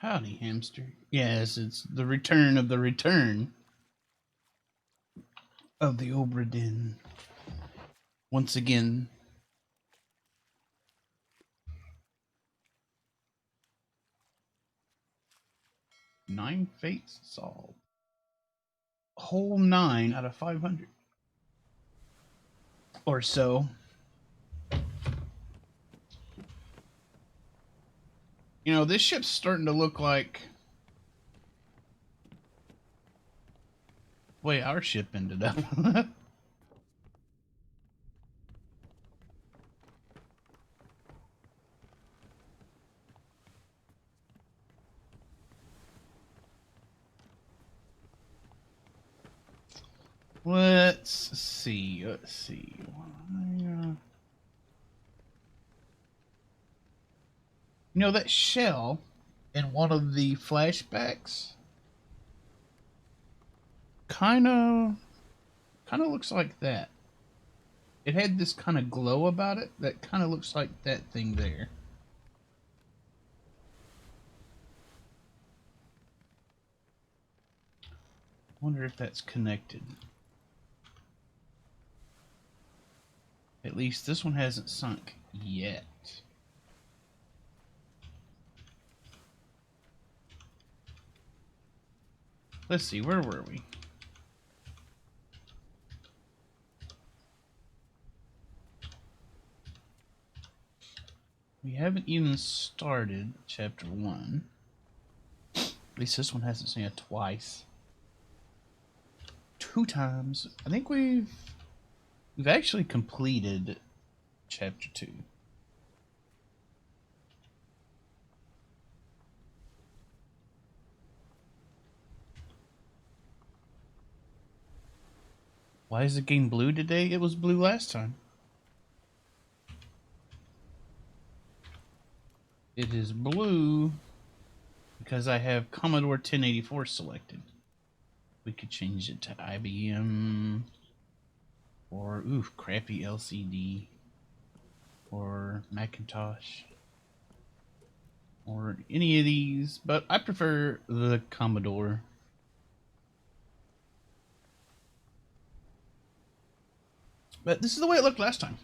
Howdy, hamster. Yes, it's the return of the Obra Dinn. Once again. Nine fates solved. Whole 9 out of 500. Or so. You know, this ship's starting to look like... Wait, our ship ended up. Let's see. You know, that shell in one of the flashbacks kind of looks like that. It had this kind of glow about it that kind of looks like that thing there. Wonder if that's connected. At least this one hasn't sunk yet. Let's see, where were we? We haven't even started chapter 1. At least this one hasn't seen it twice. 2 times. I think we've actually completed chapter 2. Why is the game blue today? It was blue last time. It is blue because I have Commodore 1084 selected. We could change it to IBM or crappy LCD or Macintosh or any of these, but I prefer the Commodore. But this is the way it looked last time.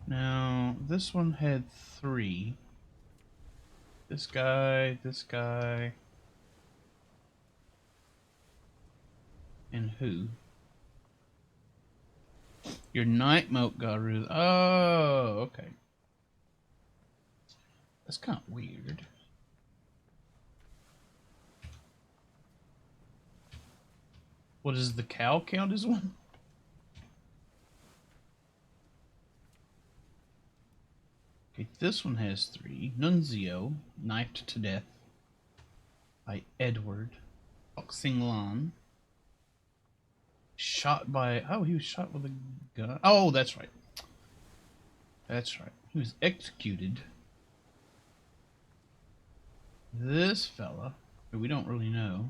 Now, this one had 3. This guy, and who? Your night mode got rid of... Oh, okay. That's kind of weird. What, does the cow count as one? Okay, this one has 3. Nunzio, knifed to death by Edward. Boxing Lan. Shot by... Oh, he was shot with a gun. Oh, that's right. That's right. He was executed. This fella, who we don't really know.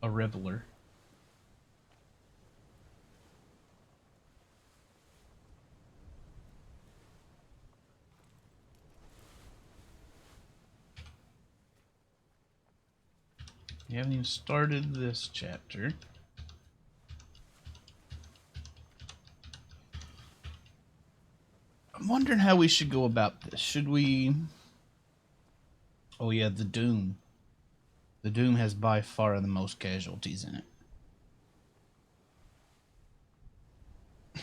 A reveler. We haven't even started this chapter. I'm wondering how we should go about this. Should we... Oh yeah, the Doom. The Doom has by far the most casualties in it.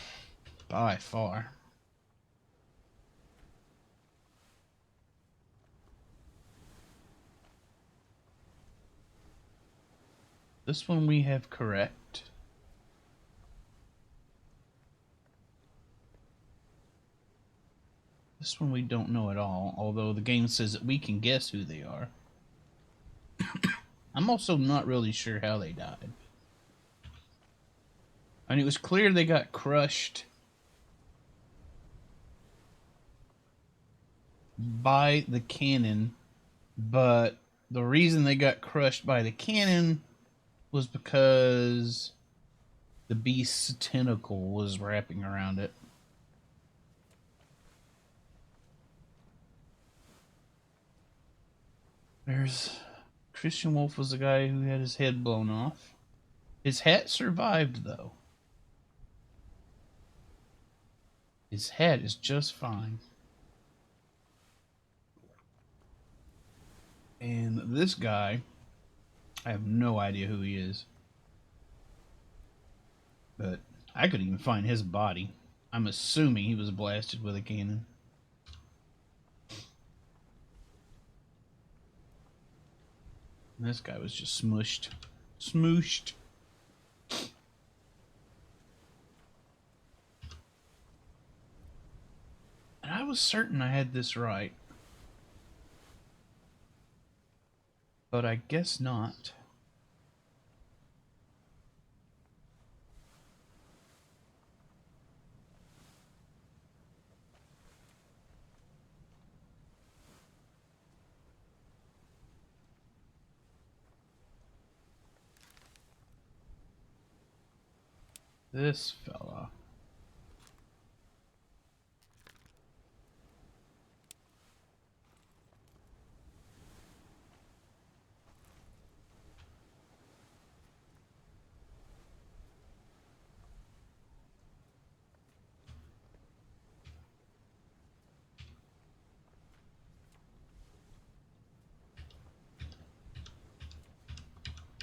By far. This one we have correct. This one we don't know at all, although the game says that we can guess who they are. I'm also not really sure how they died. I mean, it was clear they got crushed by the cannon, but the reason they got crushed by the cannon was because the beast's tentacle was wrapping around it. There's Christian Wolf was the guy who had his head blown off. His hat survived, though. His hat is just fine. And this guy, I have no idea who he is. But I couldn't even find his body. I'm assuming he was blasted with a cannon. And this guy was just smushed. Smooshed. And I was certain I had this right. But I guess not. This fella.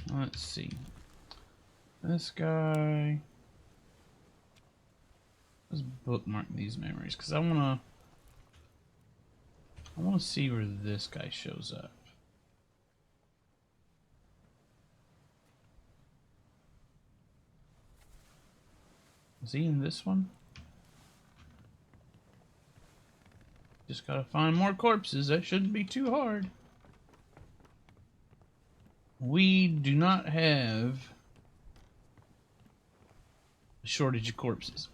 Let's see. This guy. Let's bookmark these memories because I wanna see where this guy shows up. Is he in this one? Just gotta find more corpses. That shouldn't be too hard. We do not have a shortage of corpses.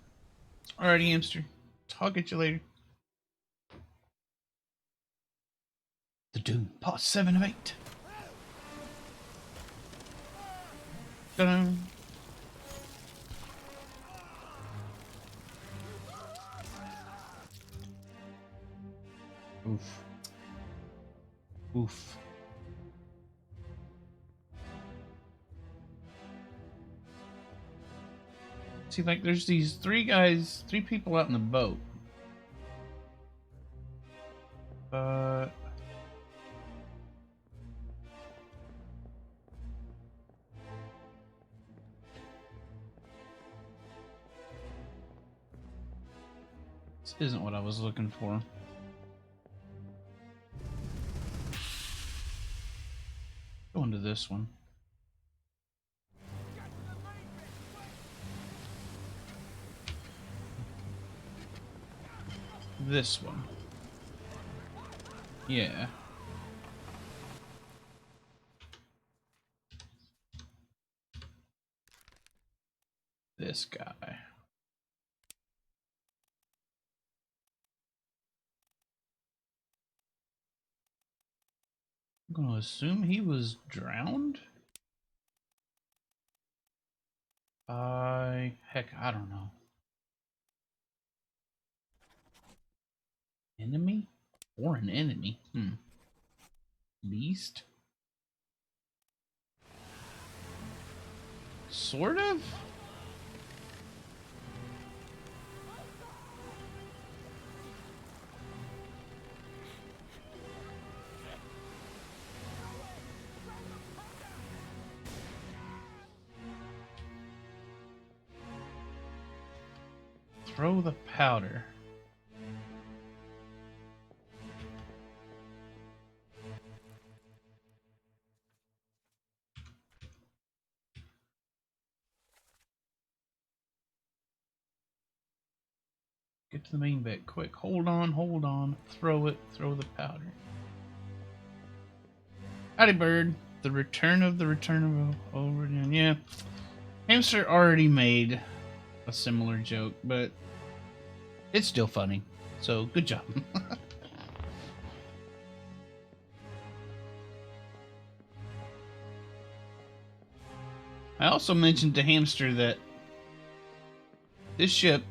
Alrighty, hamster. Talk at you later. The Doom, part 7 of 8. Ta-da. Oof. Oof. See, like, there's these three people out in the boat. But this isn't what I was looking for. Go into this one. This one. Yeah. This guy. I'm gonna assume he was drowned? Heck, I don't know. Enemy? Or an enemy? Beast? Sort of? Throw the powder. Get to the main bed quick. Hold on. Throw it. Throw the powder. Howdy, bird. The return of Obra Dinn. Yeah. Hamster already made a similar joke, but it's still funny. So, good job. I also mentioned to Hamster that this ship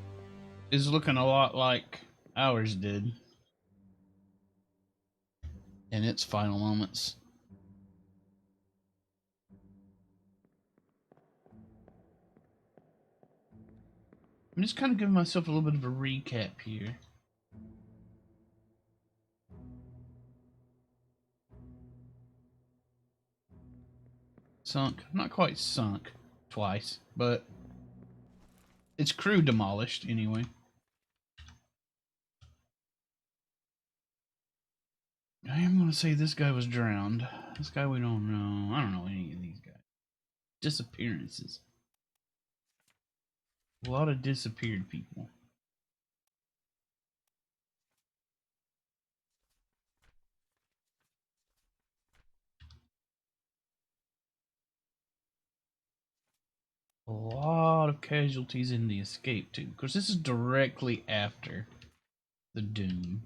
is looking a lot like ours did in its final moments. I'm just kind of giving myself a little bit of a recap here. Sunk, not quite sunk twice, but its crew demolished anyway. I am going to say this guy was drowned. This guy we don't know. I don't know any of these guys. Disappearances. A lot of disappeared people. A lot of casualties in the escape too, because this is directly after the doom.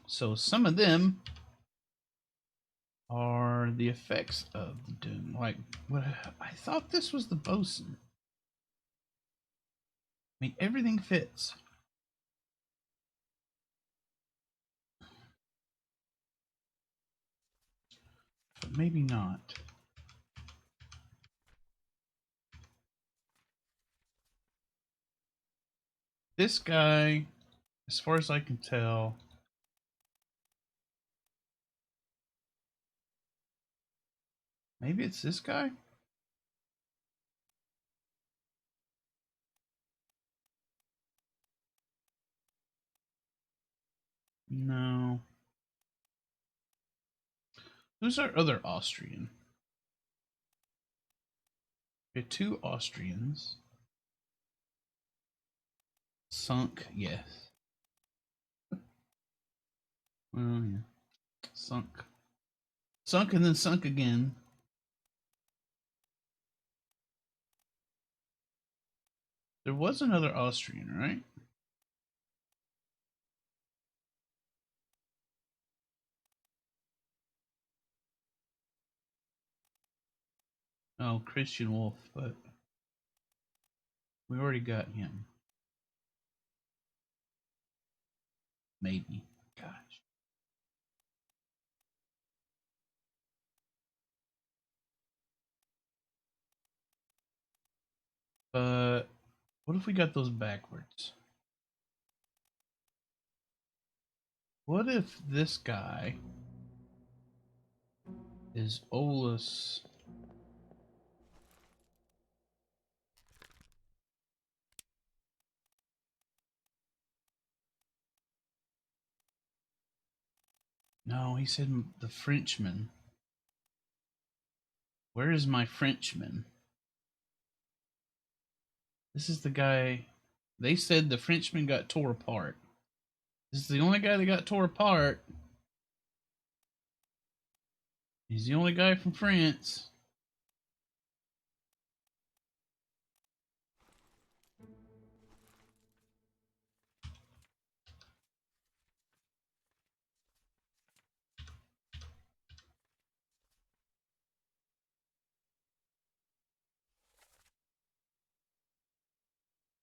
So some of them are the effects of the doom. Like, what I thought this was the bosun. I mean, everything fits. But maybe not. This guy, as far as I can tell, maybe it's this guy? No. Who's our other Austrian? We have two Austrians. Sunk, yes. Well, yeah. Sunk. Sunk and then sunk again. There was another Austrian, right? Oh, Christian Wolf, but we already got him. Maybe. Gosh. But what if we got those backwards? What if this guy is Olus? No, he said the Frenchman. Where is my Frenchman? This is the guy. They said the Frenchman got tore apart. This is the only guy that got tore apart. He's the only guy from France.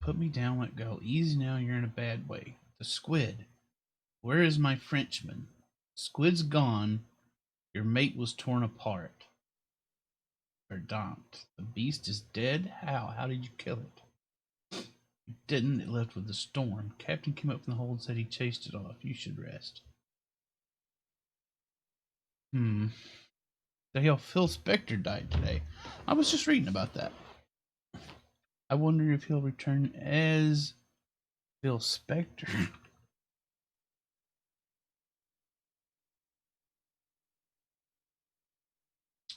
Put me down, let go. Easy now, you're in a bad way. The squid. Where is my Frenchman? Squid's gone. Your mate was torn apart. Verdant. The beast is dead? How? How did you kill it? You didn't. It left with the storm. Captain came up from the hold and said he chased it off. You should rest. The hell, Phil Spector died today. I was just reading about that. I wonder if he'll return as Phil Spector.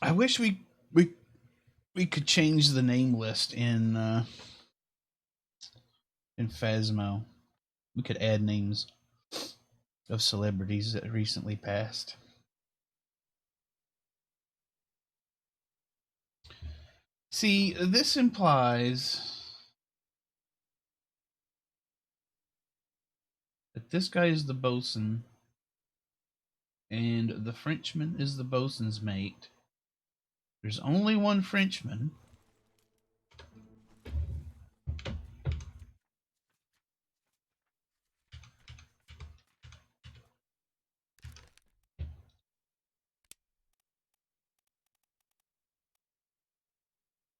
I wish we could change the name list in Phasmo. We could add names of celebrities that recently passed. See, this implies that this guy is the bosun and the Frenchman is the bosun's mate. There's only one Frenchman.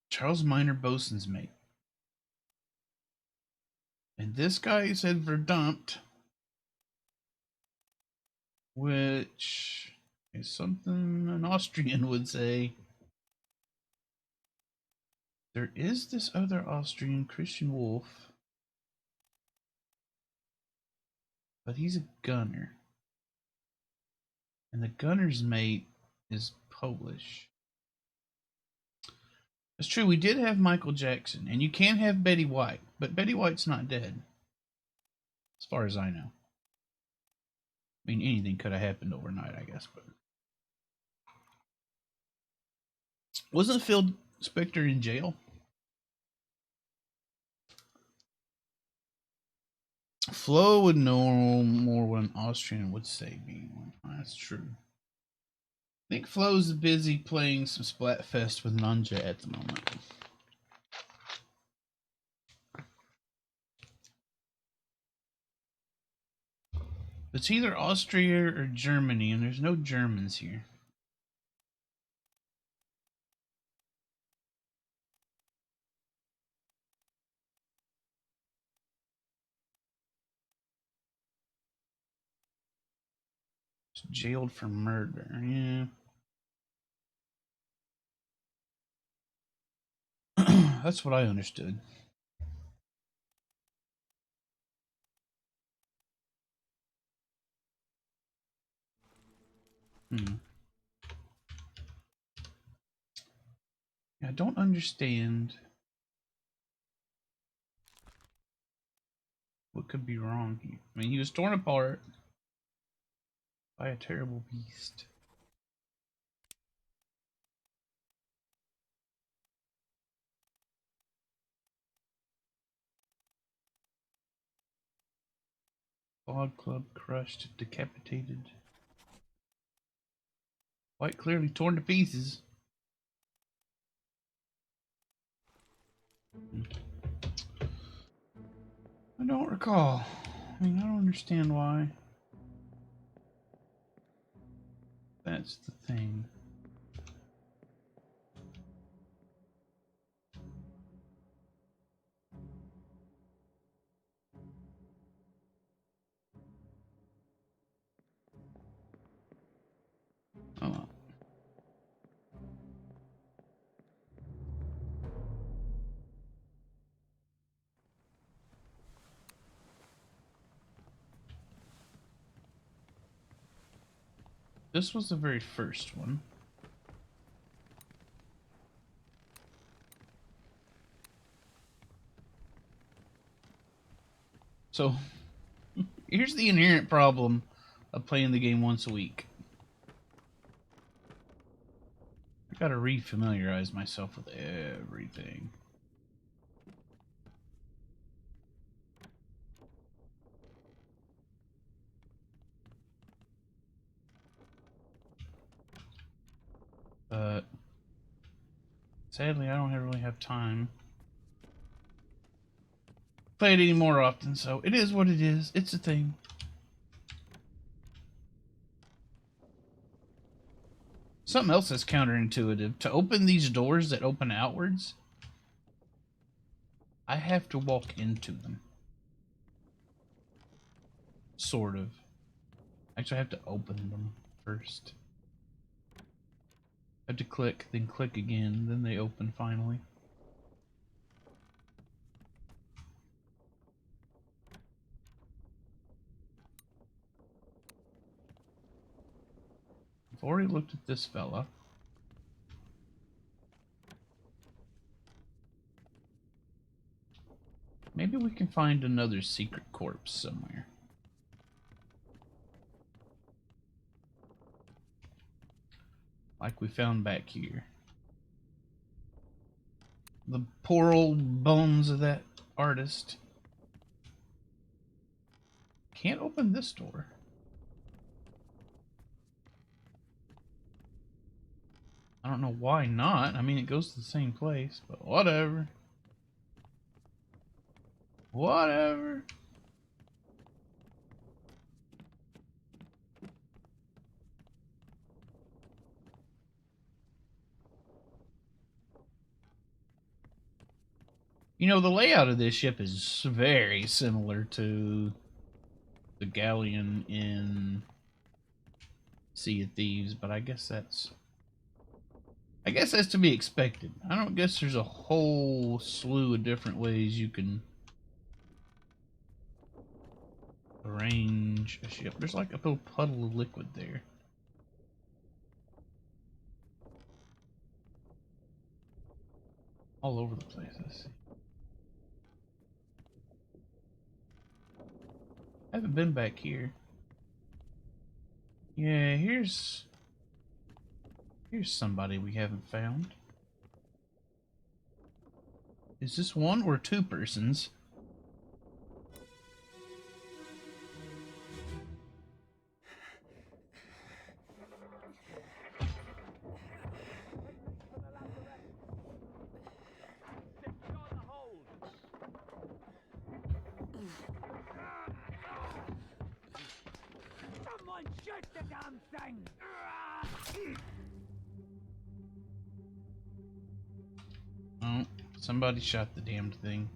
Charles Minor, bosun's mate. And this guy said verdammpt, which is something an Austrian would say. There is this other Austrian, Christian Wolf, but he's a gunner. And the gunner's mate is Polish. It's true, we did have Michael Jackson, and you can have Betty White, but Betty White's not dead, as far as I know. I mean, anything could have happened overnight, I guess, but wasn't Phil Spector in jail? Flo would know more what an Austrian would say being one. That's true. I think Flo's busy playing some Splatfest with Nanja at the moment. It's either Austria or Germany, and there's no Germans here. It's jailed for murder, yeah. That's what I understood. I don't understand what could be wrong here. I mean, he was torn apart by a terrible beast. Log club crushed, decapitated. Quite clearly torn to pieces. I don't recall. I mean, I don't understand why. That's the thing. Oh well. This was the very first one. So, here's the inherent problem of playing the game once a week. I gotta re-familiarize myself with everything. But sadly, I don't really have time to play it any more often, so it is what it is. It's a thing. Something else that's counterintuitive. To open these doors that open outwards, I have to walk into them. Sort of. Actually, I have to open them first. I have to click, then click again, then they open finally. already looked at this fella. Maybe we can find another secret corpse somewhere. Like we found back here. The poor old bones of that artist. Can't open this door. I don't know why not. I mean, it goes to the same place, but whatever. Whatever. You know, the layout of this ship is very similar to the galleon in Sea of Thieves, but I guess that's to be expected. I don't guess there's a whole slew of different ways you can arrange a ship. There's like a little puddle of liquid there. All over the place. Let's see. I haven't been back here. Yeah, here's somebody we haven't found. Is this one or two persons? Someone shoot the damn thing! Oh, somebody shot the damned thing.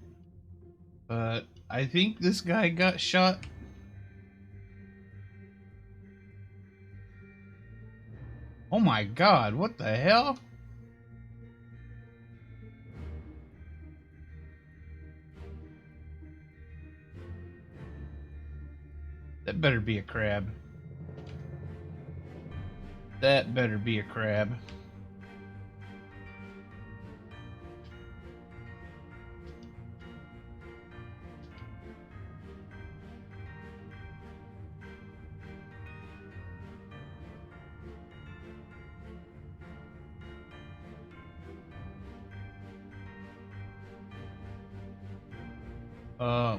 But I think this guy got shot. Oh my god, what the hell? That better be a crab. That better be a crab.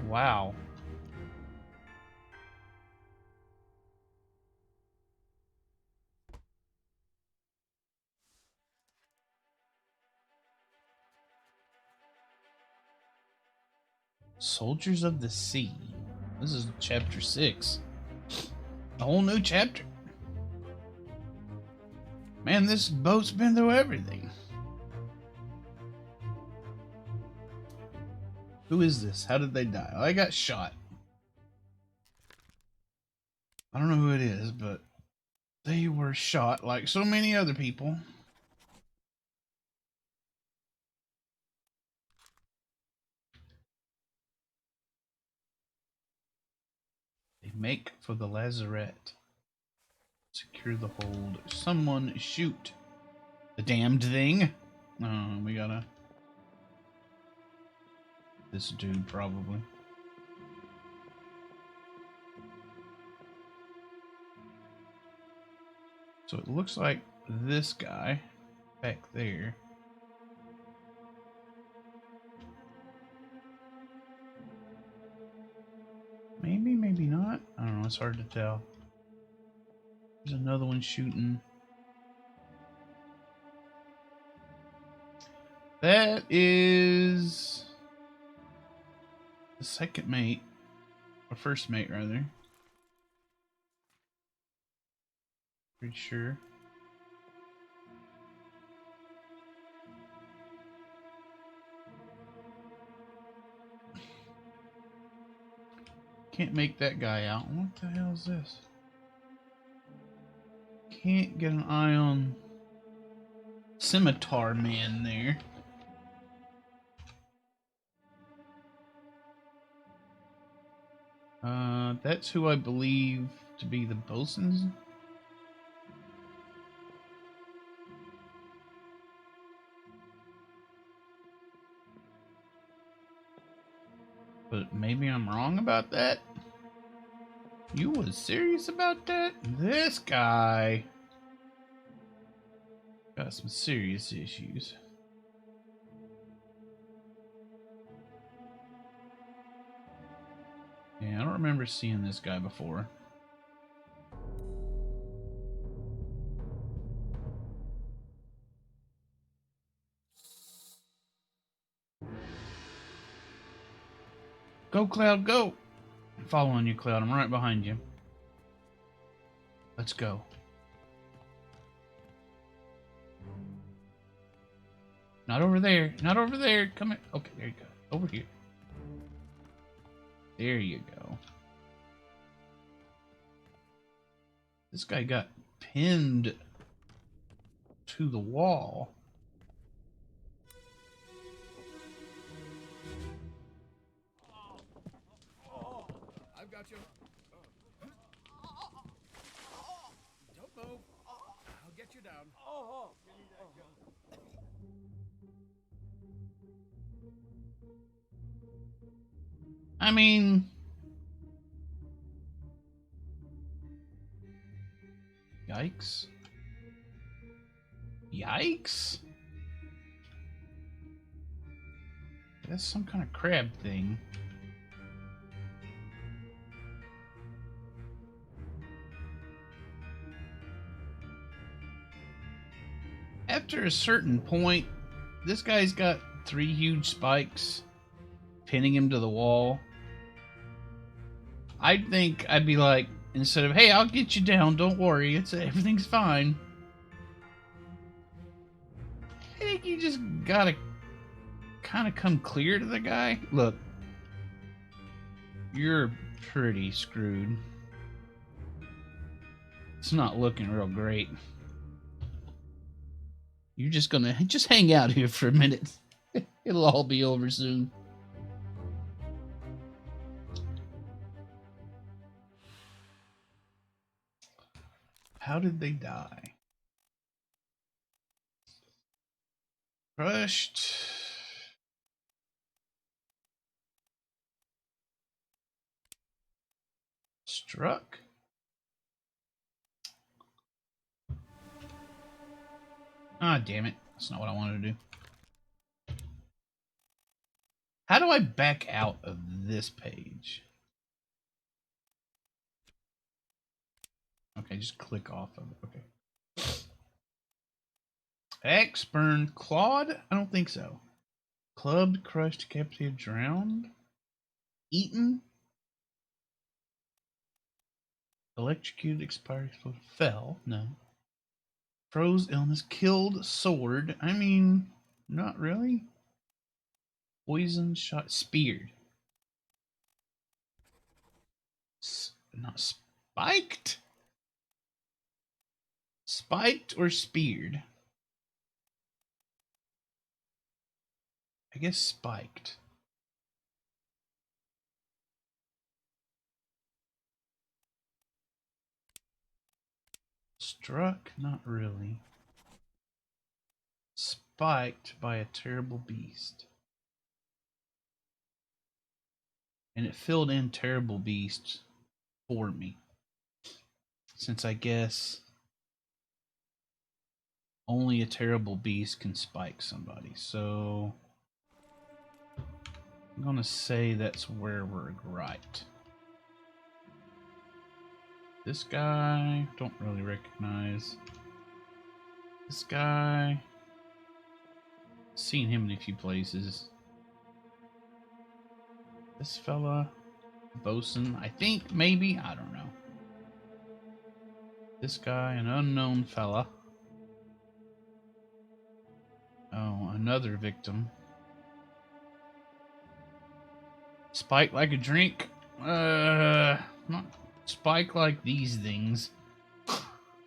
Wow. Soldiers of the Sea. This is chapter 6. A whole new chapter. Man, this boat's been through everything. Who is this? How did they die? Oh, I got shot. I don't know who it is, but they were shot like so many other people. They make for the lazarette. Secure the hold. Someone shoot the damned thing. Oh, we gotta... This dude, probably. So it looks like this guy back there. Maybe, maybe not. I don't know, it's hard to tell. There's another one shooting. That is the second mate, or first mate rather. Pretty sure. Can't make that guy out. What the hell is this? Can't get an eye on Scimitar Man there. That's who I believe to be the bosun's. But maybe I'm wrong about that. You was serious about that? This guy got some serious issues. Yeah, I don't remember seeing this guy before. Go, Cloud, go! I'm following you, Cloud. I'm right behind you. Let's go. Not over there. Not over there. Come here. Okay, there you go. Over here. There you go. This guy got pinned to the wall. I've got you. Don't move. I'll get you down. I mean, yikes. Yikes? That's some kind of crab thing. After a certain point, this guy's got 3 huge spikes pinning him to the wall. I think I'd be like, instead of, hey, I'll get you down, don't worry, everything's fine. I think you just gotta kind of come clear to the guy. Look, you're pretty screwed. It's not looking real great. You're just gonna just hang out here for a minute. It'll all be over soon. How did they die? Crushed. Struck. Ah, damn it. That's not what I wanted to do. How do I back out of this page? Okay, just click off of it. Okay. X burned, clawed? I don't think so. Clubbed, crushed, decapitated, drowned, eaten, electrocuted, expired, exploded, fell. No. Froze, illness, killed, sword. I mean, not really. Poisoned, shot, speared. Not spiked? Spiked or speared? I guess spiked. Struck? Not really. Spiked by a terrible beast. And it filled in terrible beast for me. Since I guess only a terrible beast can spike somebody. So I'm going to say that's where we're right. This guy, don't really recognize. This guy, seen him in a few places. This fella, bosun, I think, maybe, I don't know. This guy, an unknown fella. Oh, another victim. Spike like a drink? Not spike like these things.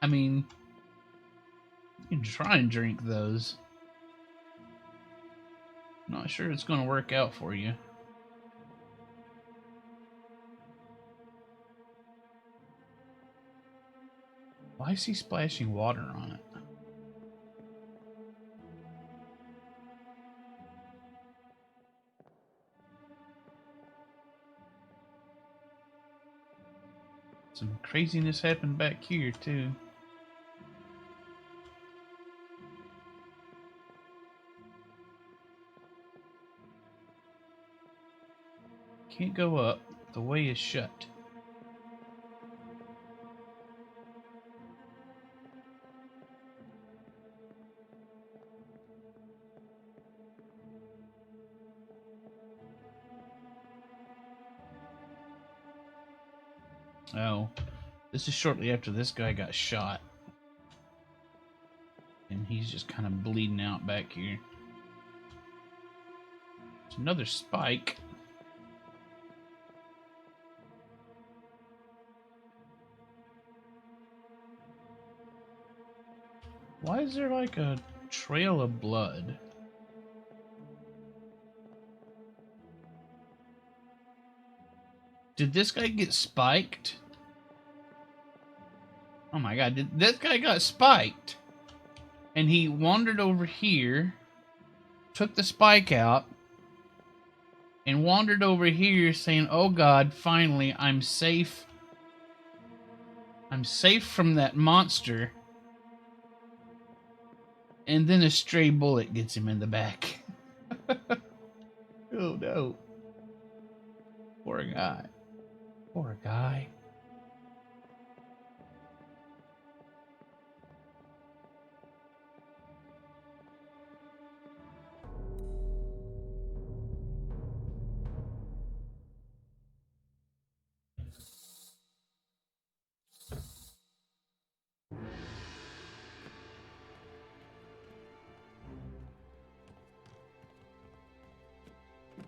I mean, you can try and drink those. Not sure it's going to work out for you. Why is he splashing water on it? Some craziness happened back here, too. Can't go up. The way is shut. Oh, this is shortly after this guy got shot. And he's just kind of bleeding out back here. There's another spike. Why is there like a trail of blood? Did this guy get spiked? Oh my god, this guy got spiked. And he wandered over here, took the spike out, and wandered over here saying, oh god, finally, I'm safe. I'm safe from that monster. And then a stray bullet gets him in the back. Oh no. Poor guy. Poor guy.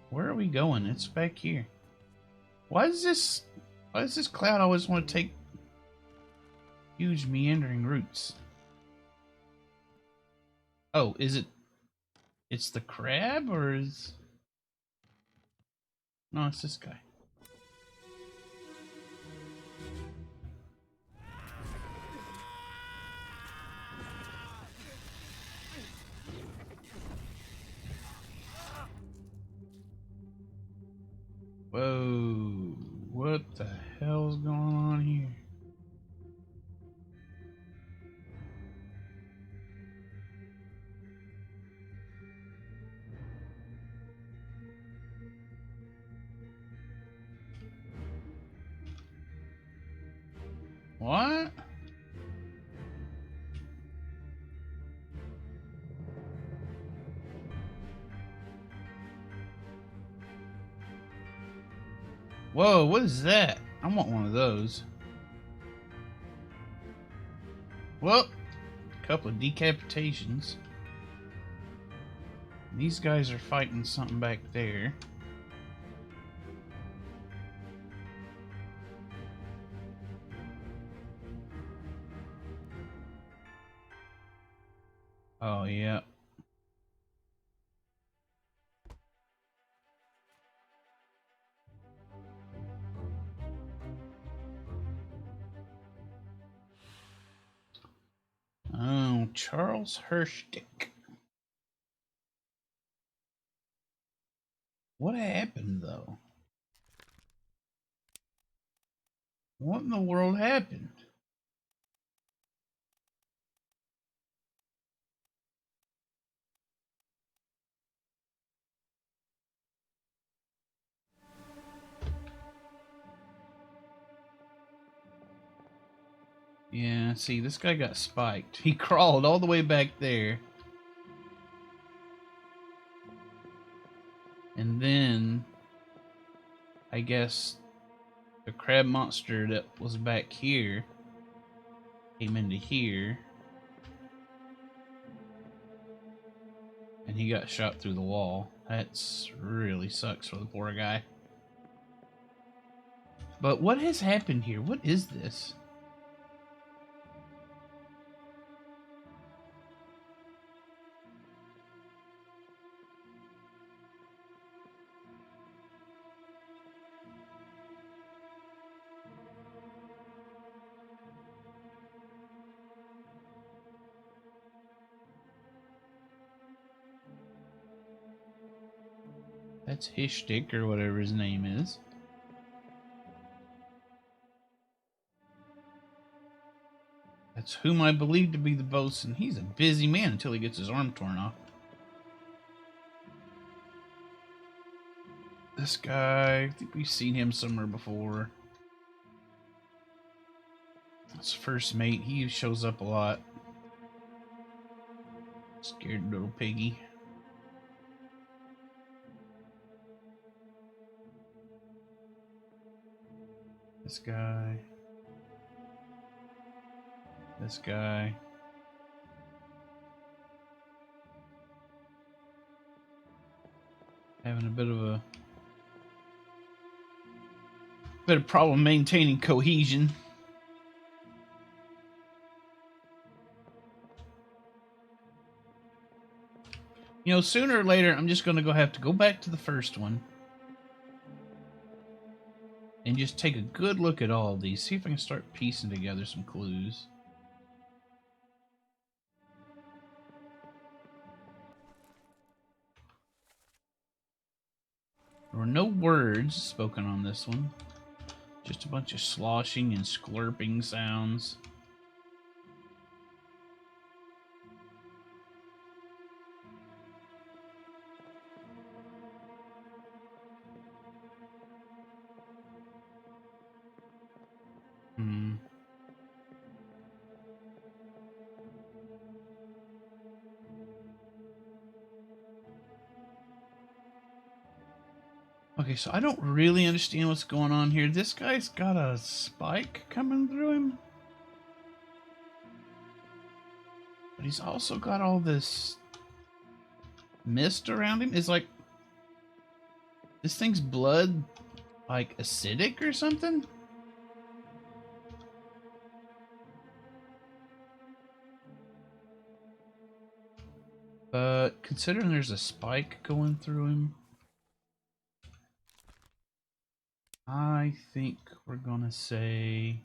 Where are we going? It's back here. Why does this cloud always want to take huge meandering routes? Oh, it's the crab or is no, it's this guy. Whoa, what the hell's going on here? What? Whoa, what is that? I want one of those. Well, a couple of decapitations. These guys are fighting something back there. Oh, yeah. Oh, Charles Hirschdick. What happened, though? What in the world happened? Yeah, see, this guy got spiked. He crawled all the way back there. And then, I guess, the crab monster that was back here came into here. And he got shot through the wall. That's really sucks for the poor guy. But what has happened here? What is this? That's Hishtik or whatever his name is. That's whom I believe to be the bosun. He's a busy man until he gets his arm torn off. This guy, I think we've seen him somewhere before. That's first mate. He shows up a lot. Scared little piggy. This guy. This guy. Having a bit of problem maintaining cohesion. You know, sooner or later, I'm just going to have to go back to the first one and just take a good look at all of these. See if I can start piecing together some clues. There were no words spoken on this one. Just a bunch of sloshing and sklurping sounds. Okay, so I don't really understand what's going on here. This guy's got a spike coming through him. But he's also got all this mist around him. Is like this thing's blood like acidic or something? But considering there's a spike going through him, I think we're gonna say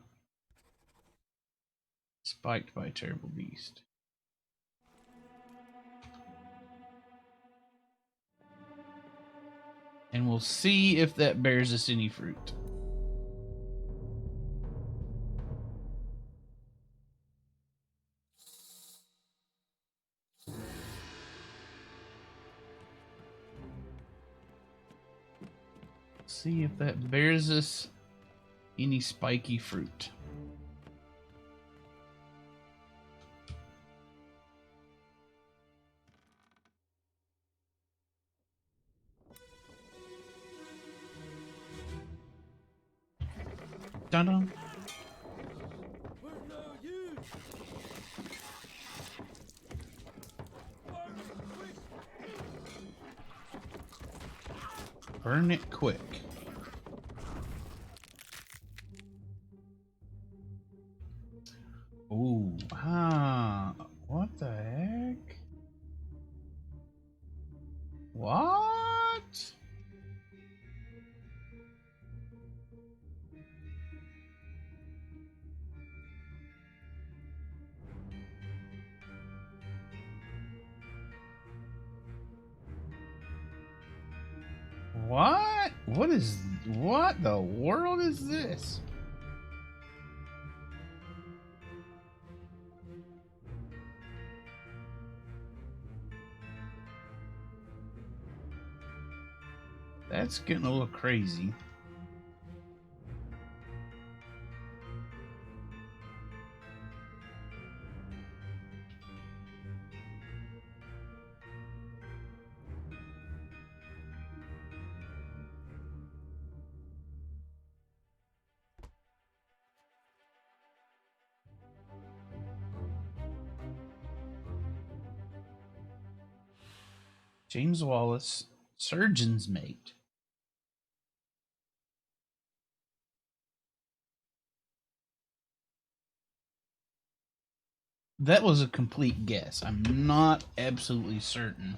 spiked by a terrible beast. And we'll see if that bears us any fruit. See if that bears us any spiky fruit. Dun-dun. Burn it quick. Ooh, what the heck? What? What the world is this? That's getting a little crazy. James Wallace, surgeon's mate. That was a complete guess. I'm not absolutely certain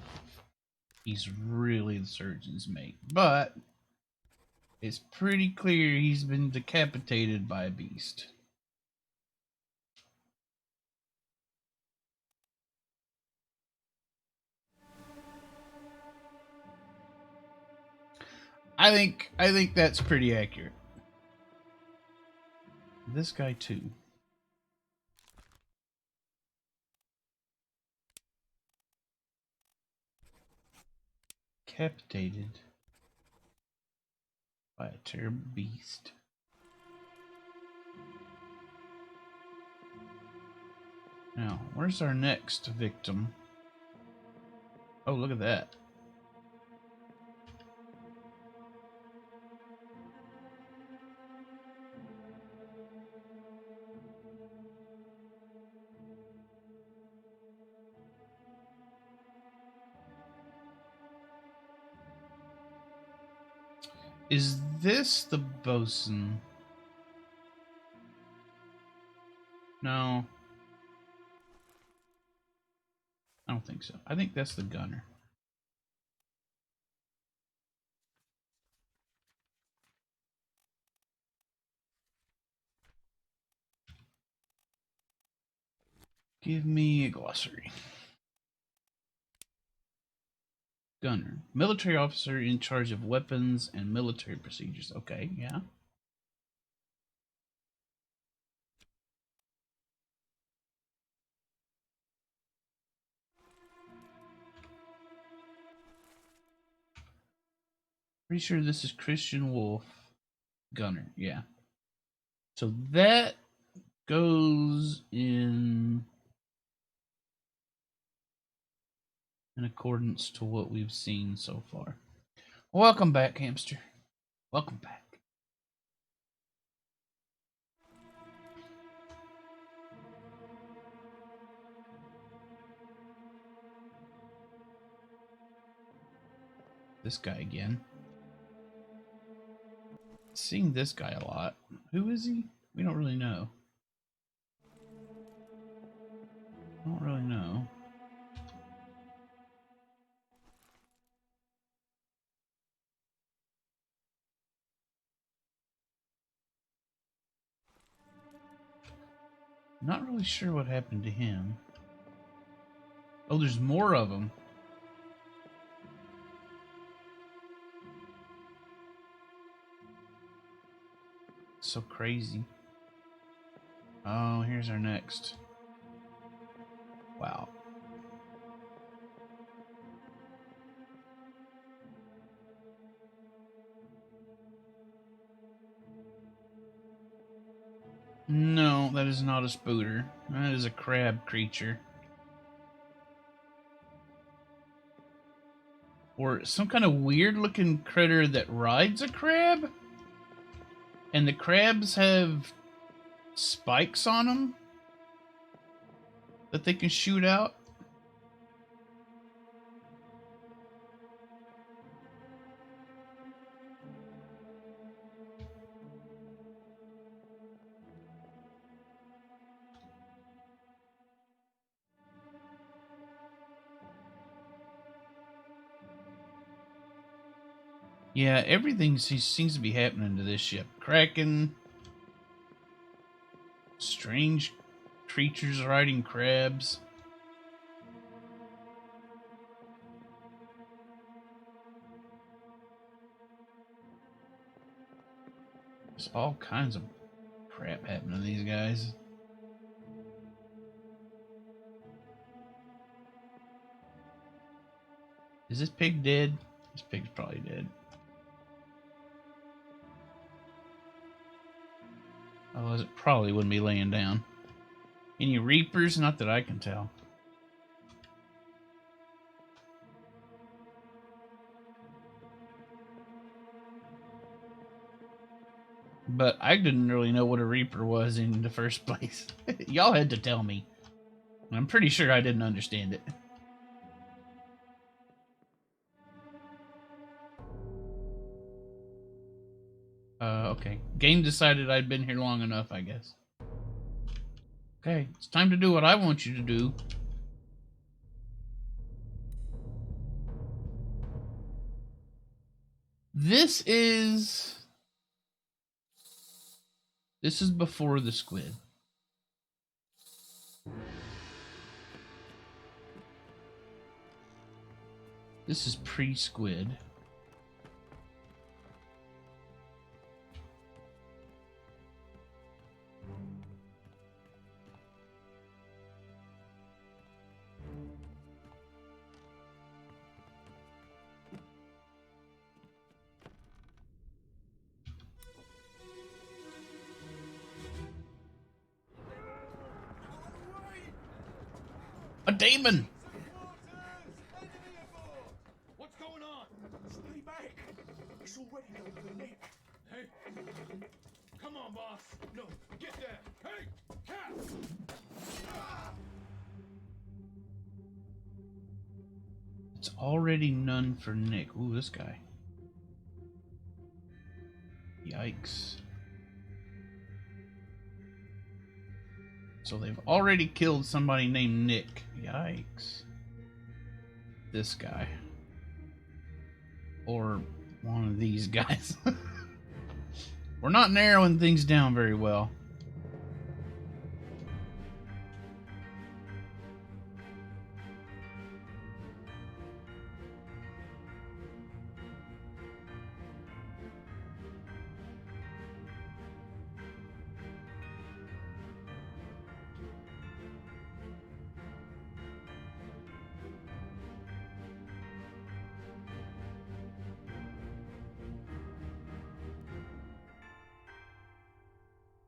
he's really the surgeon's mate, but it's pretty clear he's been decapitated by a beast. I think that's pretty accurate. This guy too. decapitated by a terrible beast. Now, where's our next victim? Oh, look at that. Is this the bosun? No. I don't think so. I think that's the gunner. Give me a glossary. Gunner. Military officer in charge of weapons and military procedures. Okay, yeah. Pretty sure this is Christian Wolf. Gunner, yeah. So that goes in accordance to what we've seen so far. Welcome back, hamster. Welcome back. This guy again. Seeing this guy a lot. Who is he? We don't really know. Don't really know. Not really sure what happened to him. Oh, there's more of them. So crazy. Oh, here's our next. Wow. No, that is not a spooter. That is a crab creature. Or some kind of weird looking critter that rides a crab? And the crabs have spikes on them that they can shoot out? Yeah, everything seems to be happening to this ship. Kraken, strange creatures riding crabs. There's all kinds of crap happening to these guys. Is this pig dead? This pig's probably dead. Otherwise, it probably wouldn't be laying down. Any reapers? Not that I can tell. But I didn't really know what a reaper was in the first place. Y'all had to tell me. I'm pretty sure I didn't understand it. Okay. Game decided I'd been here long enough, I guess. Okay, it's time to do what I want you to do. This is before the squid. This is pre-squid. A demon! What's going on? Stay back. It's already going for Nick. Hey. Come on, boss. No, get there. Hey, cat. It's already none for Nick. Ooh, this guy. Yikes. So they've already killed somebody named Nick. Yikes. This guy. Or one of these guys. We're not narrowing things down very well.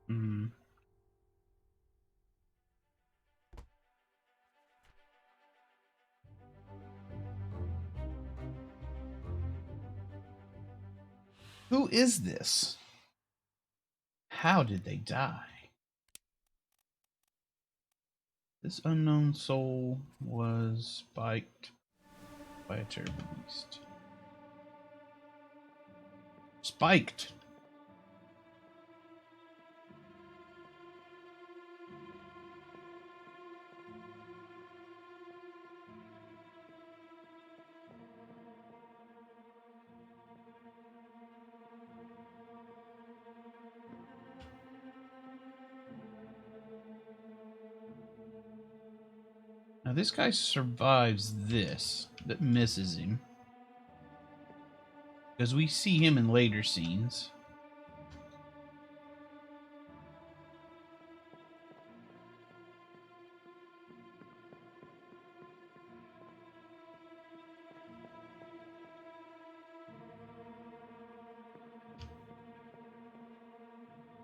Hmm. Who is this? How did they die? This unknown soul was spiked by a terrible beast. Spiked! Now this guy survives this, but misses him. Because we see him in later scenes.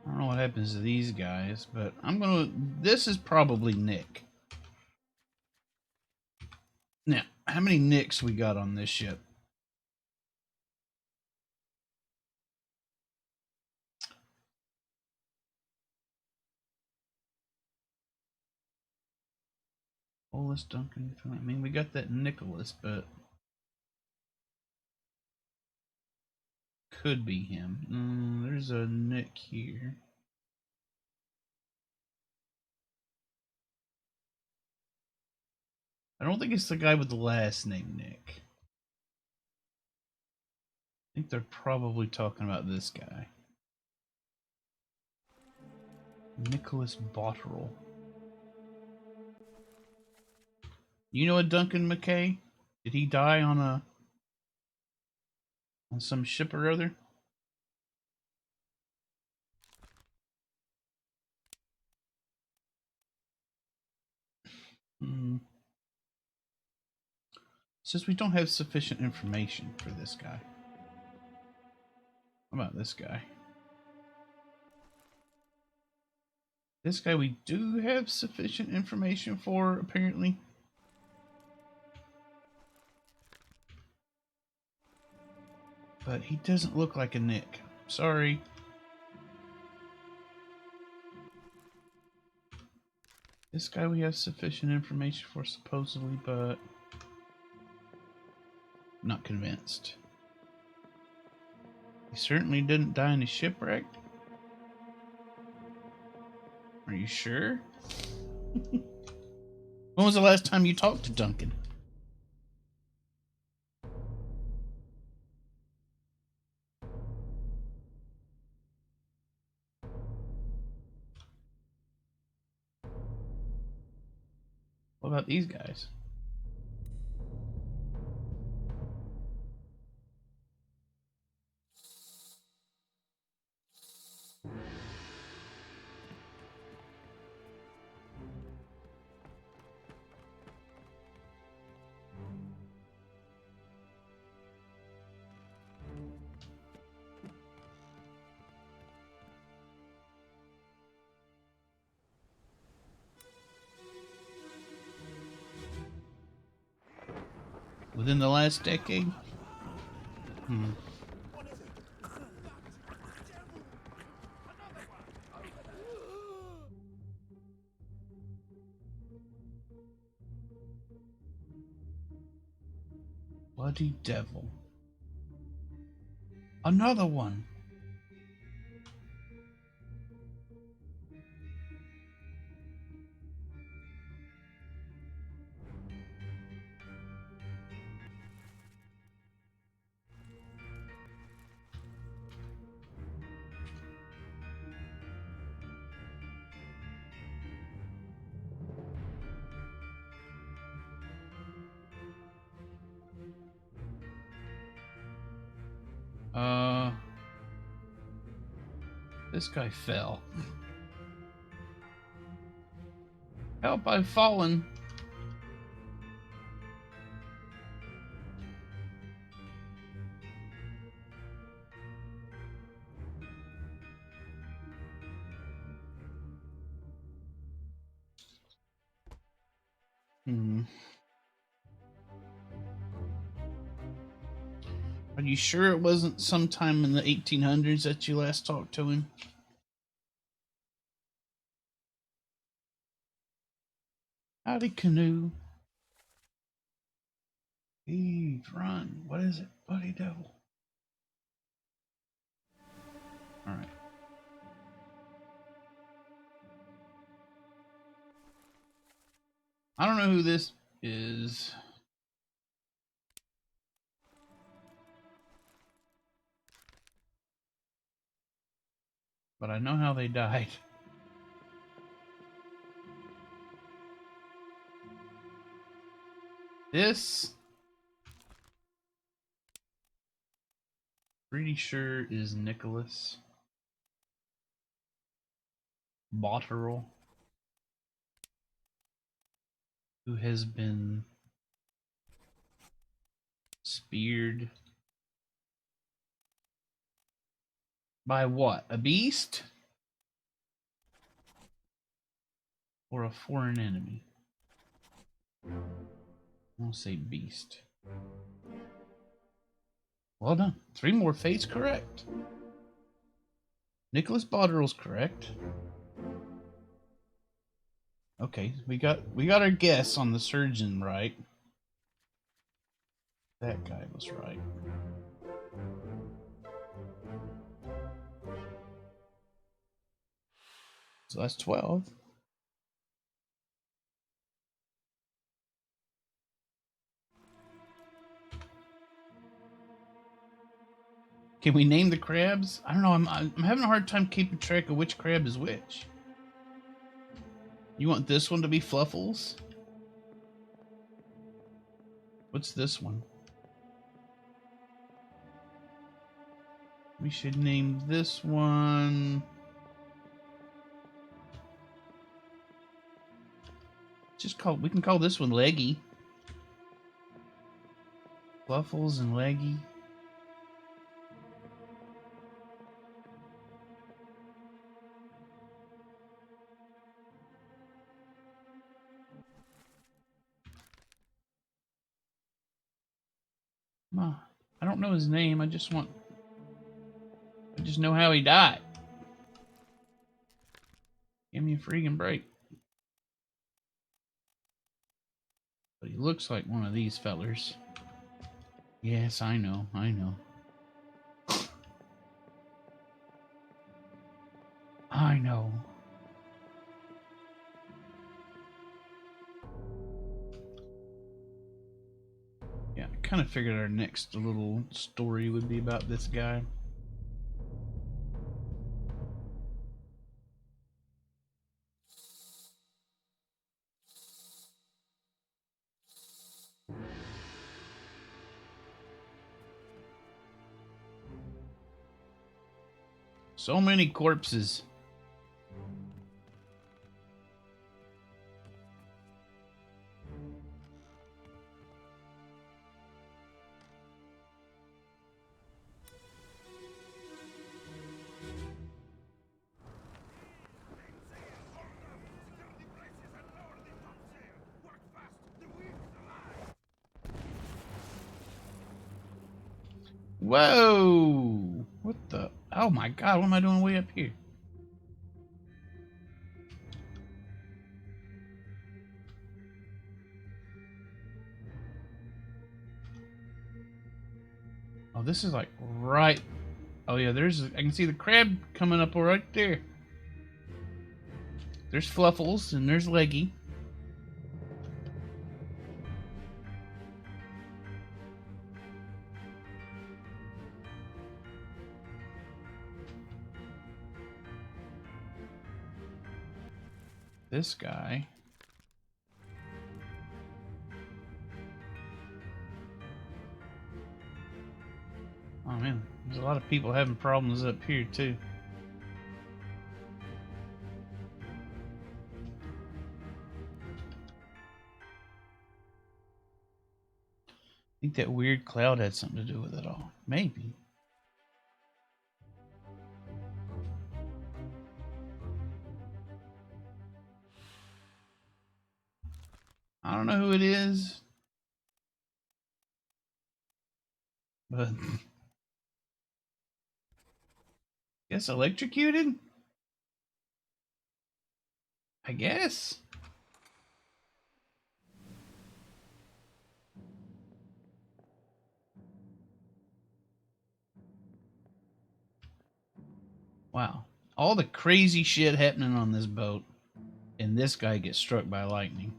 I don't know what happens to these guys, but this is probably Nick. Now, how many Nicks we got on this ship? Nicholas Duncan. I mean, we got that Nicholas, but could be him. There's a Nick here. I don't think it's the guy with the last name Nick. I think they're probably talking about this guy. Nicholas Botterill. You know a Duncan McKay? Did he die on some ship or other? Says we don't have sufficient information for this guy. How about this guy? This guy we do have sufficient information for, apparently. But he doesn't look like a Nick. Sorry. This guy we have sufficient information for, supposedly, but not convinced. He certainly didn't die in a shipwreck. Are you sure? When was the last time you talked to Duncan? What about these guys? Within the last decade? Bloody devil. Another one. This guy fell. Help, I've fallen. Are you sure it wasn't sometime in the 1800s that you last talked to him? Howdy, canoe. Eve, run. What is it? Bloody devil. Alright. I don't know who this is. But I know how they died. This, pretty sure, is Nicholas Botterill, who has been speared by what? A beast? Or a foreign enemy? I'll say beast. Well done. 3 more fates correct. Nicholas Botterill's correct. Okay, we got our guess on the surgeon right. That guy was right. So that's 12. Can we name the crabs? I don't know. I'm having a hard time keeping track of which crab is which. You want this one to be Fluffles? What's this one? We should name this one. We can call this one Leggy. Fluffles and Leggy. I don't know his name. I just know how he died. Give me a freaking break. But he looks like one of these fellers. Yes, I know. I know. Yeah, I kind of figured our next little story would be about this guy. So many corpses. Whoa! What the? Oh my god, what am I doing way up here? Oh, this is like right. Oh yeah, I can see the crab coming up right there. There's Fluffles and there's Leggy. This guy. Oh man, there's a lot of people having problems up here too. I think that weird cloud had something to do with it all. Maybe. I don't know who it is, but guess electrocuted? I guess. Wow. All the crazy shit happening on this boat, and this guy gets struck by lightning.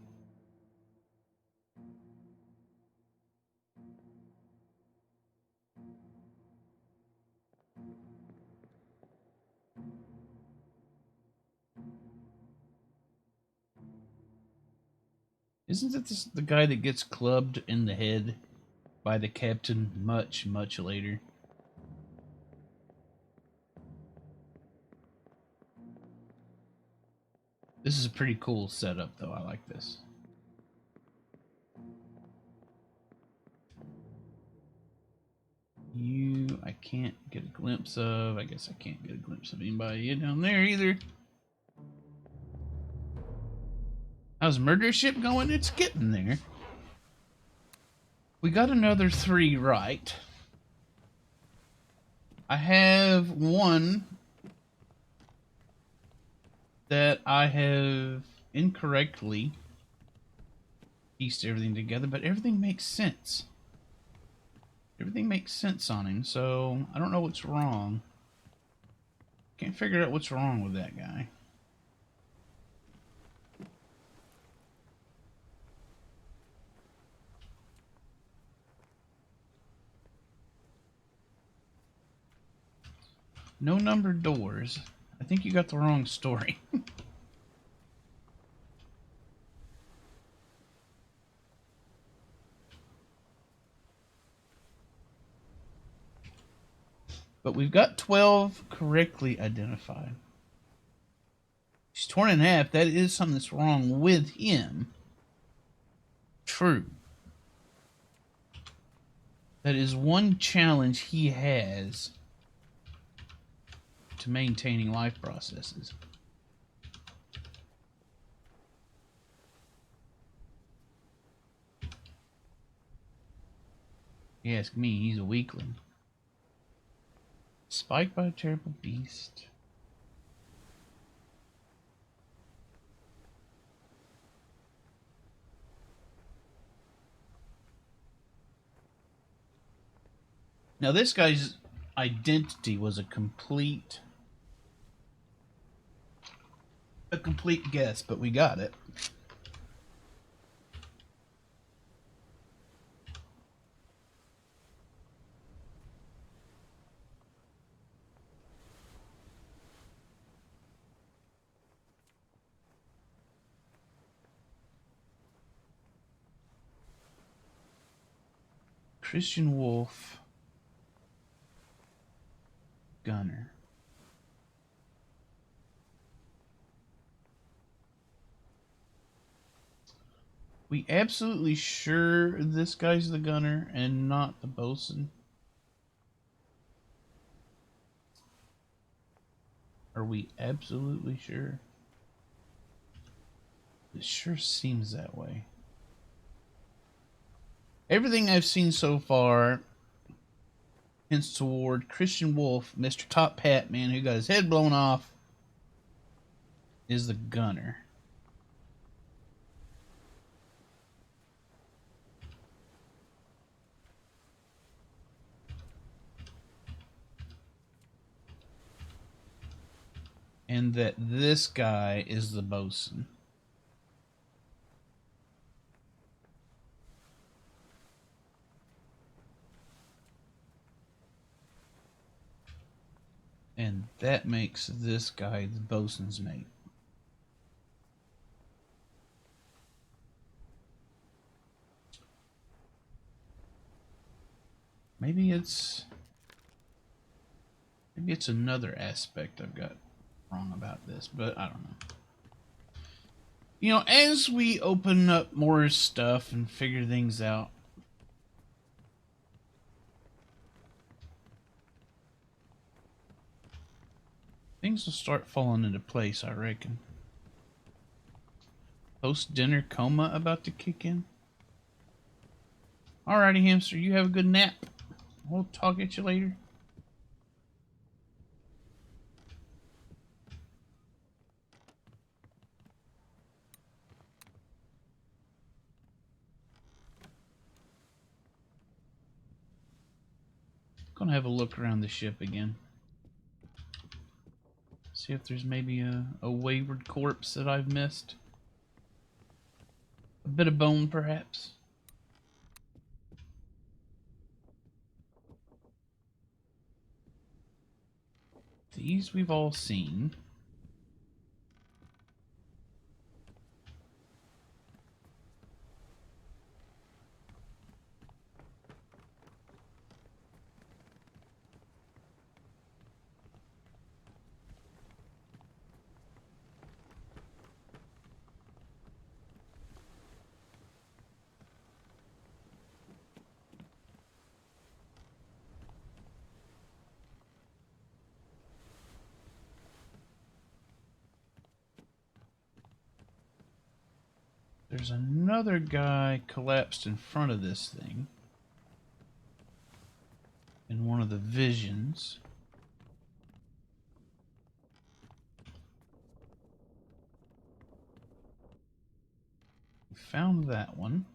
Isn't it the guy that gets clubbed in the head by the captain much, much later? This is a pretty cool setup, though. I like this. You, I can't get a glimpse of. I guess I can't get a glimpse of anybody down there either. How's murder ship going? It's getting there. We got another 3 right. I have one that I have incorrectly pieced everything together, but everything makes sense. Everything makes sense on him, so I don't know what's wrong. Can't figure out what's wrong with that guy. No numbered doors. I think you got the wrong story. But we've got 12 correctly identified. He's torn in half. That is something that's wrong with him. True. That is one challenge he has to maintaining life processes. If you ask me, he's a weakling. Spiked by a terrible beast. Now this guy's identity was a complete guess, but we got it. Christian Wolf, Gunner. We absolutely sure this guy's the gunner and not the bosun? Are we absolutely sure? It sure seems that way. Everything I've seen so far hints toward Christian Wolf, Mr. Top Hat Man, who got his head blown off, is the gunner. And that this guy is the bosun. And that makes this guy the bosun's mate. Maybe it's another aspect I've got wrong about this, but I don't know. You know, as we open up more stuff and figure things out, things will start falling into place, I reckon. Post-dinner coma about to kick in. Alrighty, hamster, you have a good nap. We'll talk at you later. Gonna have a look around the ship again. See if there's maybe a wayward corpse that I've missed. A bit of bone, perhaps. These we've all seen. There's another guy collapsed in front of this thing. In one of the visions. We found that one.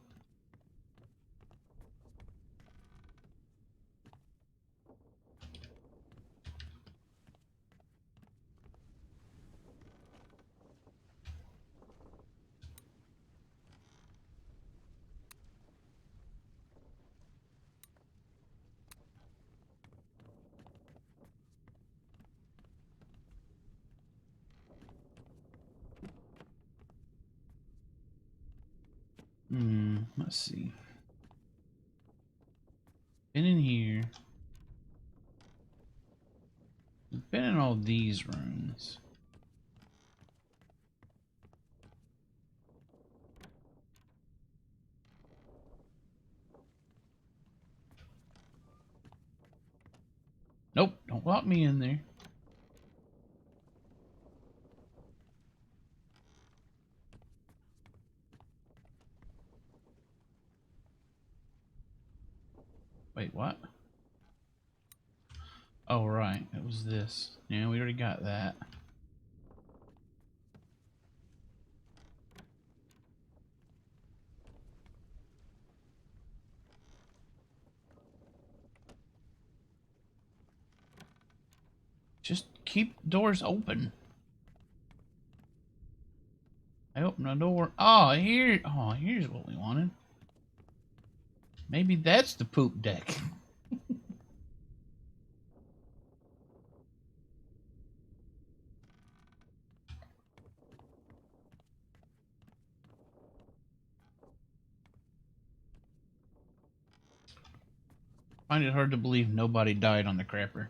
Let's see. Been in here. We've been in all these rooms. Nope, don't lock me in there. Wait, what? Oh, right. It was this. Yeah, we already got that. Just keep doors open. I opened a door. Oh, here's what we wanted. Maybe that's the poop deck. Find it hard to believe nobody died on the crapper.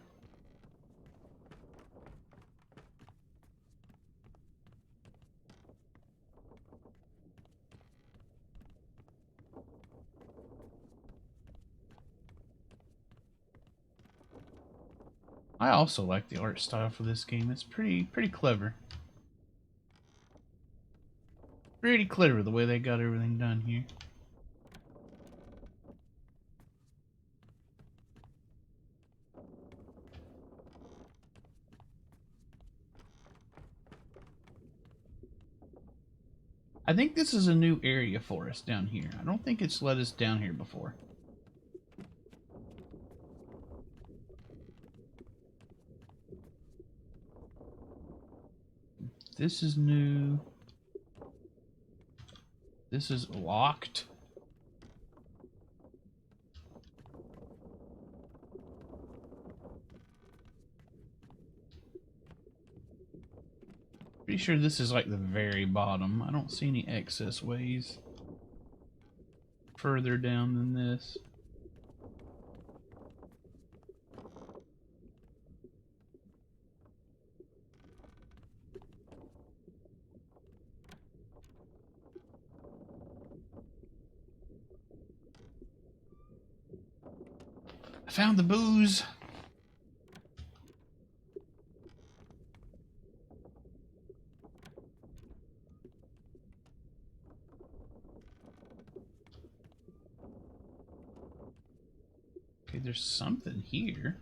I also like the art style for this game. It's pretty clever. Pretty clever the way they got everything done here. I think this is a new area for us down here. I don't think it's let us down here before. This is new. This is locked. Pretty sure this is like the very bottom. I don't see any access ways further down than this. I found the booze. Okay, there's something here.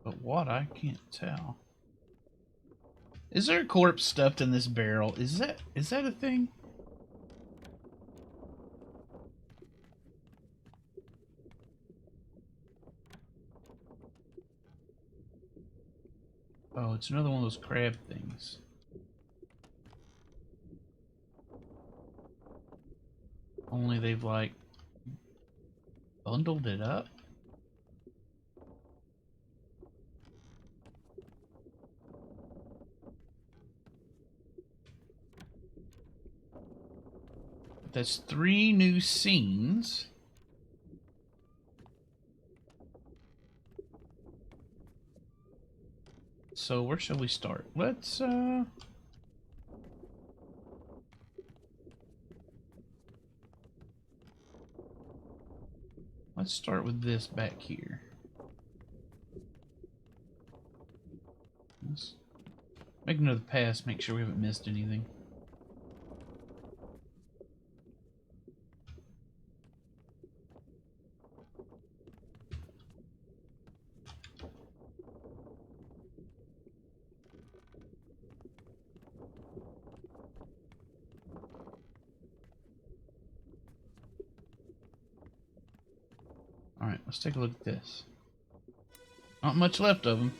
But what? I can't tell. Is there a corpse stuffed in this barrel? Is that a thing? Oh, it's another one of those crab things. Only they've like bundled it up. That's 3 new scenes. So where shall we start? Let's start with this back here. Let's make another pass, make sure we haven't missed anything. Alright, let's take a look at this. Not much left of them.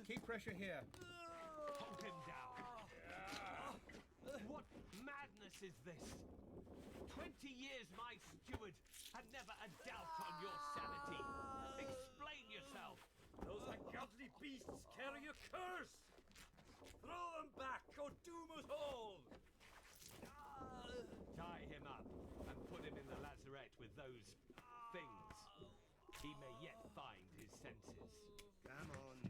Keep pressure here. Hold him down. What madness is this? 20 years my steward had never a doubt on your sanity. Explain yourself. Those ungodly beasts carry a curse! Throw them back or doom us all! Tie him up and put him in the lazarette with those things. He may yet find his senses. Come on.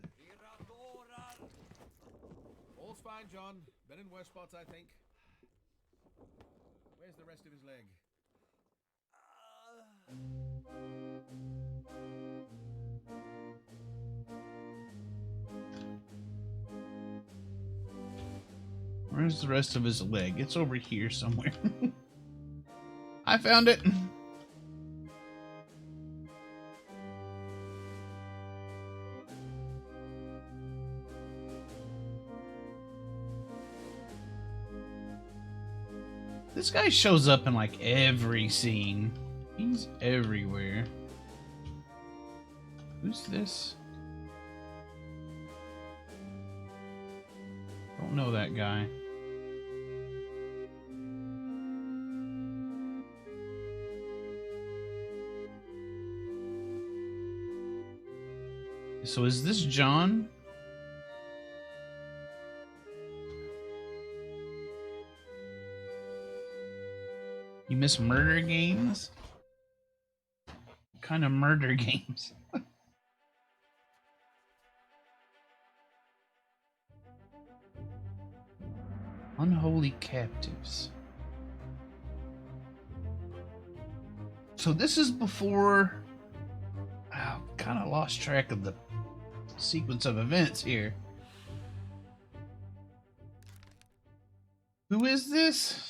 All's fine, John. Been in worse spots, I think. Where's the rest of his leg? Where's the rest of his leg? It's over here somewhere. I found it. This guy shows up in like every scene. He's everywhere. Who's this? Don't know that guy. So is this John? You miss murder games? What kind of murder games? Unholy captives. So this is before... I kind of lost track of the sequence of events here. Who is this?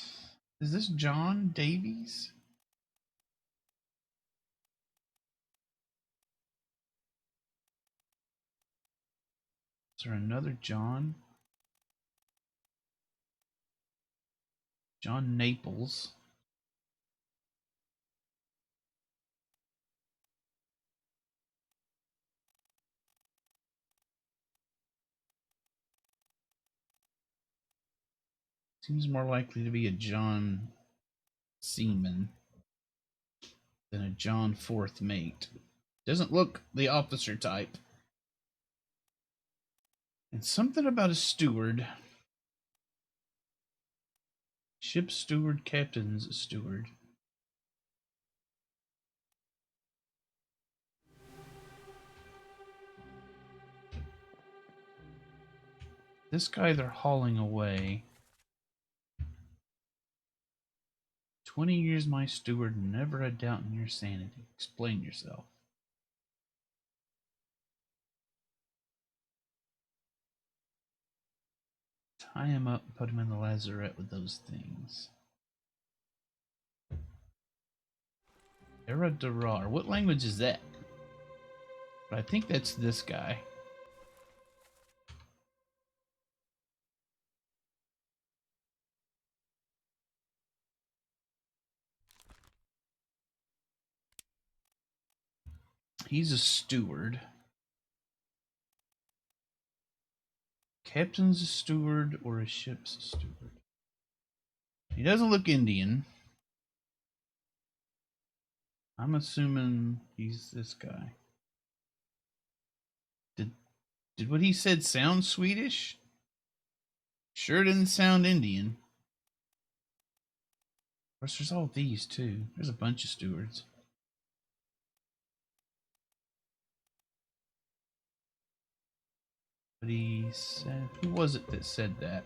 Is this John Davies? Is there another John? John Naples. Seems more likely to be a John Seaman than a John Fourth Mate. Doesn't look the officer type. And something about a steward. Ship steward, captain's steward. This guy they're hauling away. 20 years my steward, never a doubt in your sanity. Explain yourself. Tie him up and put him in the lazarette with those things. Era Durar. What language is that? But I think that's this guy. He's a steward. Captain's a steward or a ship's steward. He doesn't look Indian. I'm assuming he's this guy. Did what he said sound Swedish? Sure didn't sound Indian. Of course, there's all these too. There's a bunch of stewards. But he said, who was it that said that?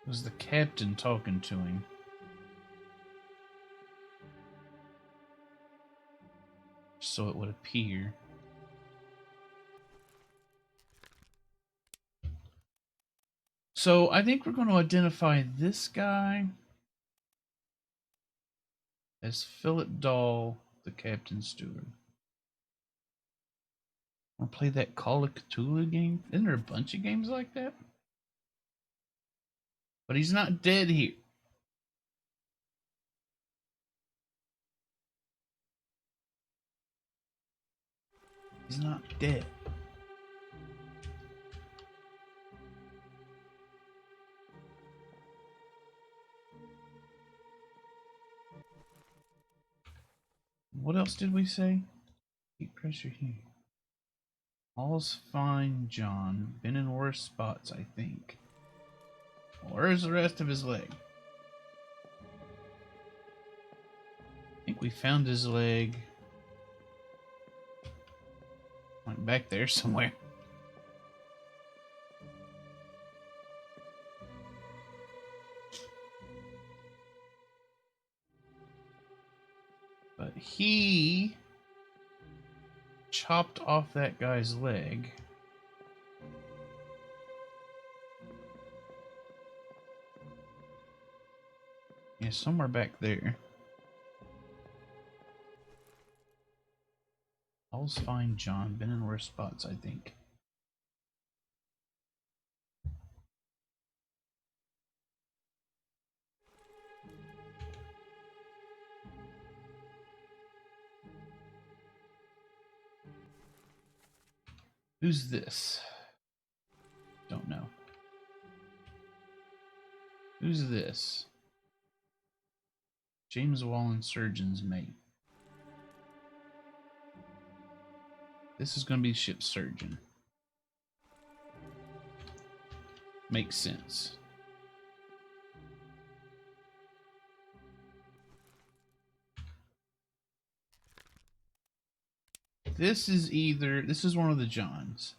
It was the captain talking to him. So it would appear. So I think we're going to identify this guy as Philip Dahl, the captain steward. Want to play that Call of Cthulhu game? Isn't there a bunch of games like that? But he's not dead here. He's not dead. What else did we say? Keep pressure here. All's fine, John. Been in worse spots, I think. Where's the rest of his leg? I think we found his leg. Like back there somewhere. But he chopped off that guy's leg. Yeah, somewhere back there. All's fine, John. Been in worse spots, I think. Who's this? Don't know. Who's this? James Wallen, surgeon's mate. This is going to be ship's surgeon. Makes sense. This is one of the Johns.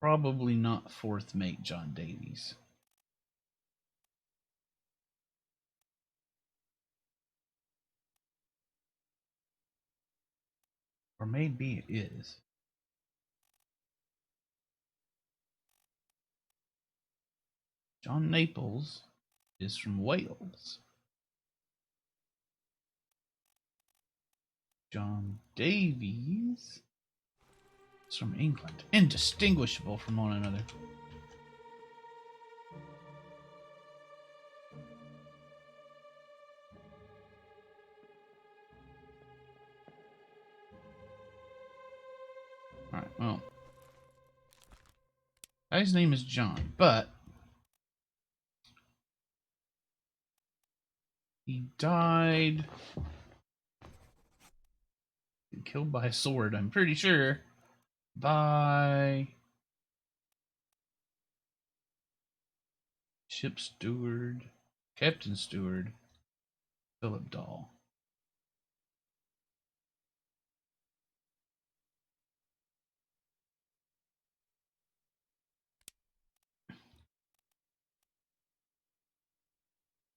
Probably not fourth mate John Davies. Or maybe it is. John Naples is from Wales. John Davies. It's from England. Indistinguishable from one another. Alright, well. Guy's name is John, but he died killed by a sword, I'm pretty sure, by ship steward, Captain Steward, Philip Dahl.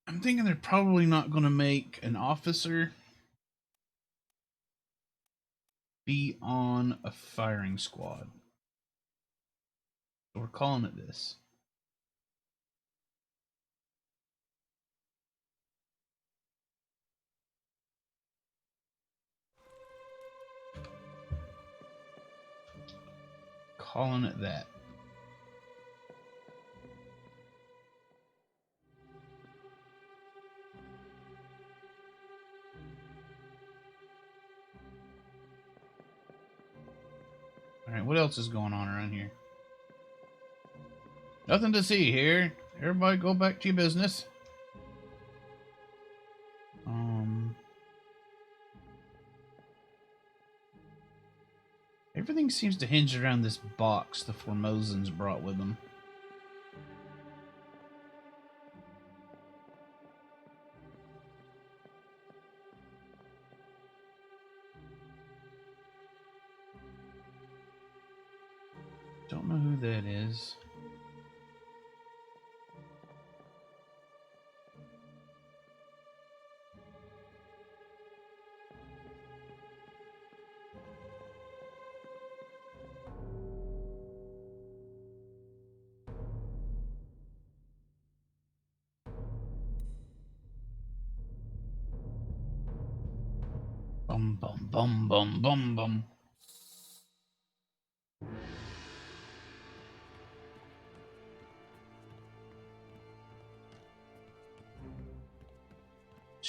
I'm thinking they're probably not going to make an officer be on a firing squad. So we're calling it this. Calling it that. Alright, what else is going on around here? Nothing to see here. Everybody go back to your business. Everything seems to hinge around this box the Formosans brought with them. Don't know who that is. Bum bum bum bum bum bum.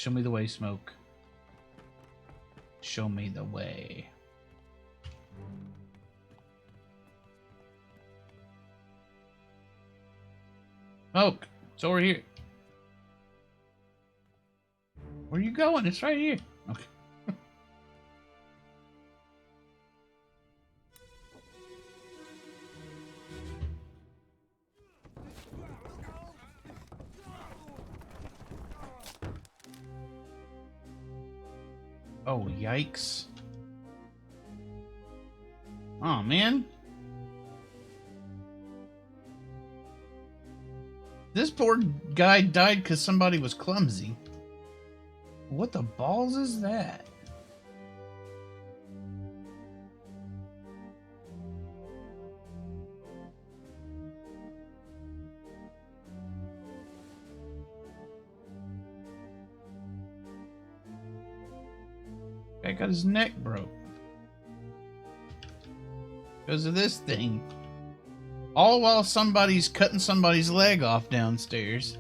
Show me the way, Smoke. Show me the way. Smoke! It's over here. Where are you going? It's right here. Okay. Oh, yikes. Oh, man. This poor guy died because somebody was clumsy. What the balls is that? Guy got his neck broke. Because of this thing. All while somebody's cutting somebody's leg off downstairs.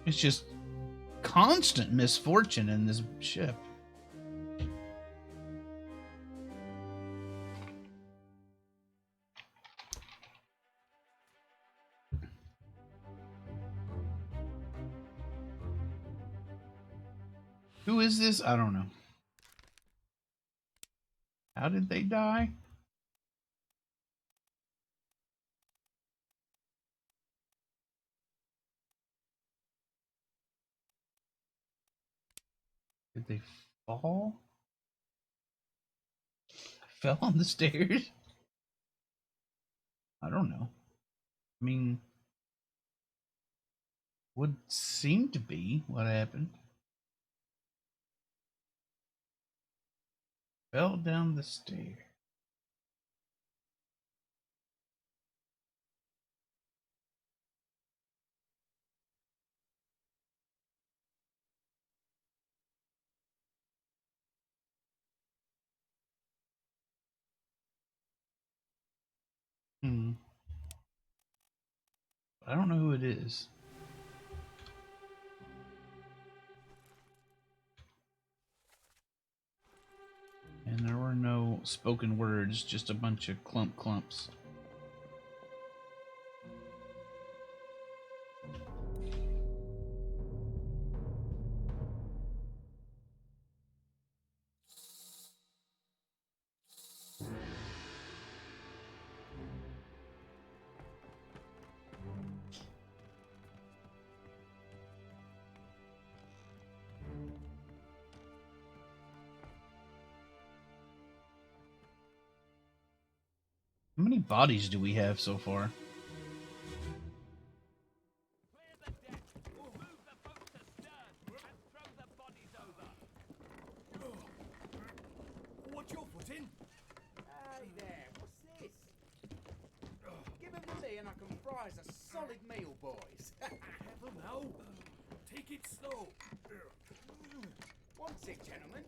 It's just constant misfortune in this ship. Who is this? I don't know. How did they die? Did they fall? Fell on the stairs? I don't know. I mean, would seem to be what happened. Fell down the stairs. Hmm. I don't know who it is. And there were no spoken words, just a bunch of clumps. How many bodies do we have so far? Clear the deck. We'll move the boat astern and throw the bodies over. What's your foot in? Hey there, what's this? Give him to me and I can fry us a solid meal, boys. Careful now. Take it slow. What's it, gentlemen?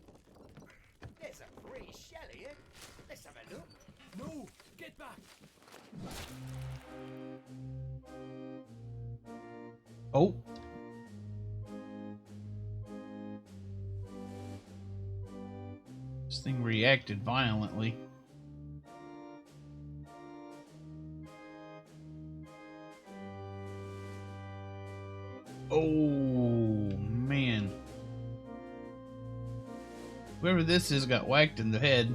There's a free shell here. Let's have a look. No, get back. Oh. This thing reacted violently. Oh, man. Whoever this is got whacked in the head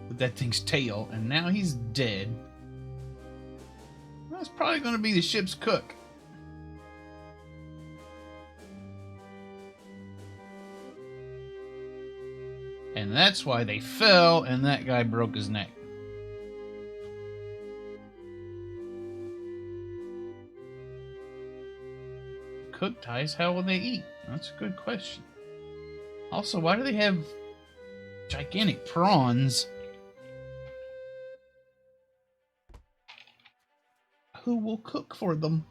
with that thing's tail, and now he's dead. That's probably going to be the ship's cook. And that's why they fell, and that guy broke his neck. Cook dies, how will they eat? That's a good question. Also, why do they have gigantic prawns? Who will cook for them?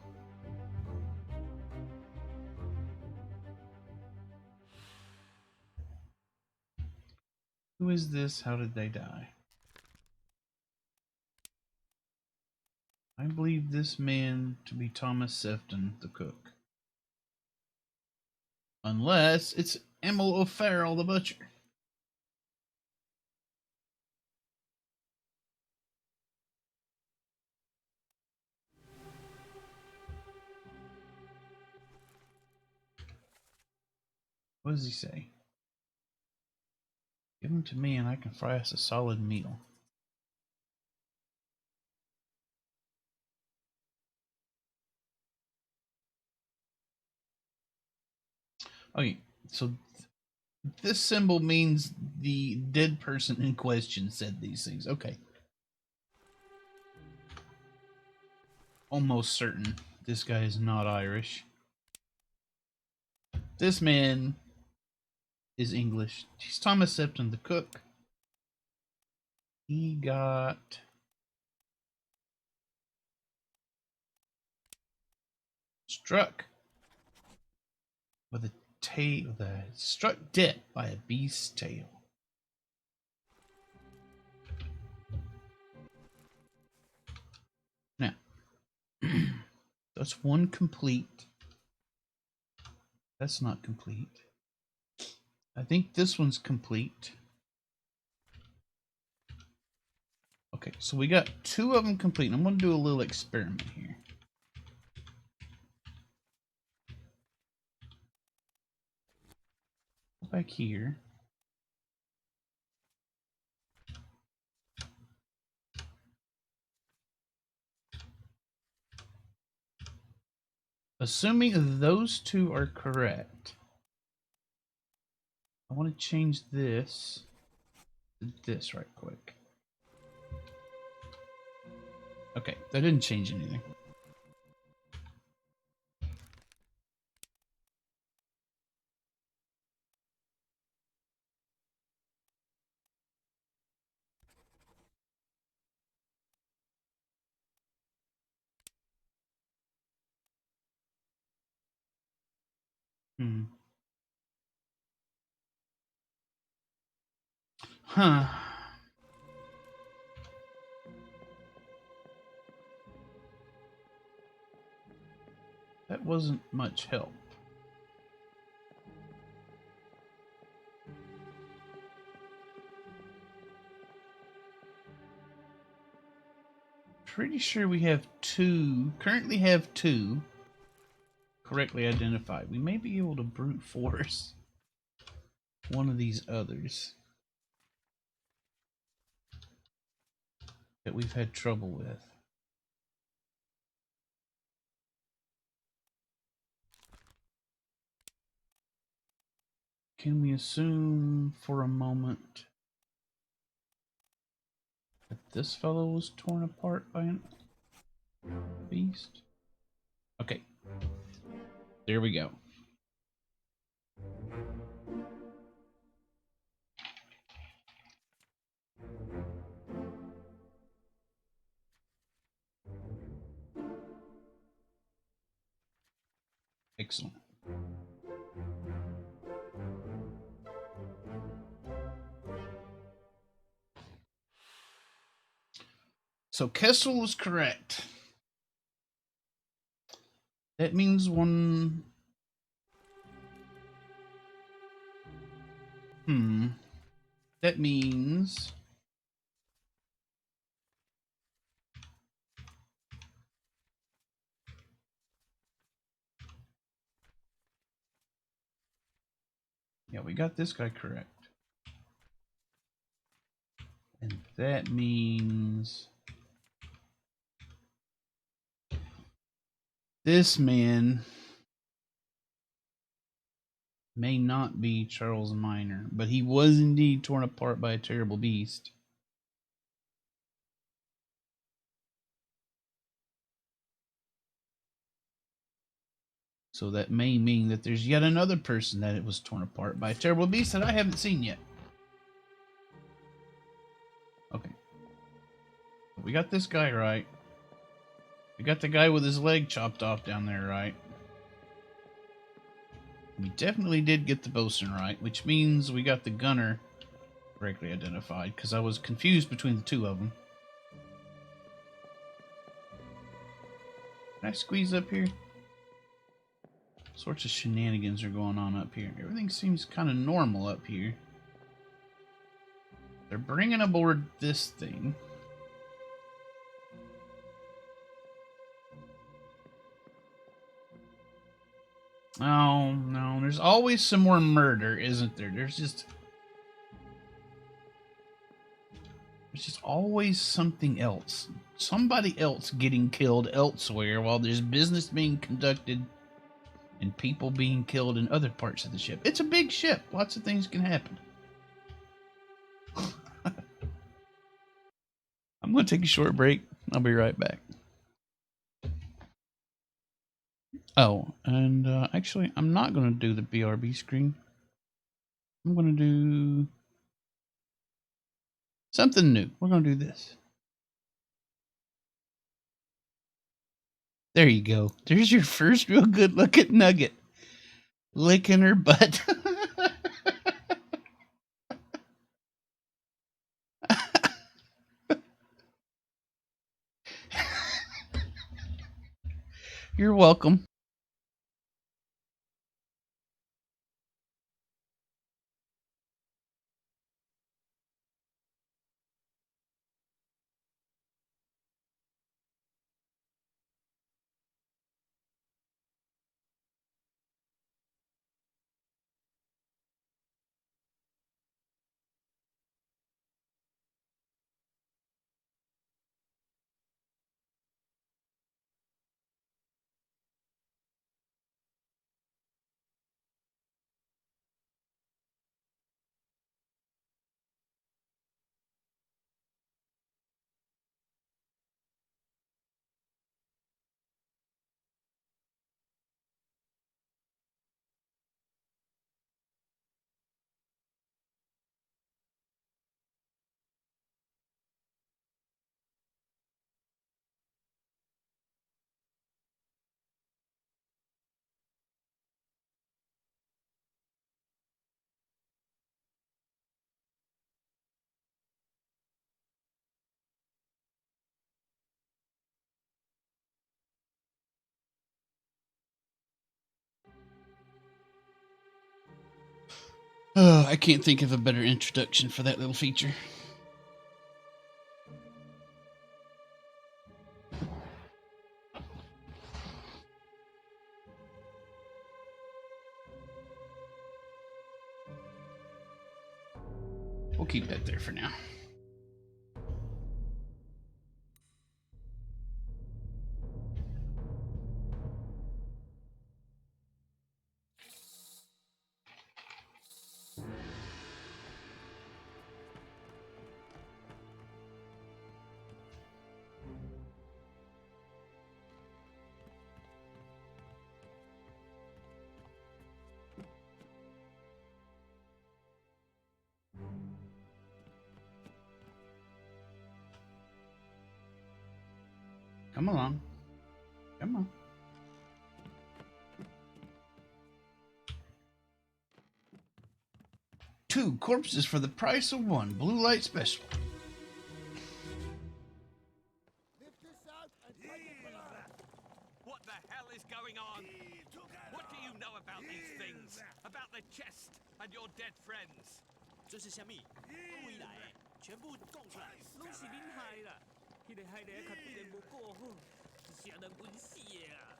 Who is this? How did they die? I believe this man to be Thomas Sefton, the cook. Unless it's Emil O'Farrell, the butcher. What does he say? Give them to me and I can fry us a solid meal. Okay, so this symbol means the dead person in question said these things. Okay. Almost certain this guy is not Irish. This man is English. He's Thomas Sefton, the cook. He got struck with a tail. Struck dead by a beast's tail. Now, that's one complete. That's not complete. I think this one's complete. Okay, so we got two of them complete. I'm going to do a little experiment here. Go back here. Assuming those two are correct, I want to change this to this right quick. Okay, that didn't change anything. Huh. That wasn't much help. Pretty sure we have currently have two correctly identified. We may be able to brute force one of these others that we've had trouble with. Can we assume for a moment that this fellow was torn apart by a beast? Okay. There we go. Excellent. So Kessel was correct. That means one... That means... Yeah, we got this guy correct. And that means... This man may not be Charles Minor, but he was indeed torn apart by a terrible beast. So that may mean that there's yet another person that it was torn apart by a terrible beast that I haven't seen yet. Okay. We got this guy right. We got the guy with his leg chopped off down there right. We definitely did get the bosun right, which means we got the gunner correctly identified, because I was confused between the two of them. Can I squeeze up here? All sorts of shenanigans are going on up here. Everything seems kind of normal up here. They're bringing aboard this thing. Oh, no. There's always some more murder, isn't there? There's just always something else. Somebody else getting killed elsewhere while there's business being conducted and people being killed in other parts of the ship. It's a big ship. Lots of things can happen. I'm going to take a short break. I'll be right back. Oh, and actually, I'm not going to do the BRB screen. I'm going to do something new. We're going to do this. There you go. There's your first real good look at Nugget. Licking her butt. You're welcome. Oh, I can't think of a better introduction for that little feature. We'll keep that there for now. Come along. Come on. Two corpses for the price of one. Blue light special. What the hell is going on? What do you know about these things? About the chest and your dead friends? 这是虾米？回来，全部供出来。拢是恁害啦！迄个害得较对人无顾好，是啥人冤死的啊！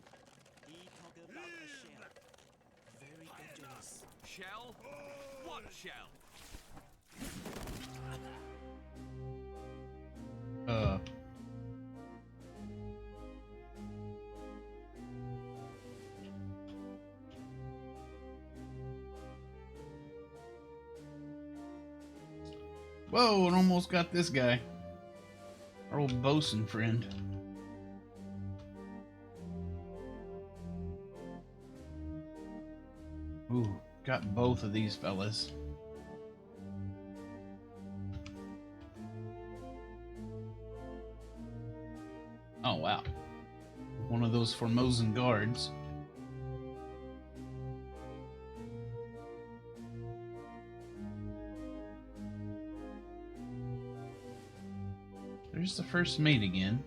He talk about a shell. Very dangerous. Shell? What shell? Whoa, it almost got this guy. Our old bosun friend. Ooh, got both of these fellas. Oh, wow. One of those Formosan guards. There's the first mate again.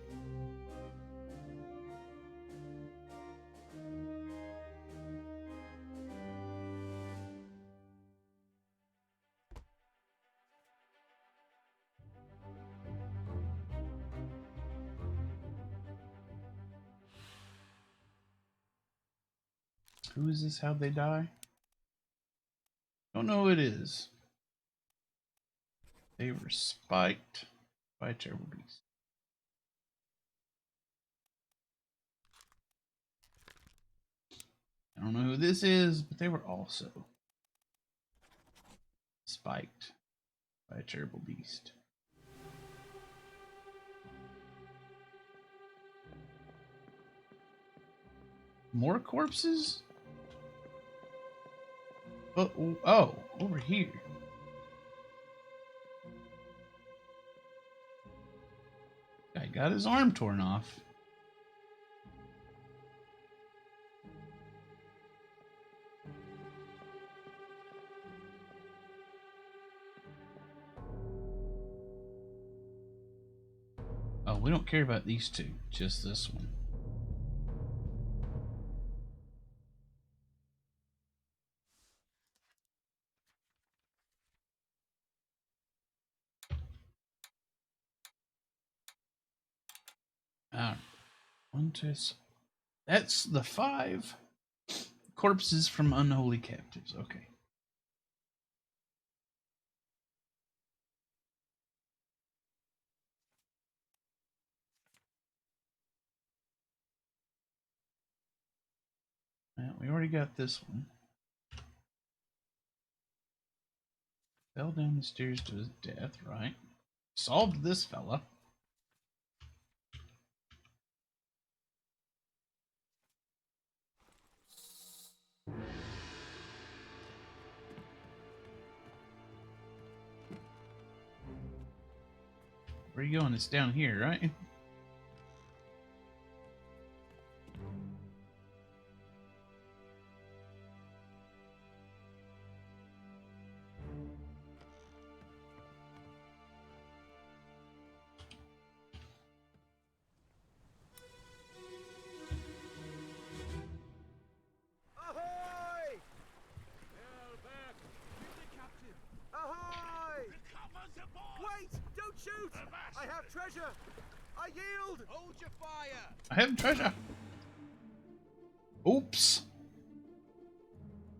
Who is this? How'd they die? Don't know who it is. They were spiked by a terrible beast. I don't know who this is, but they were also spiked by a terrible beast. More corpses? Oh, over here. Guy got his arm torn off. Oh, we don't care about these two, just this one. Alright. That's the 5 corpses from unholy captives. Okay. Well, we already got this one. Fell down the stairs to his death, right? Solved this fella. Where are you going? It's down here, right? I have treasure! I yield! Hold your fire! I have treasure. Oops.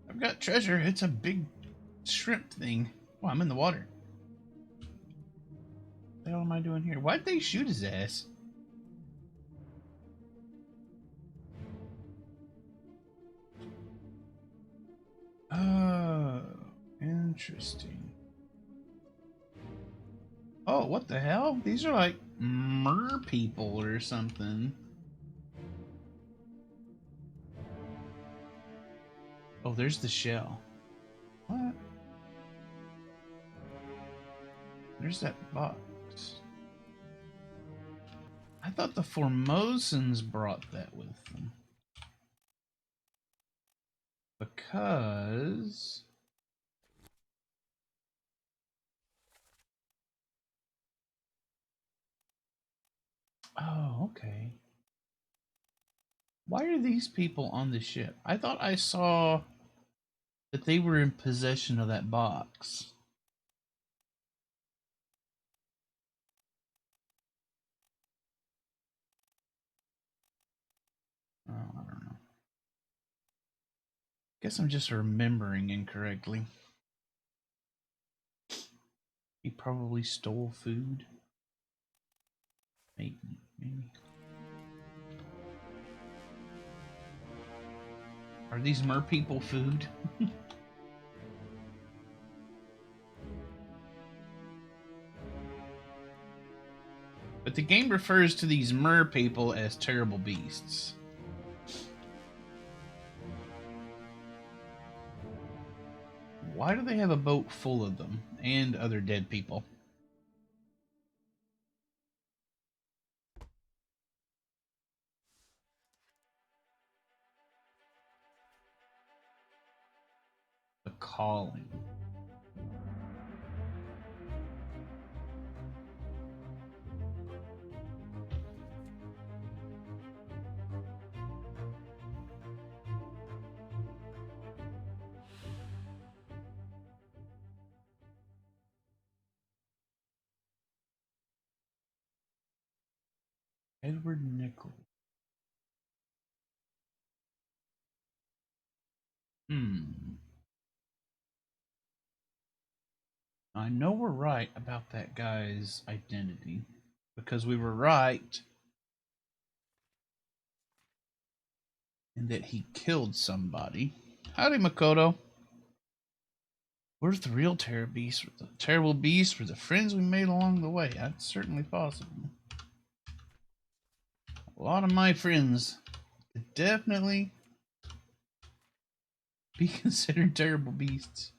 I've got treasure. It's a big shrimp thing. Oh, I'm in the water. What the hell am I doing here? Why'd they shoot his ass? Oh, interesting. Oh, what the hell? These are like mer people or something. Oh, there's the shell. What? There's that box. I thought the Formosans brought that with them. Because... Oh, okay. Why are these people on the ship? I thought I saw that they were in possession of that box. Oh, I don't know. Guess I'm just remembering incorrectly. He probably stole food. Maybe. Are these mer people food? But the game refers to these mer people as terrible beasts. Why do they have a boat full of them and other dead people? The calling. Edward Nichols. I know we're right about that guy's identity because we were right in that he killed somebody. Howdy, Makoto. We're the real terrible beasts were the friends we made along the way. That's certainly possible. A lot of my friends could definitely be considered terrible beasts.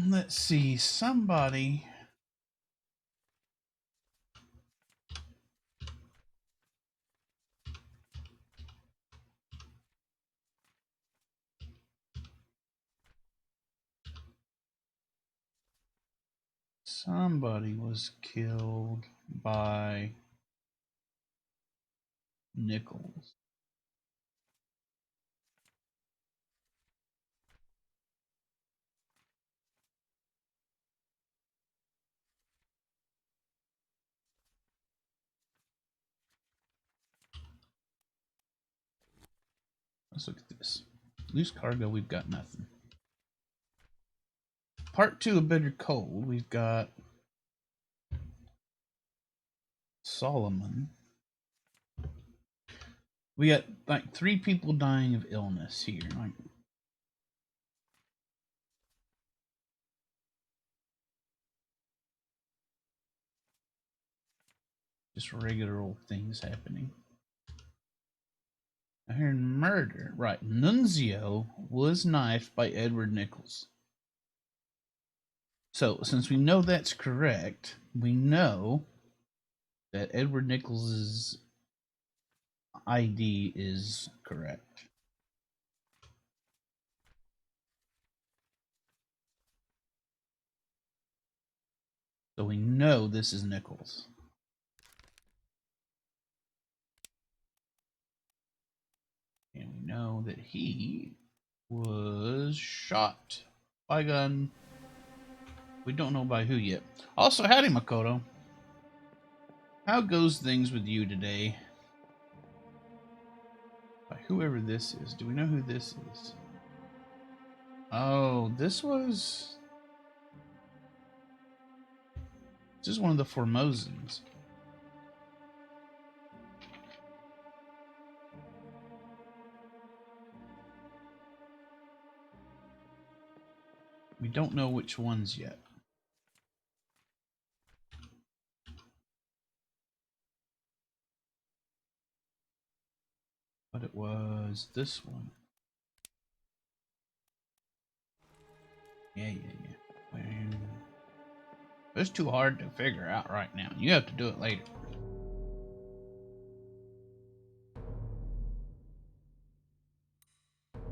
Let's see. Somebody was killed by Nichols. Let's look at this. Loose cargo, we've got nothing. Part 2 of Bitter Cold, we've got Solomon. We got like 3 people dying of illness here. Like, just regular old things happening. I hear murder. Right. Nunzio was knifed by Edward Nichols. So, since we know that's correct, we know that Edward Nichols' ID is correct. So we know this is Nichols. And we know that he was shot by gun. We don't know by who yet. Also, howdy, Makoto. How goes things with you today? By whoever this is. Do we know who this is? Oh, this is one of the Formosans. We don't know which ones yet. But it was this one. Yeah. It's too hard to figure out right now. You have to do it later.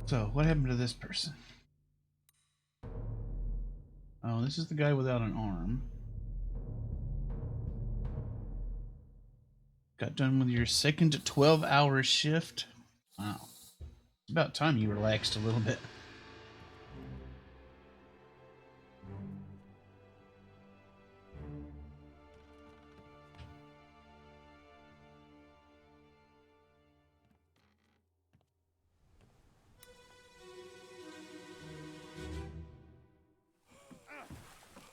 So, what happened to this person? Oh, this is the guy without an arm. Got done with your second 12-hour shift? Wow. It's about time you relaxed a little bit.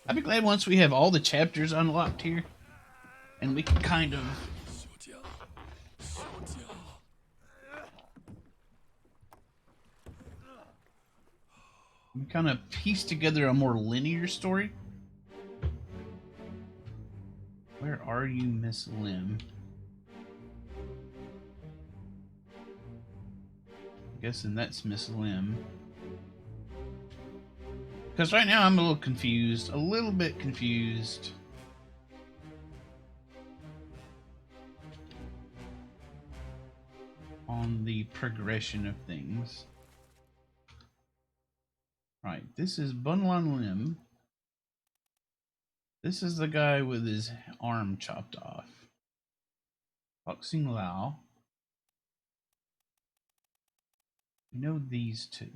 I'd be glad once we have all the chapters unlocked here, and we can kind of piece together a more linear story. Where are you, Miss Lim? I'm guessing that's Miss Lim. Because right now I'm a little bit confused. On the progression of things. Right, this is Bunlan Lim. This is the guy with his arm chopped off. Boxing Lao. We know these two.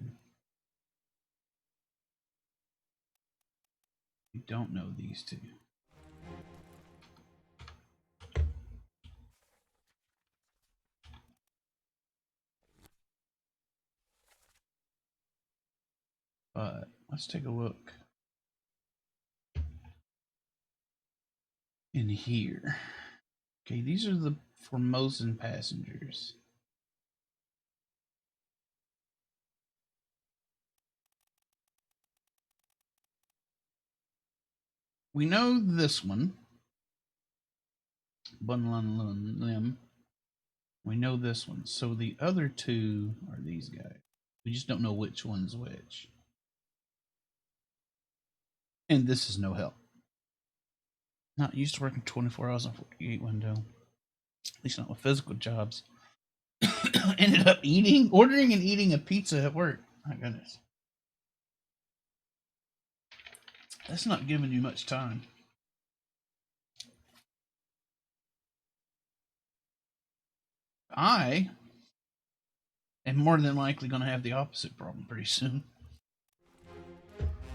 We don't know these two. But let's take a look in here. Okay, these are the Formosan passengers. We know this one, Bunlan Lim. We know this one. So the other two are these guys. We just don't know which one's which. And this is no help. Not used to working 24 hours on 48 window. At least not with physical jobs. Ended up ordering and eating a pizza at work. My goodness. That's not giving you much time. I am more than likely going to have the opposite problem pretty soon.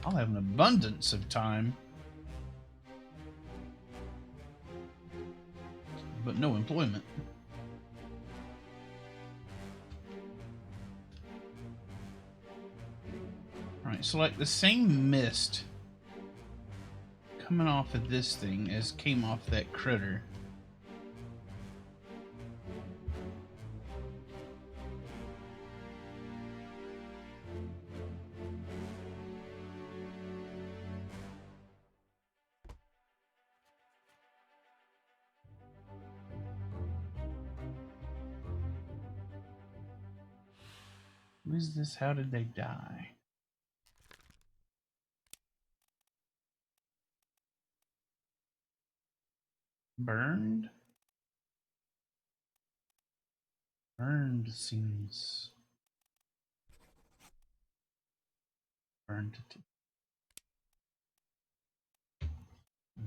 I'll have an abundance of time, but no employment. Alright, so like the same mist coming off of this thing as came off that critter. Who is this? How did they die? Burned? Burned seems... Burned to...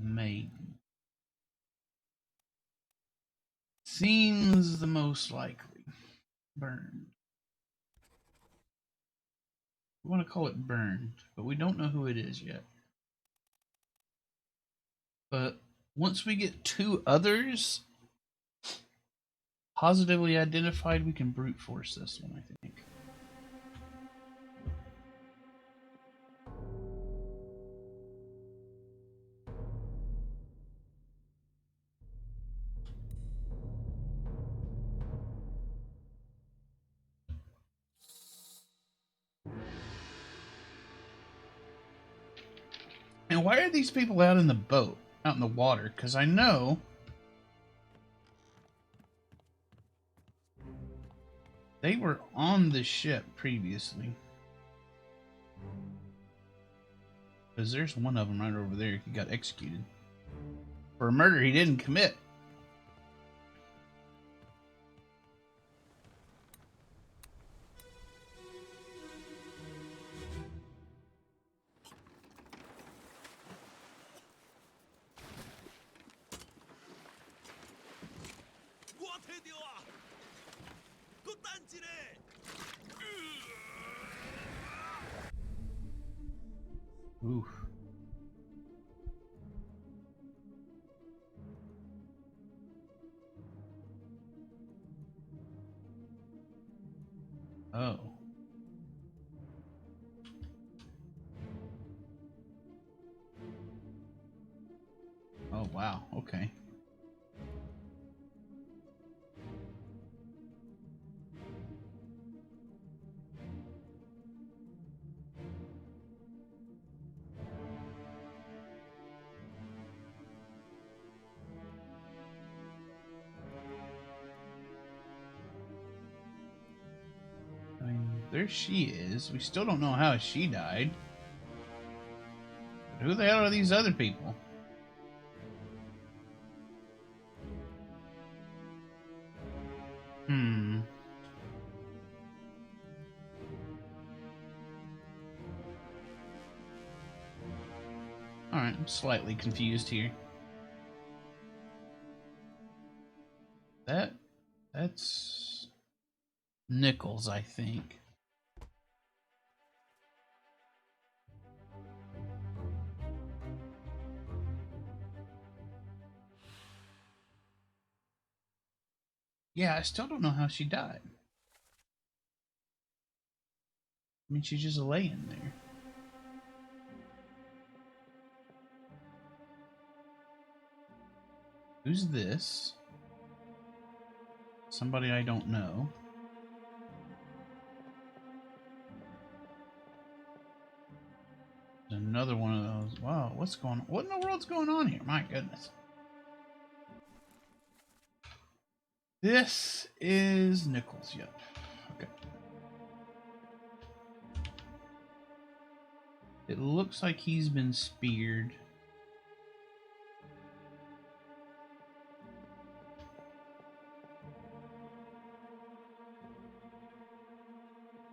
Maiden. Seems the most likely. Burned. We want to call it burned, but we don't know who it is yet. But once we get 2 others positively identified, we can brute force this one, I think. And why are these people out in the boat, out in the water? Because I know they were on the ship previously. Because there's one of them right over there. He got executed for a murder he didn't commit. Oof. Oh. Oh, wow. Okay. I mean, there she is. We still don't know how she died. But who the hell are these other people? Alright, I'm slightly confused here. That's Nichols, I think. Yeah, I still don't know how she died. I mean, she's just laying there. Who's this? Somebody I don't know. There's another one of those. Wow, what's going on? What in the world's going on here? My goodness. This is Nichols, yep. Okay. It looks like he's been speared.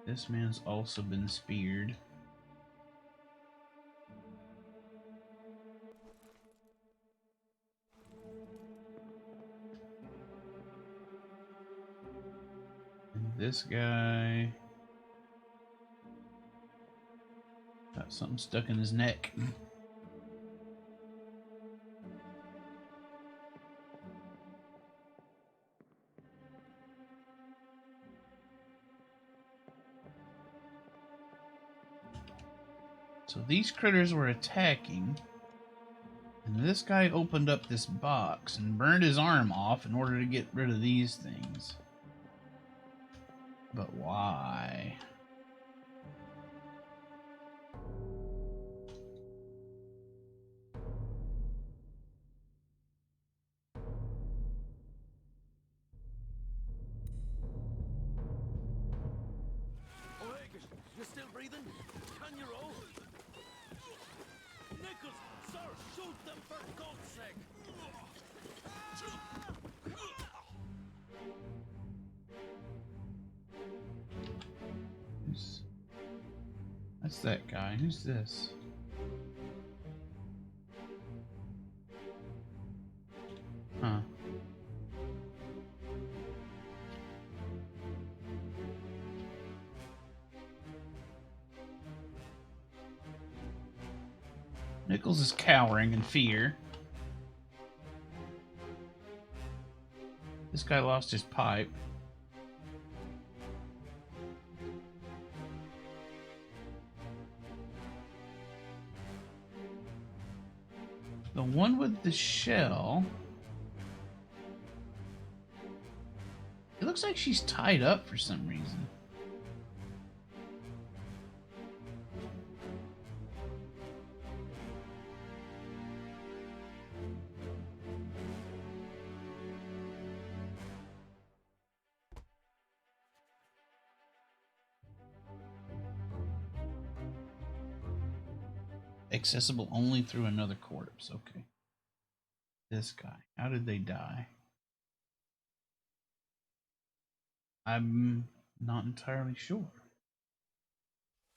This man's also been speared. And this guy got something stuck in his neck. So these critters were attacking, and this guy opened up this box and burned his arm off in order to get rid of these things. But why? You're still breathing? Can you roll? Nichols, sir, shoot them for God's sake! That's that guy. Who's this? Huh. Nichols is cowering in fear. This guy lost his pipe. The one with the shell. It looks like she's tied up for some reason. Accessible only through another corpse. Okay. This guy. How did they die? I'm not entirely sure.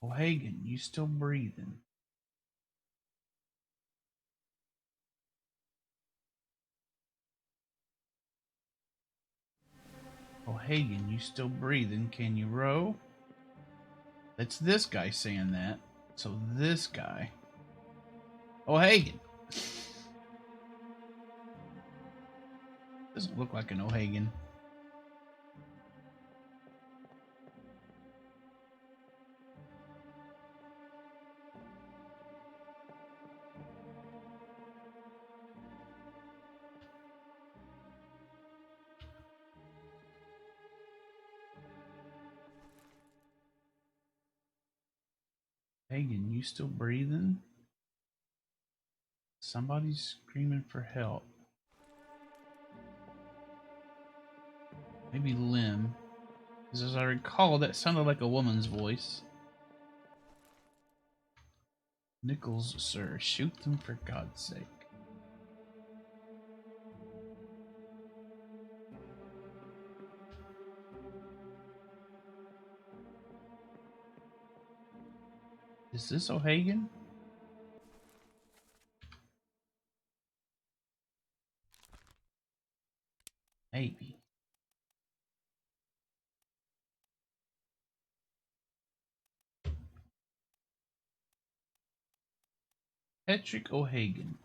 O'Hagan, you still breathing? O'Hagan, you still breathing? Can you row? It's this guy saying that. So this guy. O'Hagan. Doesn't look like an O'Hagan. Hagen, you still breathing? Somebody's screaming for help. Maybe Lim. Because as I recall, that sounded like a woman's voice. Nichols, sir, shoot them for God's sake. Is this O'Hagan? Maybe. Patrick O'Hagan.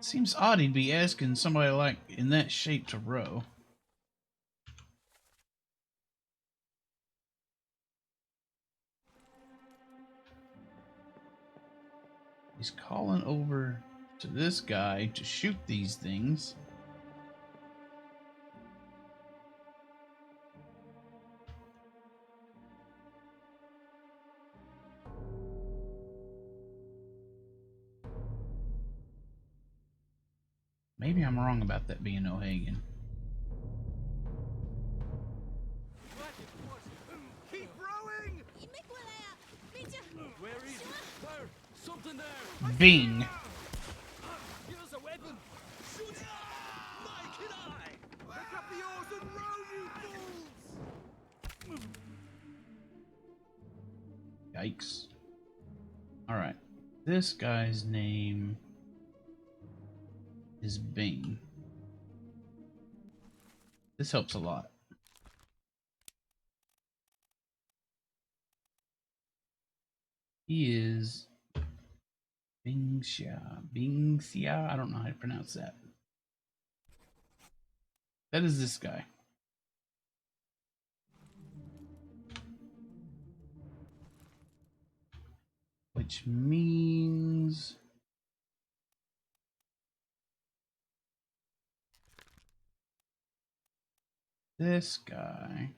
Seems odd he'd be asking somebody like in that shape to row. He's calling over to this guy to shoot these things. Maybe I'm wrong about that being O'Hagan. Keep rowing! Where is it? There! Something there! Bing. Here's a weapon! Shoot it! Mike and I! Pick up the oars and row, you fools! Yikes. Alright. This guy's name is Bing. This helps a lot. He is Bingxia. I don't know how to pronounce that. That is this guy. Which means this guy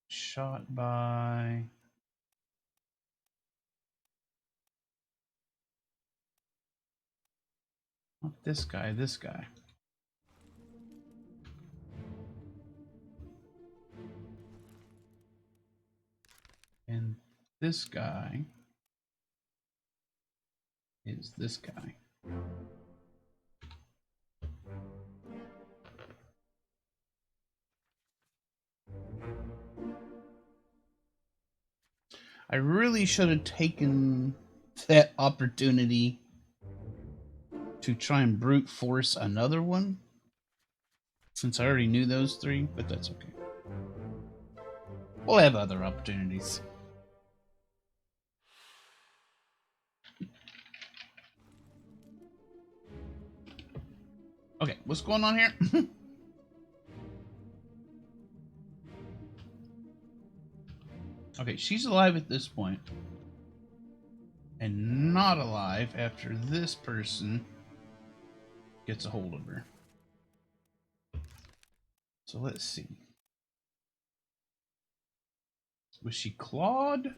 shot by not this guy, this guy. And this guy is this guy. I really should have taken that opportunity to try and brute force another one, since I already knew those three, but that's okay. We'll have other opportunities. Okay, what's going on here? Okay, she's alive at this point, and not alive after this person gets a hold of her. So let's see. Was she clawed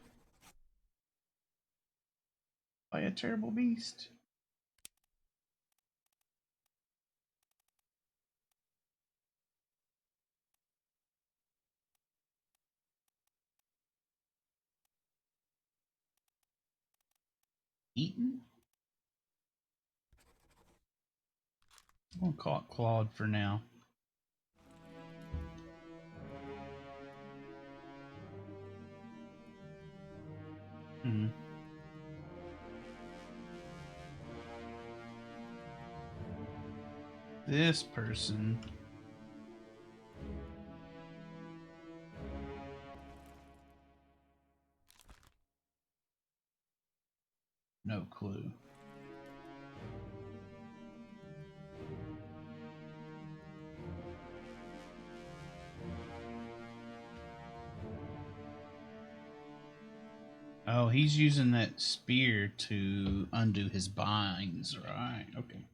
by a terrible beast? Eaten? I'm gonna call it clawed for now. This person. No clue. Oh, he's using that spear to undo his binds, right? Okay.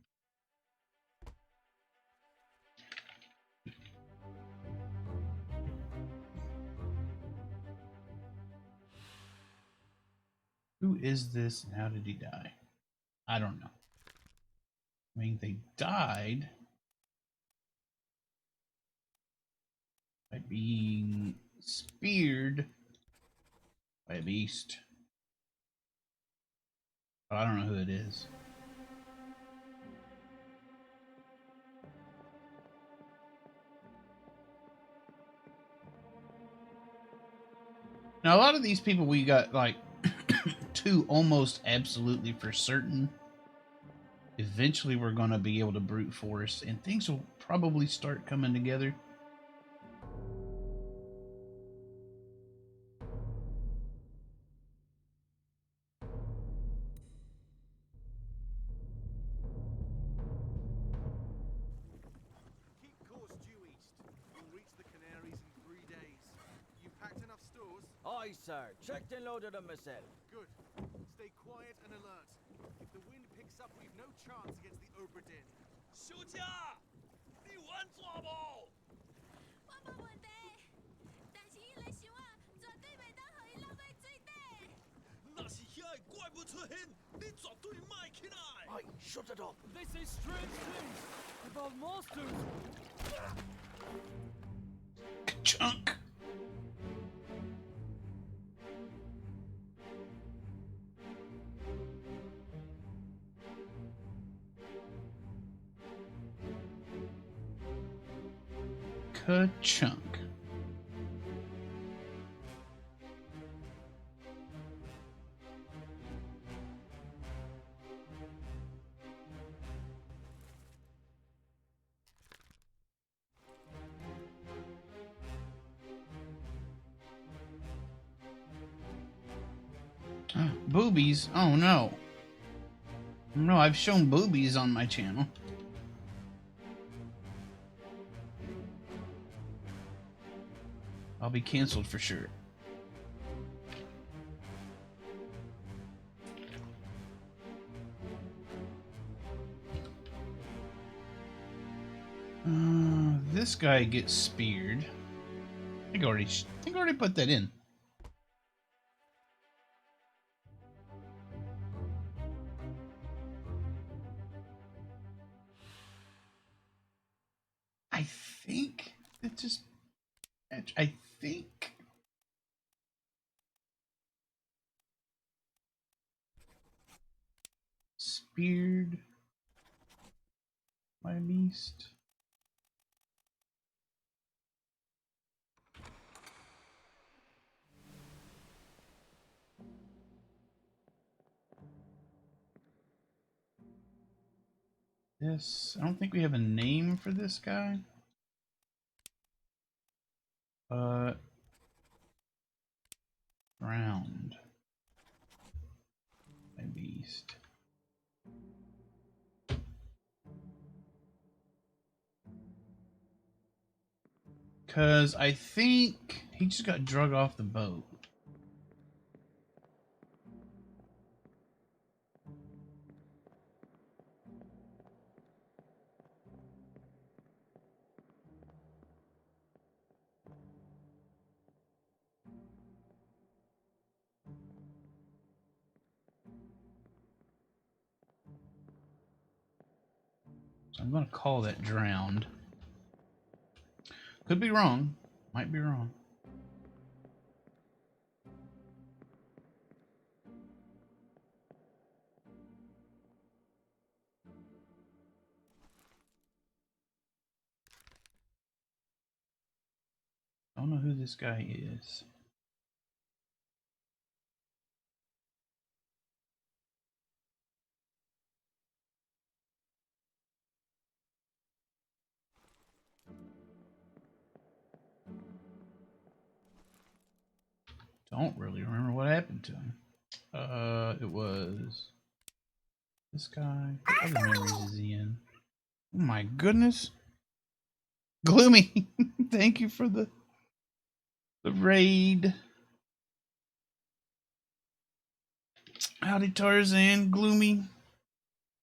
Who is this and how did he die? I don't know. I mean, they died by being speared by a beast. But I don't know who it is. Now, a lot of these people we got like two almost absolutely for certain. Eventually, we're going to be able to brute force, and things will probably start coming together. Keep course due east. We'll reach the Canaries in 3 days. You packed enough stores? Aye, sir. Checked and loaded them myself. Good. Stay quiet and alert. If the wind picks up, we've no chance against the Obra Dinn. 休假，你玩抓不？我冇问题，但是伊来想啊，绝对袂当互伊落在水底。那是遐个怪物出现，你绝对卖起来。 Aye, shut it up. They say strange things about monsters. Chunk. Ka-chunk. Boobies? Oh no. No, I've shown boobies on my channel. I'll be canceled for sure. This guy gets speared. I think I already put that in. I think it just. I think. Speared by a beast. This, I don't think we have a name for this guy. Round. A beast. Because I think he just got drug off the boat. So I'm going to call that drowned. Could be wrong. Might be wrong. I don't know who this guy is. Don't really remember what happened to him. It was this guy. What other memories is he in? Oh my goodness. Gloomy. Thank you for the raid. Howdy Tarzan, Gloomy.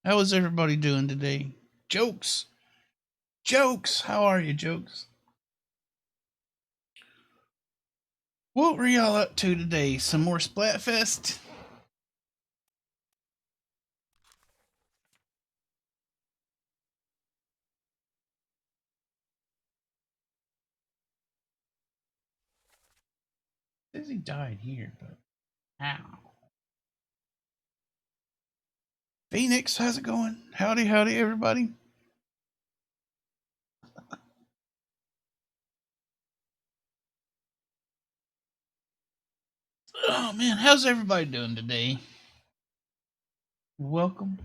How is everybody doing today? Jokes. Jokes. How are you, Jokes? What were y'all up to today? Some more Splatfest? Says he died here, but how? Phoenix, how's it going? Howdy, howdy, everybody. Oh man, how's everybody doing today? Welcome.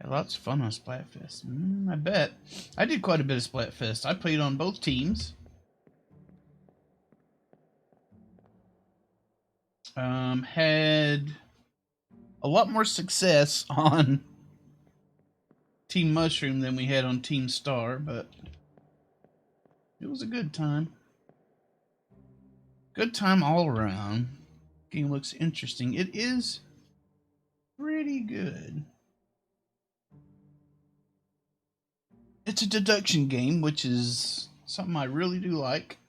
Had lots of fun on Splatfest. I bet. I did quite a bit of Splatfest. I played on both teams. Had a lot more success on Team Mushroom than we had on Team Star, but it was a good time. Good time all around. Game looks interesting. It is pretty good. It's a deduction game, which is something I really do like.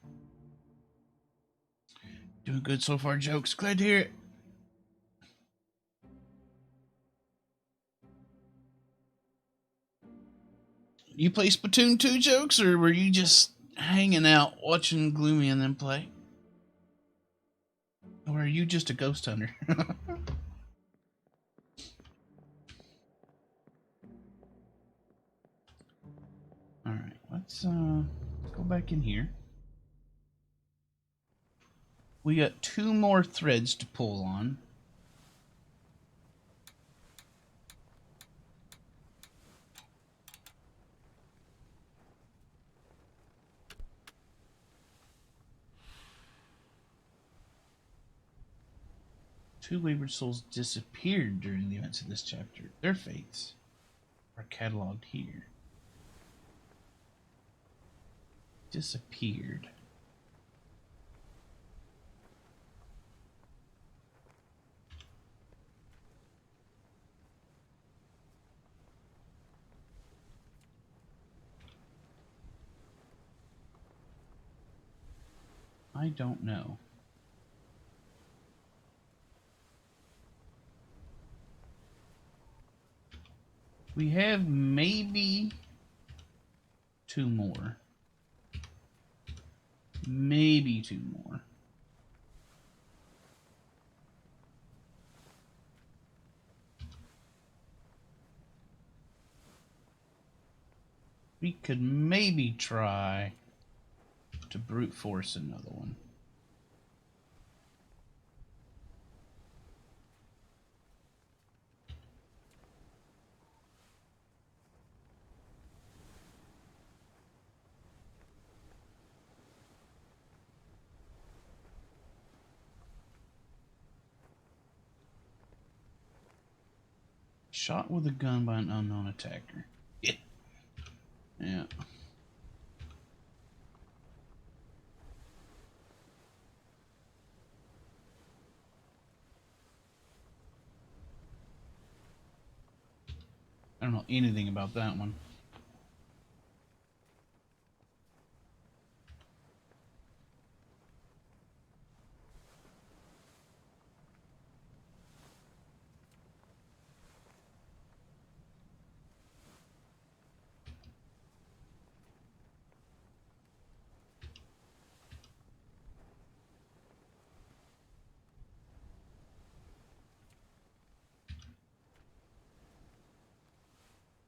Doing good so far, Jokes. Glad to hear it. You play Splatoon 2, Jokes, or were you just hanging out watching Gloomy and them play? Or are you just a ghost hunter? Alright, let's go back in here. We got 2 more threads to pull on. Two wayward souls disappeared during the events of this chapter. Their fates are cataloged here. Disappeared. I don't know. We have maybe 2 more. Maybe 2 more. We could maybe try to brute force another one. Shot with a gun by an unknown attacker. Yeah. Yeah. I don't know anything about that one.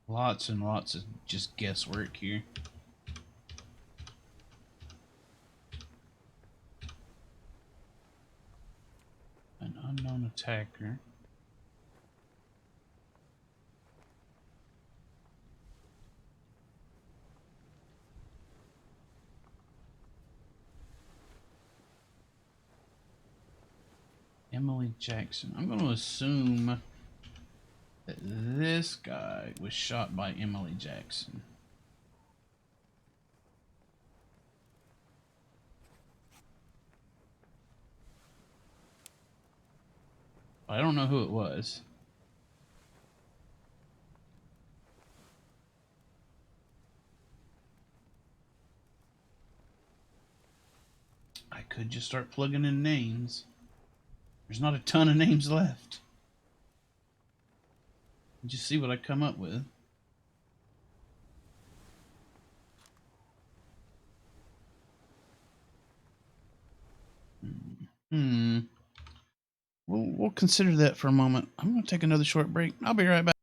Lots and lots of just guesswork here. An unknown attacker. Emily Jackson. I'm going to assume that this guy was shot by Emily Jackson. I don't know who it was. I could just start plugging in names. There's not a ton of names left. Just see what I come up with. We'll consider that for a moment. I'm going to take another short break. I'll be right back.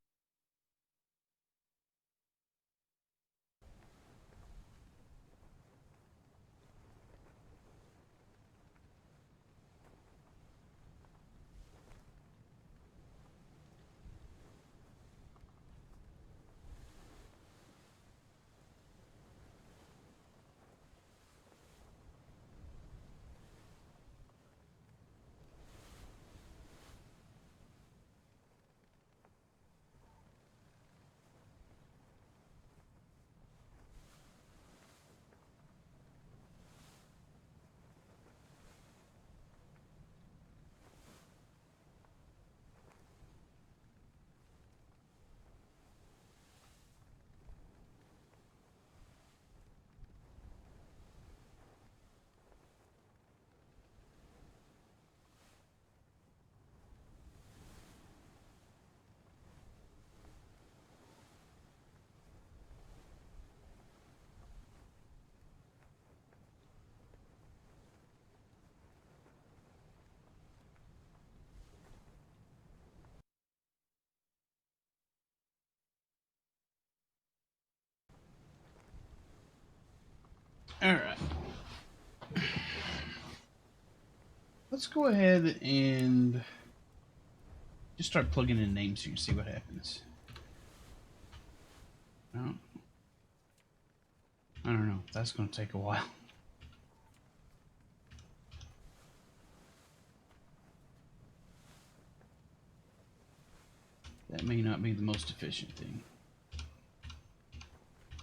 All right. Let's go ahead and just start plugging in names here and see what happens. No. I don't know. That's going to take a while. That may not be the most efficient thing.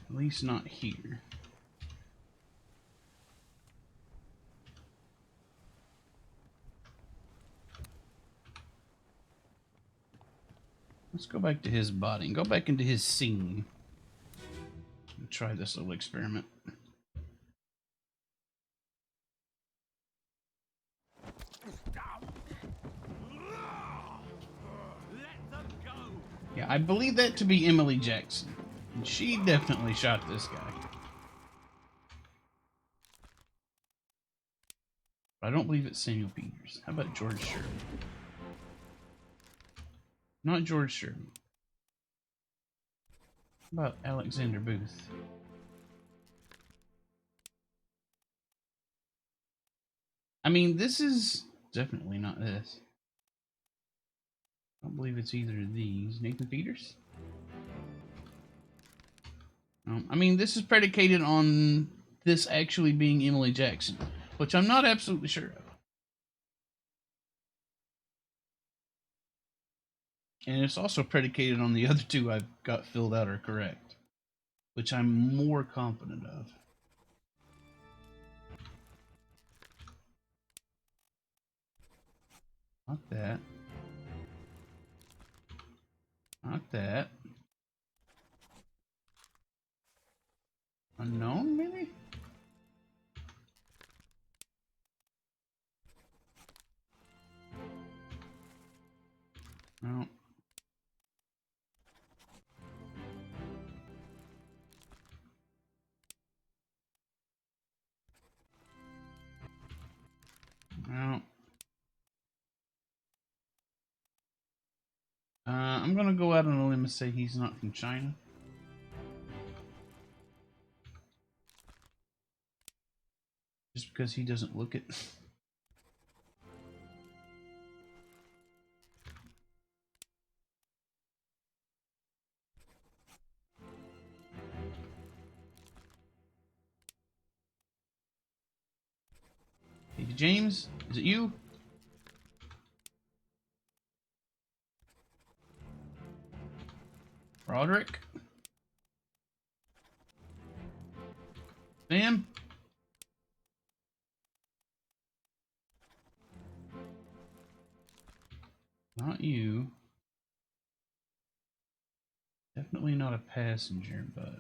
At least not here. Let's go back to his body and go back into his scene. And try this little experiment. Let them go. Yeah, I believe that to be Emily Jackson. And she definitely shot this guy. But I don't believe it's Samuel Peters. How about George Sherman? Not George Sherman. How about Alexander Booth? I mean, this is definitely not this. I don't believe it's either of these. Nathan Peters? I mean, this is predicated on this actually being Emily Jackson, which I'm not absolutely sure of. And it's also predicated on the other two I've got filled out are correct, which I'm more confident of. Not that. Not that. Unknown, maybe? No. No. I'm gonna go out on a limb and say he's not from China. Just because he doesn't look it. Hey, James, is it you? Roderick? Sam? Not you. Definitely not a passenger, but...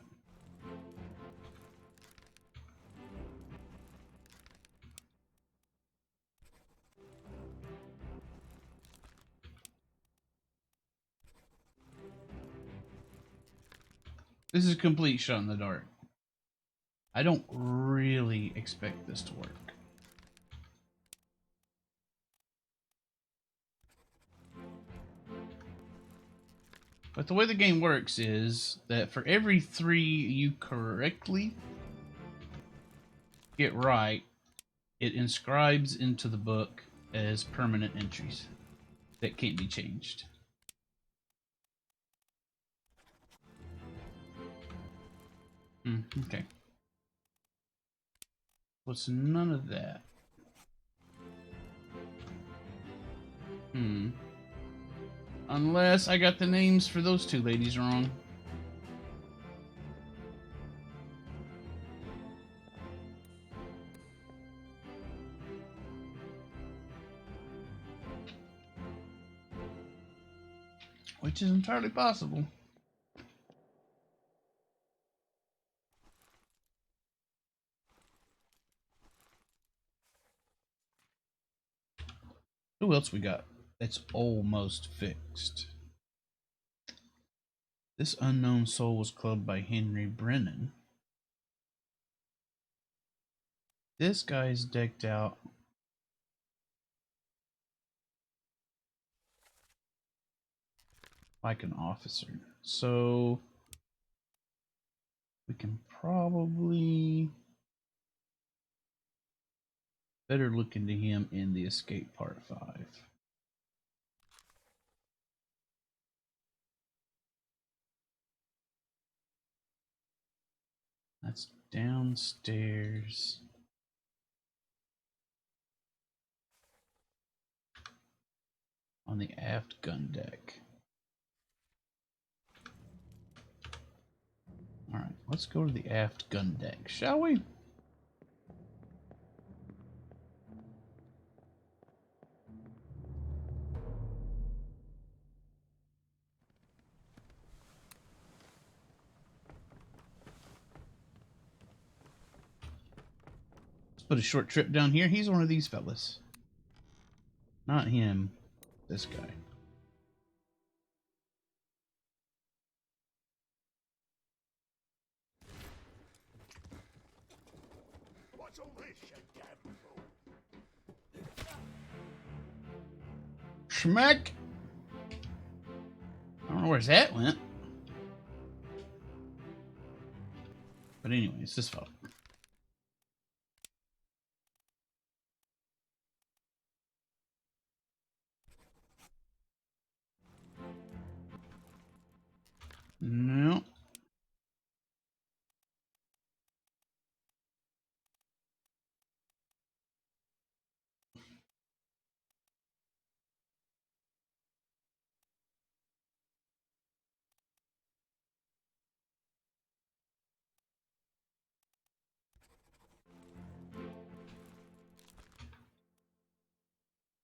This is a complete shot in the dark. I don't really expect this to work. But the way the game works is that for every 3 you correctly get right, it inscribes into the book as permanent entries that can't be changed. Okay. What's none of that? Unless I got the names for those two ladies wrong. Which is entirely possible. Who else we got? It's almost fixed. This unknown soul was clubbed by Henry Brennan. This guy's decked out like an officer. So we can probably better look into him in the Escape Part 5. That's downstairs. On the aft gun deck. Alright, let's go to the aft gun deck, shall we? Let's put a short trip down here. He's one of these fellas. Not him. This guy. What's all this, you damn fool? Schmeck! I don't know where his hat went. But anyway, it's this fella. No.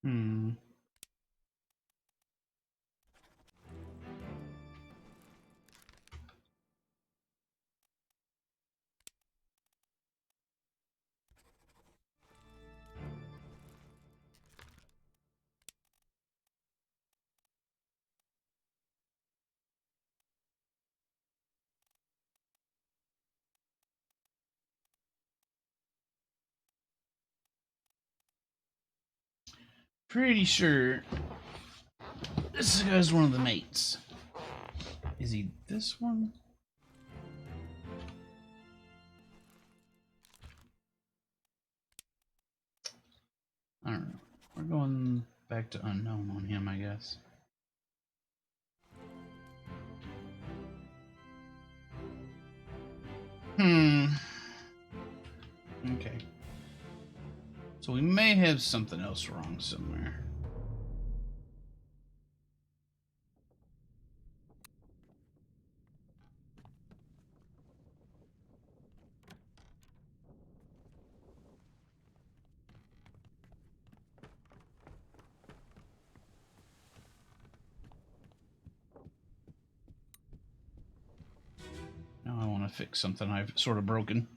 Hmm. Pretty sure this guy's one of the mates. Is he this one? I don't know. We're going back to unknown on him, I guess. Okay. So we may have something else wrong somewhere. Now I want to fix something I've sort of broken.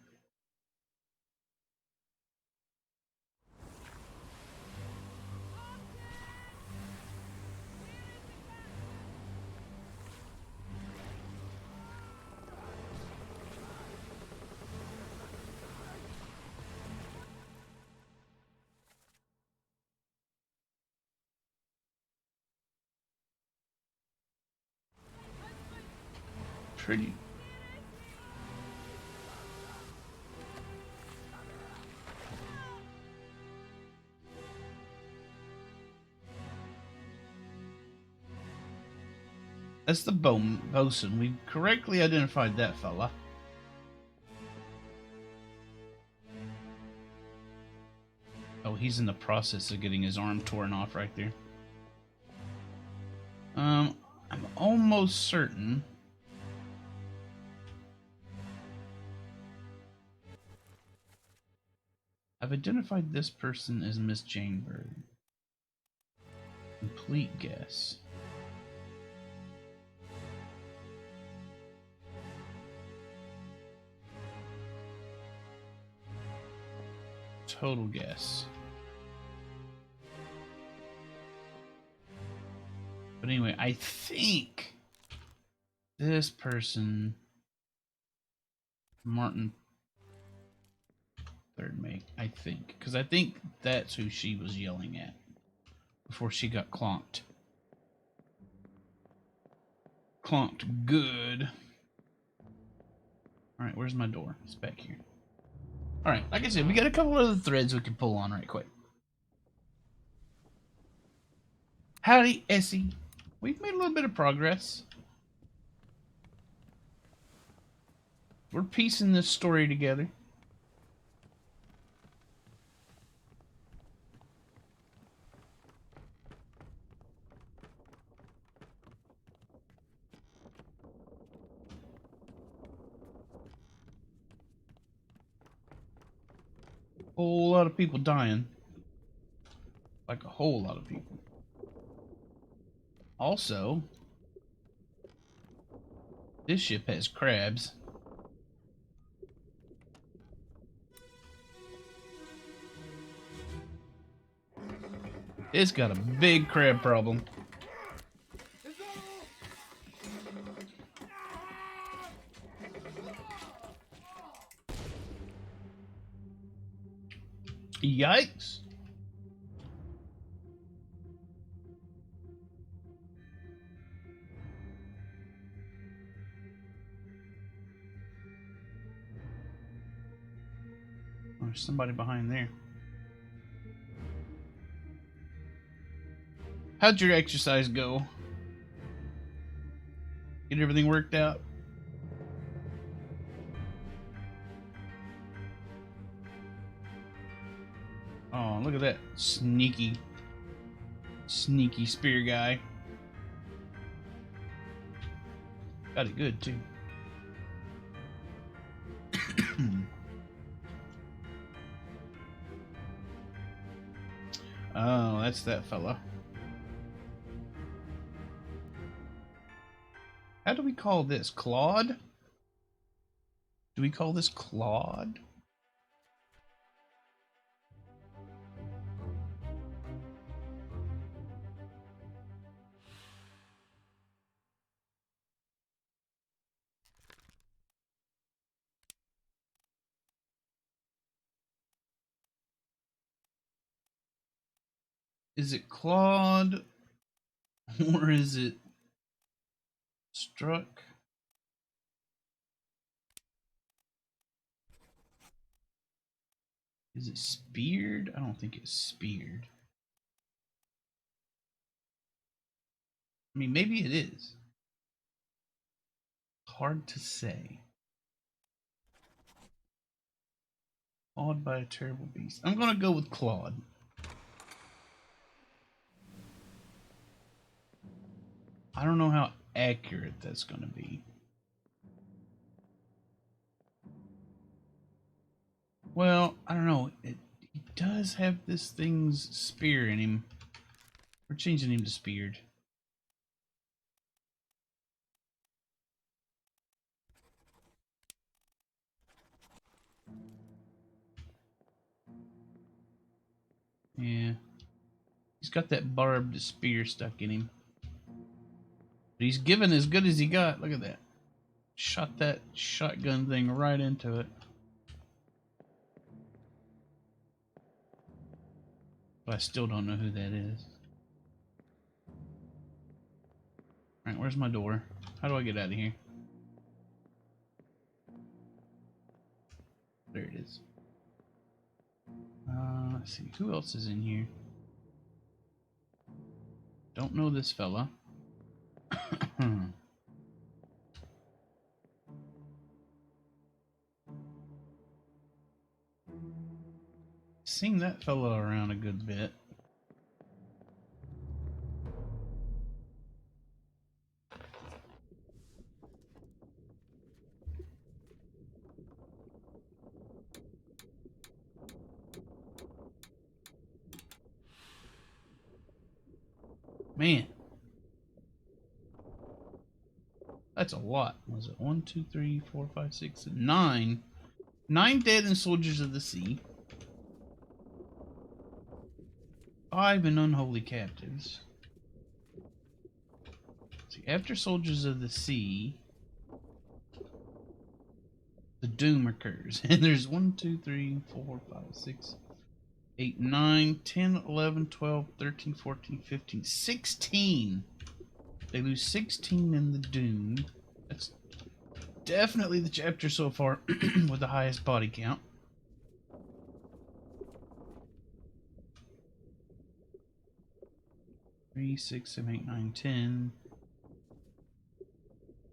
Pretty. That's the bosun. We correctly identified that fella. Oh, he's in the process of getting his arm torn off right there. I'm almost certain. I've identified this person as Miss Jane Bird. Complete guess. Total guess. But anyway, I think this person, Martin Third Mate, I think. Because I think that's who she was yelling at before she got clonked. Clonked good. Alright, where's my door? It's back here. Alright, like I said, we got a couple other threads we can pull on right quick. Howdy, Essie. We've made a little bit of progress. We're piecing this story together. Whole lot of people dying. Like a whole lot of people. Also, this ship has crabs. It's got a big crab problem. Yikes. There's somebody behind there. How'd your exercise go? Get Get everything worked out. Oh, look at that sneaky spear guy. Got it good too. Oh, that's that fella. How do we call this? Claude? Do we call this Claude? Is it Claude or is it Struck? Is it Speared? I don't think it's Speared. I mean, maybe it is. Hard to say. Clawed by a terrible beast. I'm gonna go with Claude. I don't know how accurate that's gonna be. Well, I don't know. He does have this thing's spear in him. We're changing him to Speared. Yeah. He's got that barbed spear stuck in him. But he's given as good as he got. Look at that. Shot that shotgun thing right into it. But I still don't know who that is. Alright, where's my door? How do I get out of here? There it is. Let's see. Who else is in here? Don't know this fella. Seen that fella around a good bit. Man. That's a lot. Was it 1, 2, 3, 4, 5, 6, 9? 9 dead and soldiers of the sea. 5 in unholy captives. See, after soldiers of the sea, the doom occurs. And there's 1, 2, 3, 4, 5, 6, 8, 9, 10, 11, 12, 13, 14, 15, 16. They lose 16 in the doom. That's definitely the chapter so far with the highest body count. Three, 6, 7, 8, 9, 10.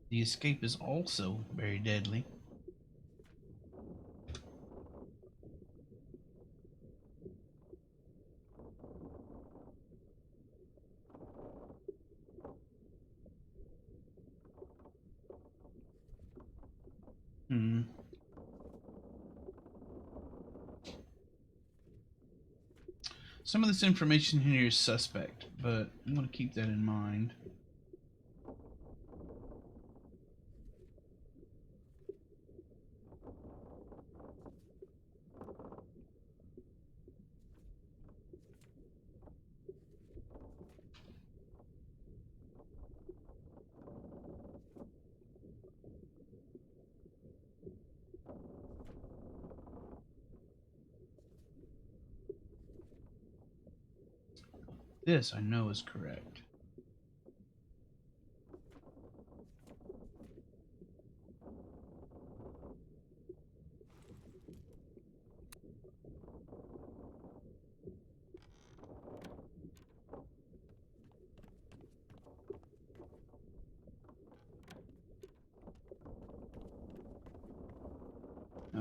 The escape is also very deadly. Some of this information here is suspect, but I'm going to keep that in mind. This I know is correct.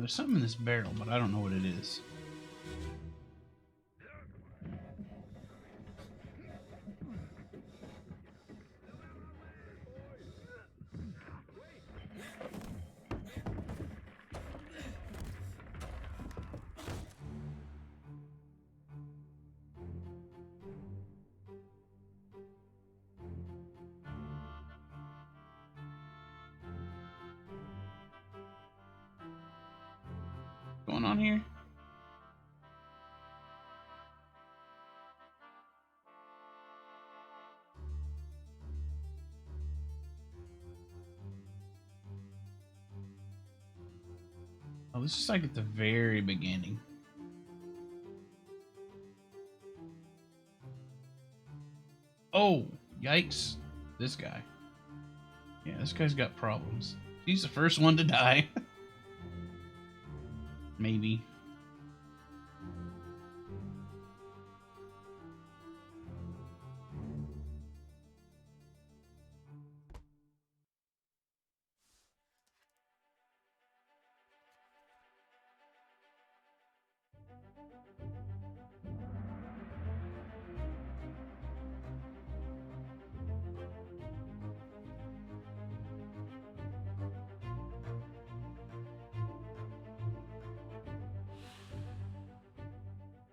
there's something in this barrel, but I don't know what it is. What's going on here? Oh, this is like at the very beginning. Oh, yikes. This guy. Yeah, this guy's got problems. He's the first one to die. Maybe.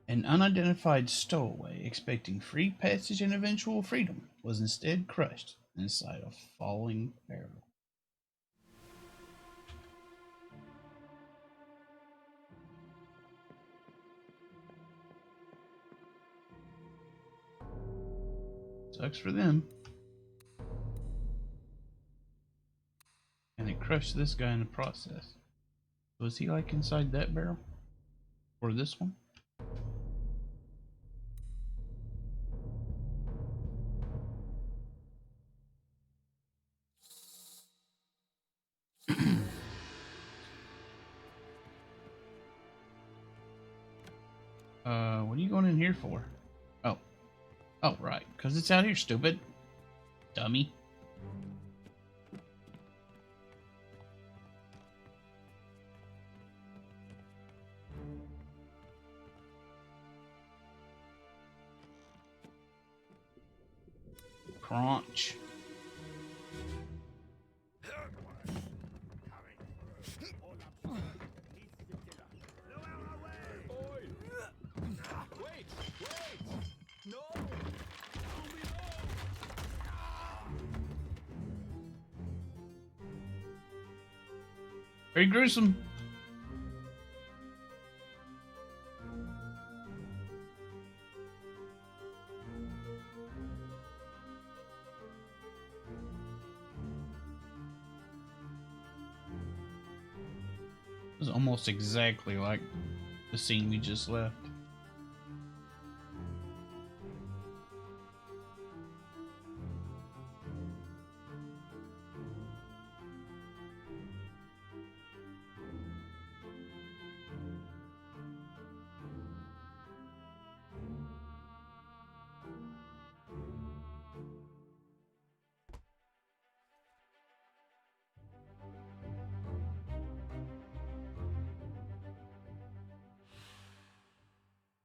An unidentified stowaway expecting free passage and eventual freedom was instead crushed inside a falling barrel. Sucks for them. And they crushed this guy in the process. Was he like inside that barrel? Or this one? What are you going in here for? Oh. Oh, right. Because it's out here, stupid. Dummy. Crunch. Very gruesome. It was almost exactly like the scene we just left.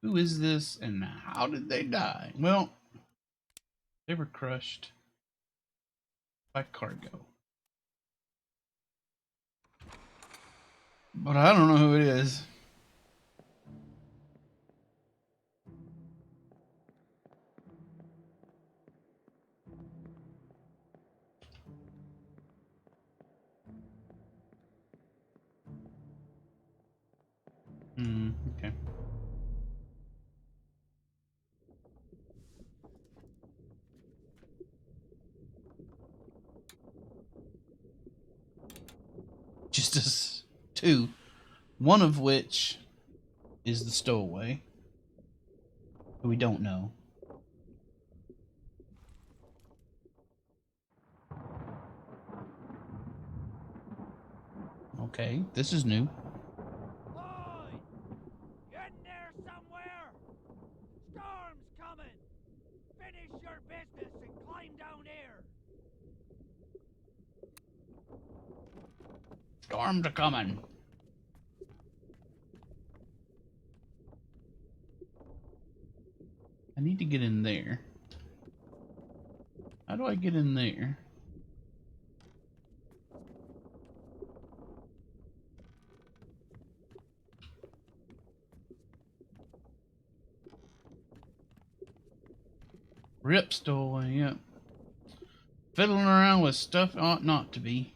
Who is this and how did they die? Well, they were crushed by cargo. But I don't know who it is. Okay. Just as two, one of which is the stowaway, who we don't know. Okay, this is new. Boy! You in there somewhere? Storm's coming! Finish your business and climb down here! Storms are coming. need to get in there. How do I get in there? Rip stowaway, yep. Fiddling around with stuff ought not to be.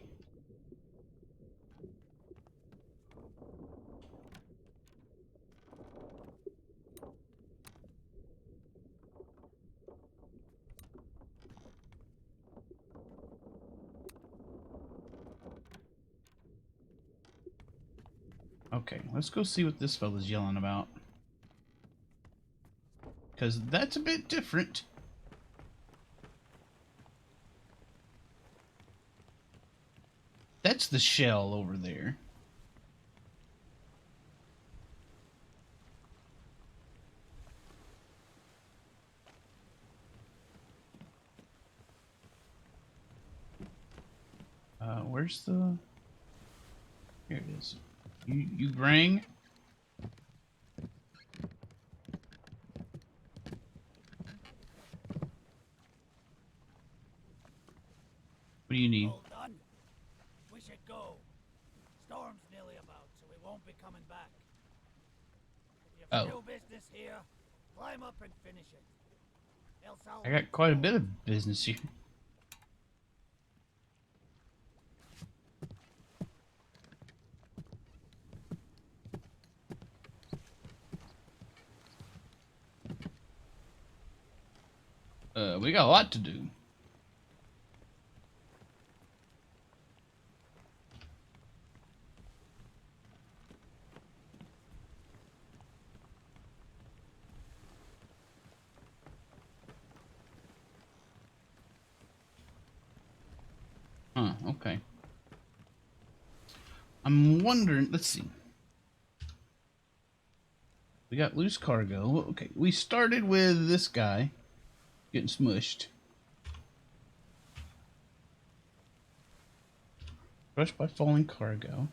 Okay, let's go see what this fella's yelling about. Because that's a bit different. That's the shell over there. Where's the... Here it is. You rang? What do you need? All done? We should go. Storm's nearly about, so we won't be coming back. If you've still business here, climb up and finish it. Else I'll... I got quite a bit of business here. We got a lot to do. Huh, okay. I'm wondering, let's see. We got loose cargo. Okay, we started with this guy getting smushed. Crushed by falling cargo.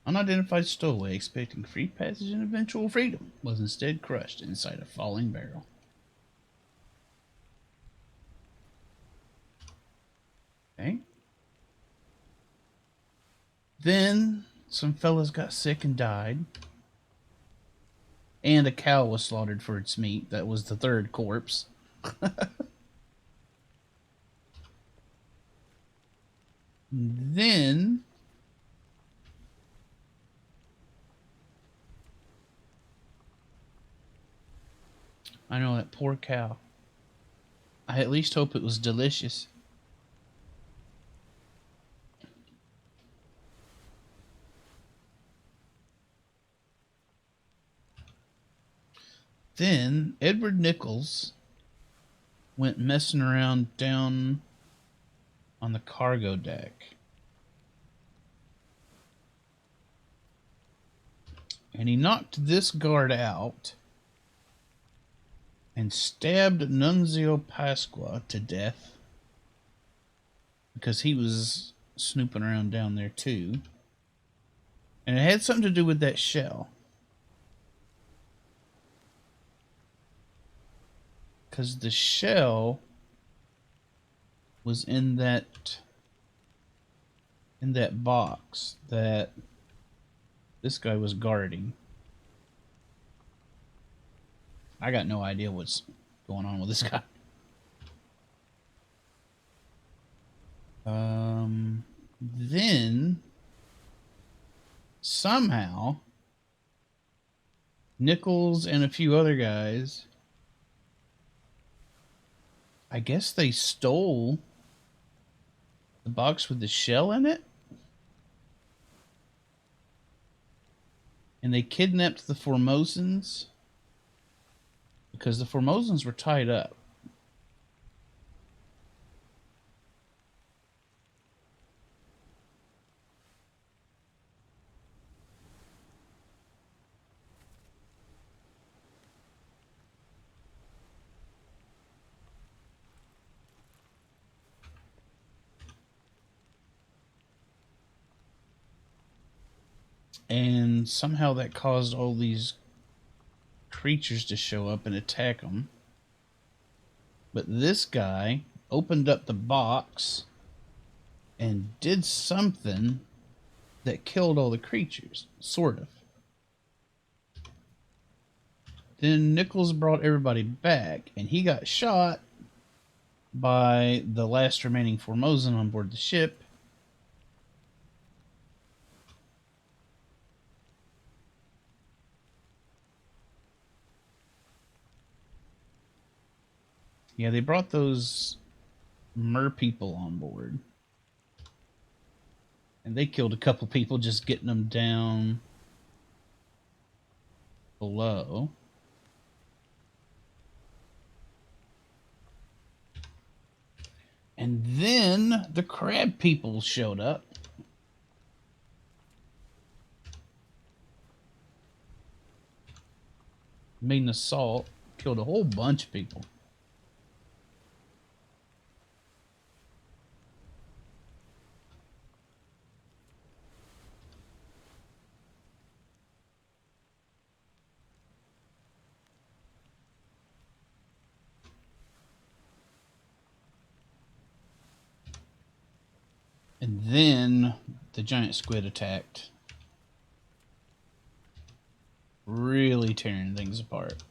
Unidentified stowaway expecting free passage and eventual freedom was instead crushed inside a falling barrel. Okay. Then some fellas got sick and died. And a cow was slaughtered for its meat. That was the third corpse. Then I know, that poor cow. I at least hope it was delicious. Then Edward Nichols went messing around down on the cargo deck. And he knocked this guard out and stabbed Nunzio Pasqua to death because he was snooping around down there too. And it had something to do with that shell. Because the shell was in that box that this guy was guarding. I got no idea what's going on with this guy. Then somehow Nichols and a few other guys, I guess they stole the box with the shell in it, and they kidnapped the Formosans because the Formosans were tied up. And somehow that caused all these creatures to show up and attack them. But this guy opened up the box and did something that killed all the creatures, sort of. Then Nichols brought everybody back, and he got shot by the last remaining Formosan on board the ship. Yeah, they brought those mer people on board. And they killed a couple people just getting them down below. And then the crab people showed up. Made an assault, killed a whole bunch of people. And then the giant squid attacked. Really tearing things apart.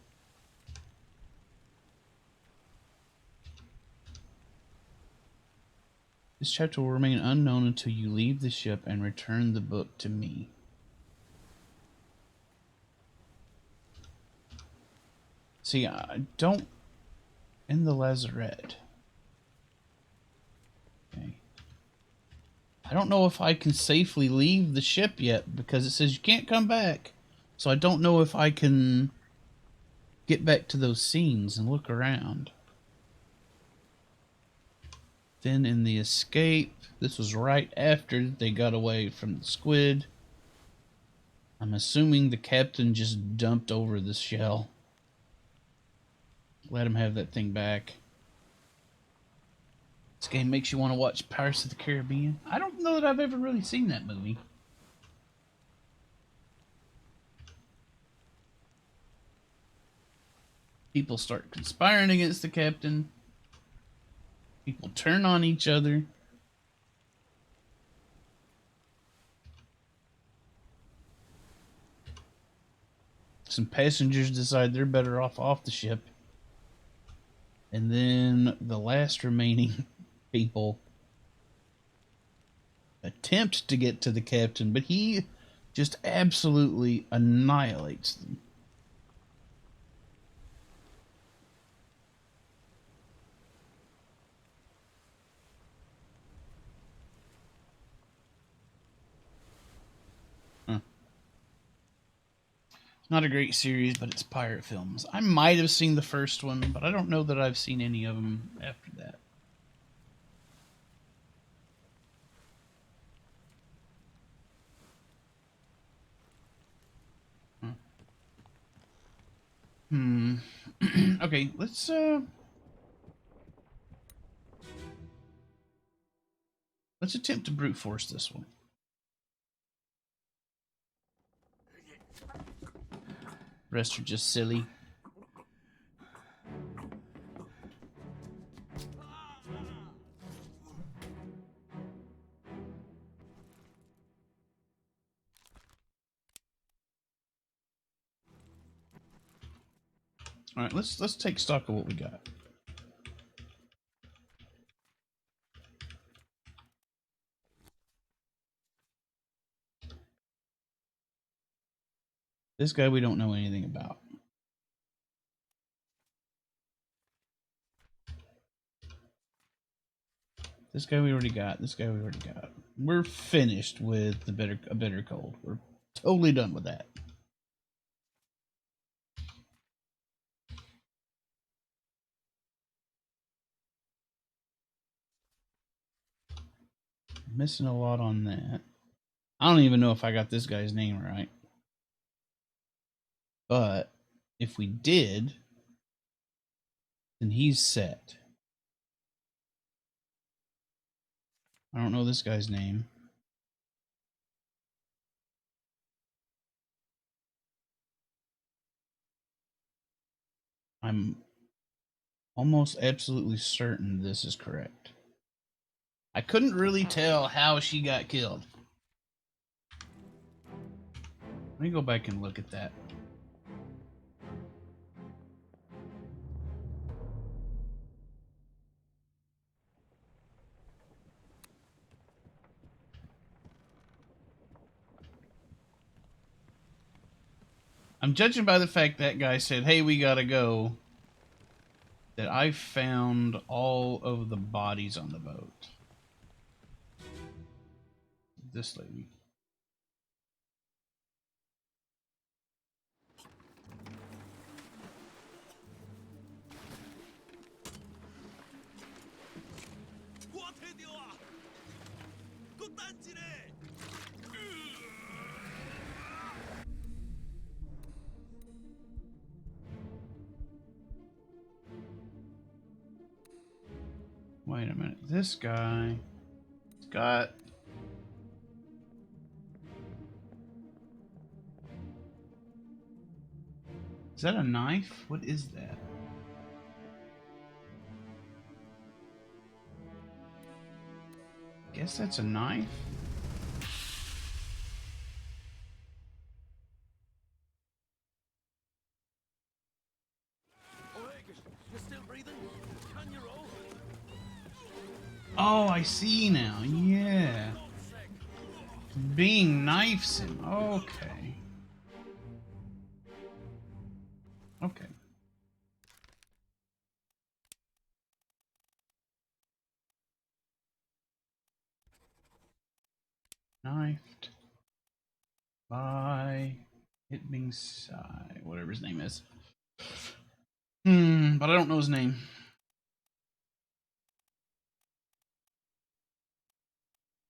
This chapter will remain unknown until you leave the ship and return the book to me. See, I don't... In the lazarette. Okay. I don't know if I can safely leave the ship yet because it says you can't come back. So I don't know if I can get back to those scenes and look around. Then in the escape, this was right after they got away from the squid. I'm assuming the captain just dumped over the shell. Let him have that thing back. This game makes you want to watch Pirates of the Caribbean. I don't know that I've ever really seen that movie. People start conspiring against the captain. People turn on each other. Some passengers decide they're better off the ship. And then the last remaining people attempt to get to the captain, but he just absolutely annihilates them. Not a great series, but it's pirate films. I might have seen the first one, but I don't know that I've seen any of them after that. Okay, let's attempt to brute force this one. Rest are just silly. All right, let's take stock of what we got. This guy we don't know anything about. This guy we already got. This guy we already got. We're finished with a bitter cold. We're totally done with that. Missing a lot on that. I don't even know if I got this guy's name right. But if we did, then he's set. I don't know this guy's name. I'm Almost absolutely certain this is correct. I couldn't really tell how she got killed. Let me go back and look at that. I'm judging by the fact that guy said, "Hey, we gotta go," that I found all of the bodies on the boat. This lady. Wait a minute. This guy has got... Is that a knife? What is that? Guess that's a knife? You're still breathing? Can you roll? Oh, I see now. Yeah. Being knifes him. Okay. Okay. Knifed by it being Sai, whatever his name is. But I don't know his name.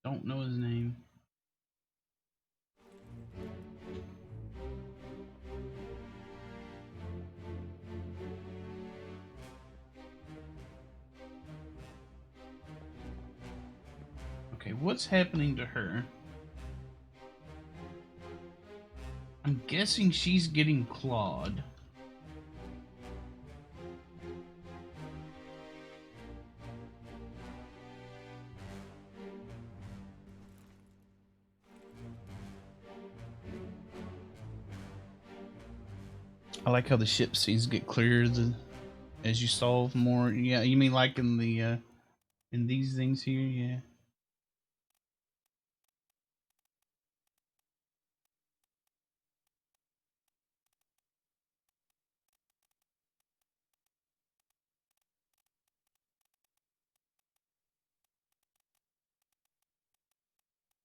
Don't know his name. Okay, what's happening to her? I'm guessing she's getting clawed. I like how the ship scenes get clearer as you solve more. Yeah, you mean like in the in these things here? Yeah.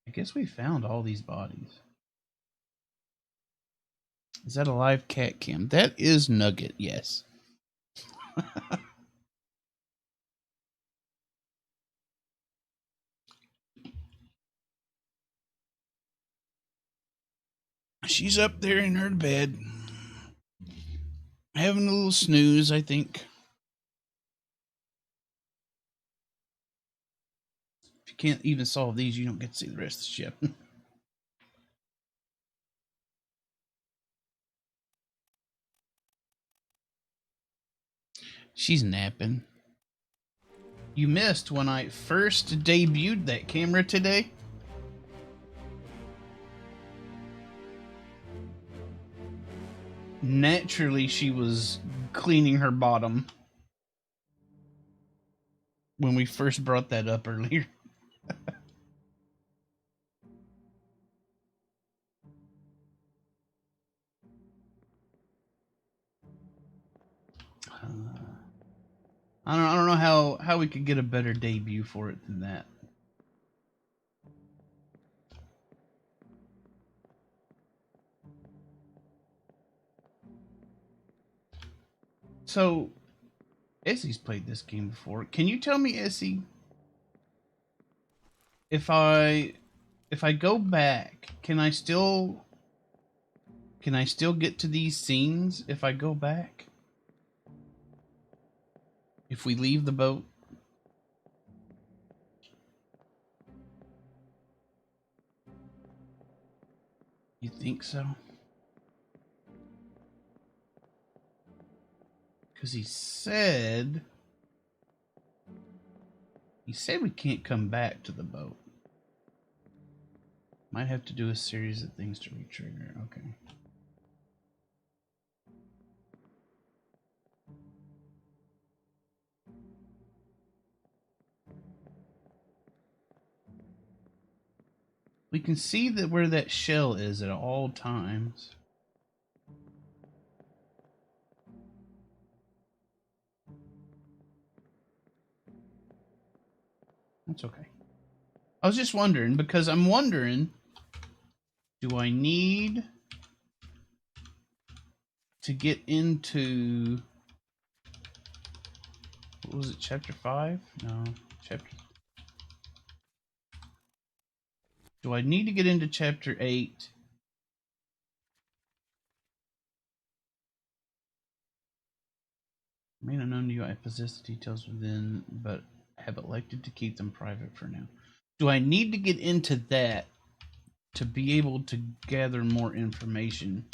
I guess we found all these bodies. Is that a live cat cam? That is Nugget, yes. She's up there in her bed, having a little snooze, I think. If you can't even solve these, you don't get to see the rest of the ship. She's napping. You missed when I first debuted that camera today. Naturally, she was cleaning her bottom when we first brought that up earlier. I don't know how we could get a better debut for it than that. So, Essie's played this game before. Can you tell me, Essie, if I go back, can I still get to these scenes if I go back? If we leave the boat? You think so? Because he said we can't come back to the boat. Might have to do a series of things to re-trigger. Okay. We can see that where that shell is at all times. That's okay. I was just wondering, because I'm wondering, do I need to get into, what was it, chapter 5? No, chapter. Do I need to get into chapter 8? May not known to you I possess the details within, but have elected to keep them private for now. Do I need to get into that to be able to gather more information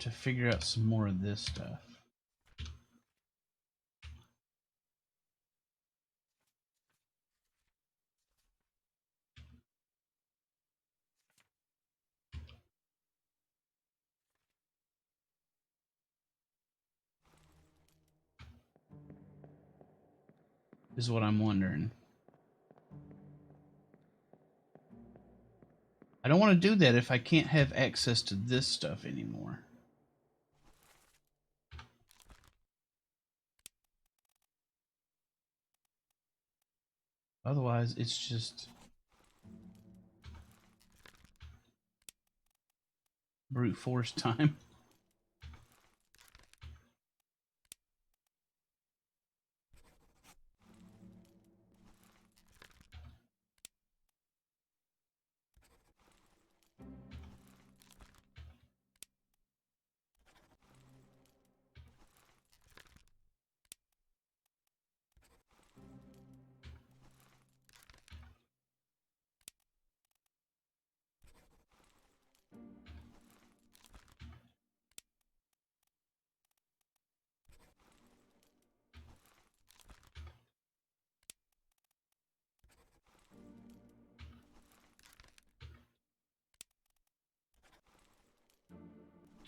to figure out some more of this stuff? Is what I'm wondering. I don't want to do that if I can't have access to this stuff anymore. Otherwise, it's just brute force time.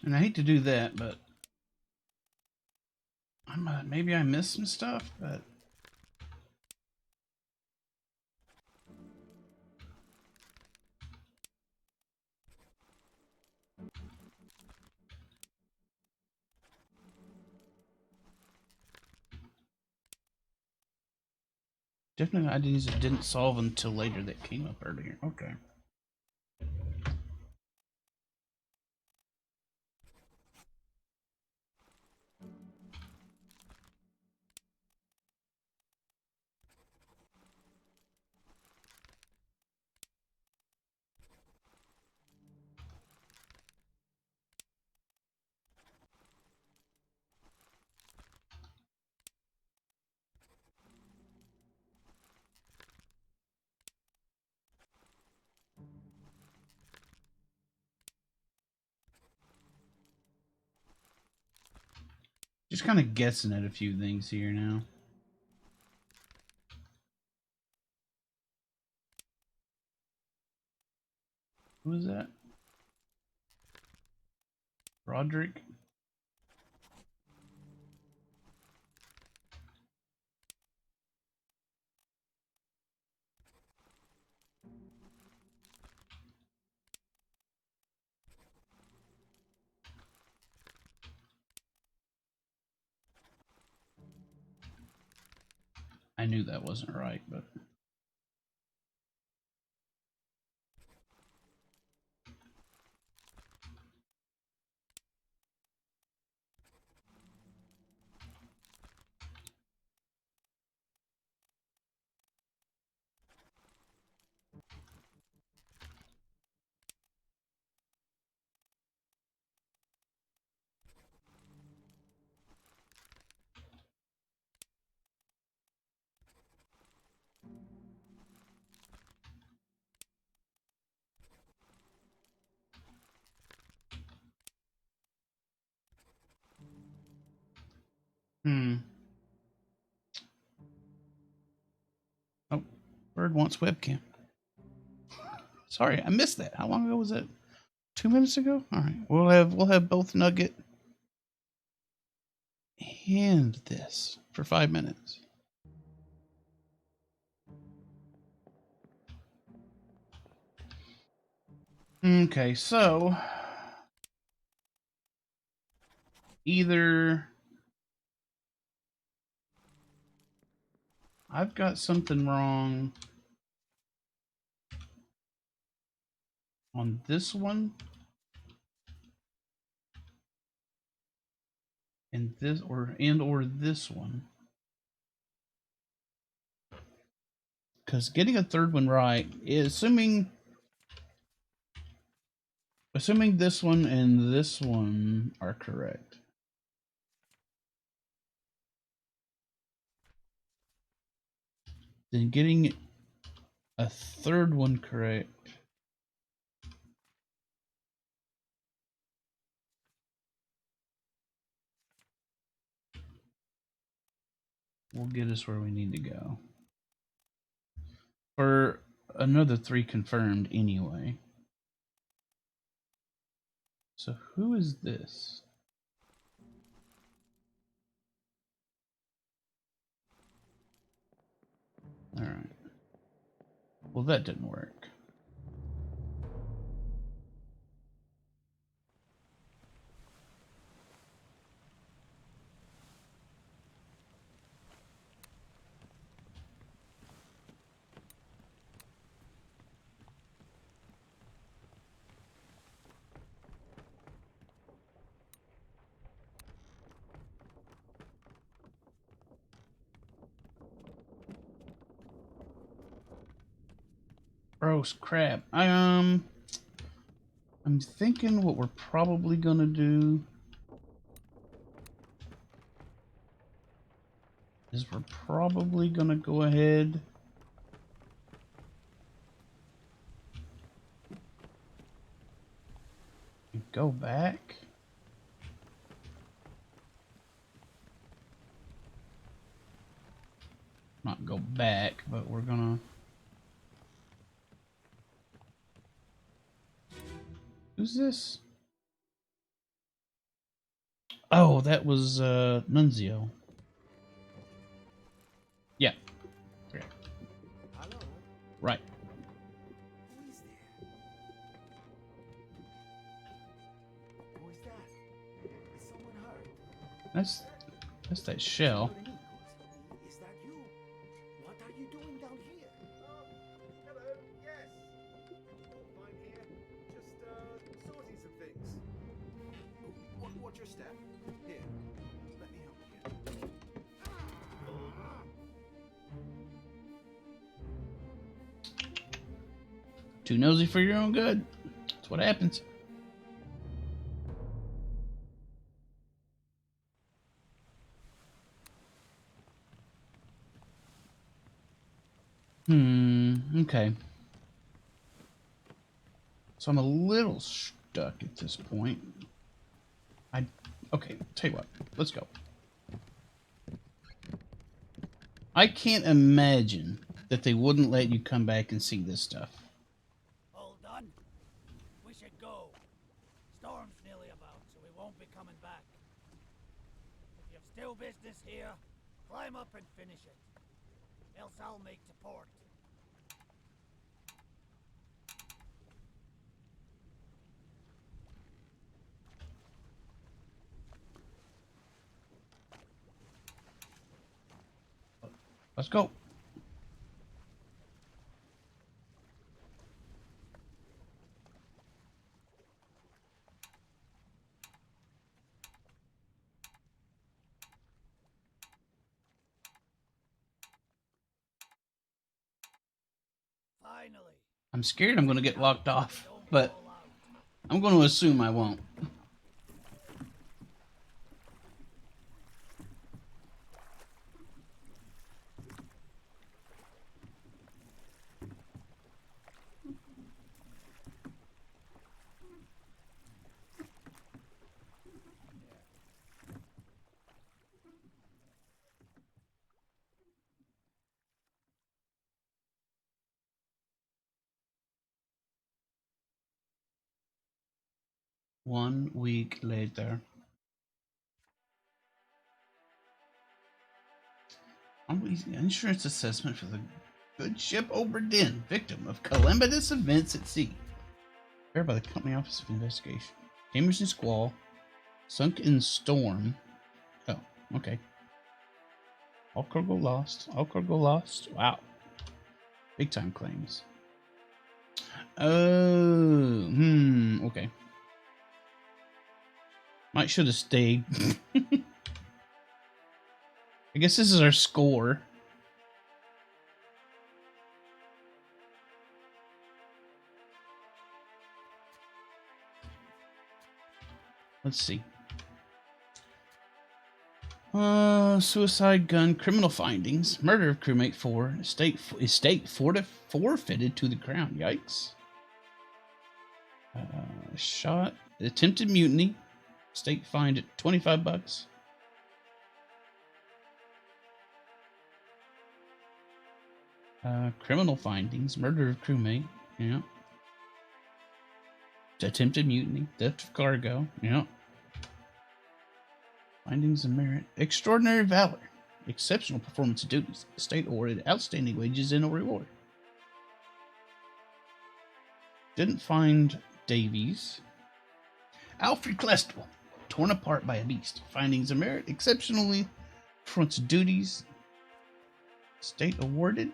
And I hate to do that, but maybe I missed some stuff, but definitely ideas that didn't solve until later that came up earlier. Okay. Just kind of guessing at a few things here now. Who is that? Roderick? I knew that wasn't right, but Hmm. Oh, Bird wants webcam. Sorry, I missed that. How long ago was that? 2 minutes ago? All right. We'll have both Nugget and this for 5 minutes. Okay, so either I've got something wrong on this one and this one. Because getting a third one right is assuming this one and this one are correct. Then getting a third one correct will get us where we need to go. For another 3 confirmed anyway. So who is this? All right. Well, that didn't work. Gross crap. I'm thinking what we're probably gonna do is we're probably gonna go ahead and go back. Not go back, but we're gonna. Who's this? Oh, that was Nunzio. Yeah. Okay. Hello? Right. Who is there? Who is that? Is someone hurt? That's that shell. Is that you? What are you doing down here? Hello, yes. All fine here. Just, sorting some things. Watch your step. Here, let me help you. Too nosy for your own good. That's what happens. Okay. So I'm a little stuck at this point. Okay, tell you what. Let's go. I can't imagine that they wouldn't let you come back and see this stuff. All done? We should go. Storm's nearly about, so we won't be coming back. If you've still business here, climb up and finish it. Else I'll make to port. Let's go. Finally. I'm scared I'm going to get locked off, but I'm going to assume I won't. 1 week later. Insurance assessment for the good ship Obra Dinn, victim of calamitous events at sea. Prepared by the Company Office of Investigation. Damage and squall. Sunk in storm. Oh, okay. All cargo lost. All cargo lost. Wow. Big time claims. Oh, okay. Might should have stayed. I guess this is our score. Let's see. Suicide gun, criminal findings, murder of crewmate 4, estate forfeited to the crown. Yikes. Shot, attempted mutiny, state fined at $25. Criminal findings, murder of crewmate, yeah. Attempted mutiny, theft of cargo, yeah. Findings of merit, extraordinary valor, exceptional performance of duties, state awarded outstanding wages and a reward. Didn't find Davies. Alfred Clestwell, torn apart by a beast. Findings of merit, exceptionally performance of duties, state awarded.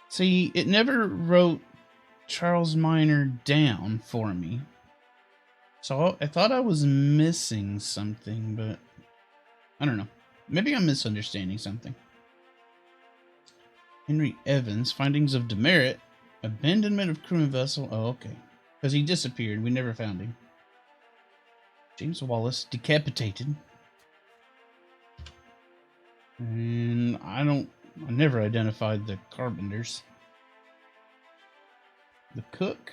See, it never wrote Charles Minor down for me. So I thought I was missing something, but I don't know. Maybe I'm misunderstanding something. Henry Evans, findings of demerit, abandonment of crewman vessel. Oh, okay. Because he disappeared. We never found him. James Wallace, decapitated. And I never identified the carpenters. The cook.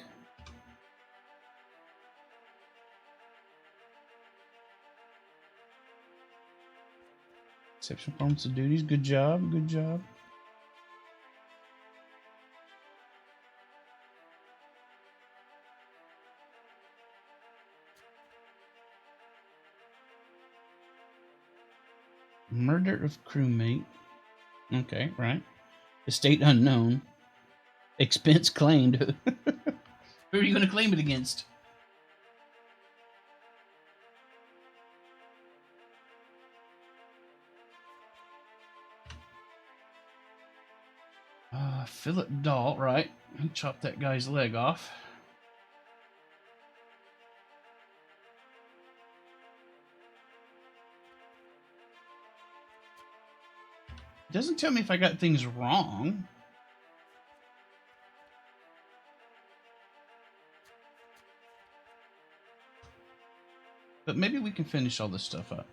Exceptional performance of duties. Good job. Good job. Murder of crewmate. Okay, right. Estate unknown. Expense claimed. Who are you going to claim it against? Philip Dahl, right. He chopped that guy's leg off. It doesn't tell me if I got things wrong. But maybe we can finish all this stuff up.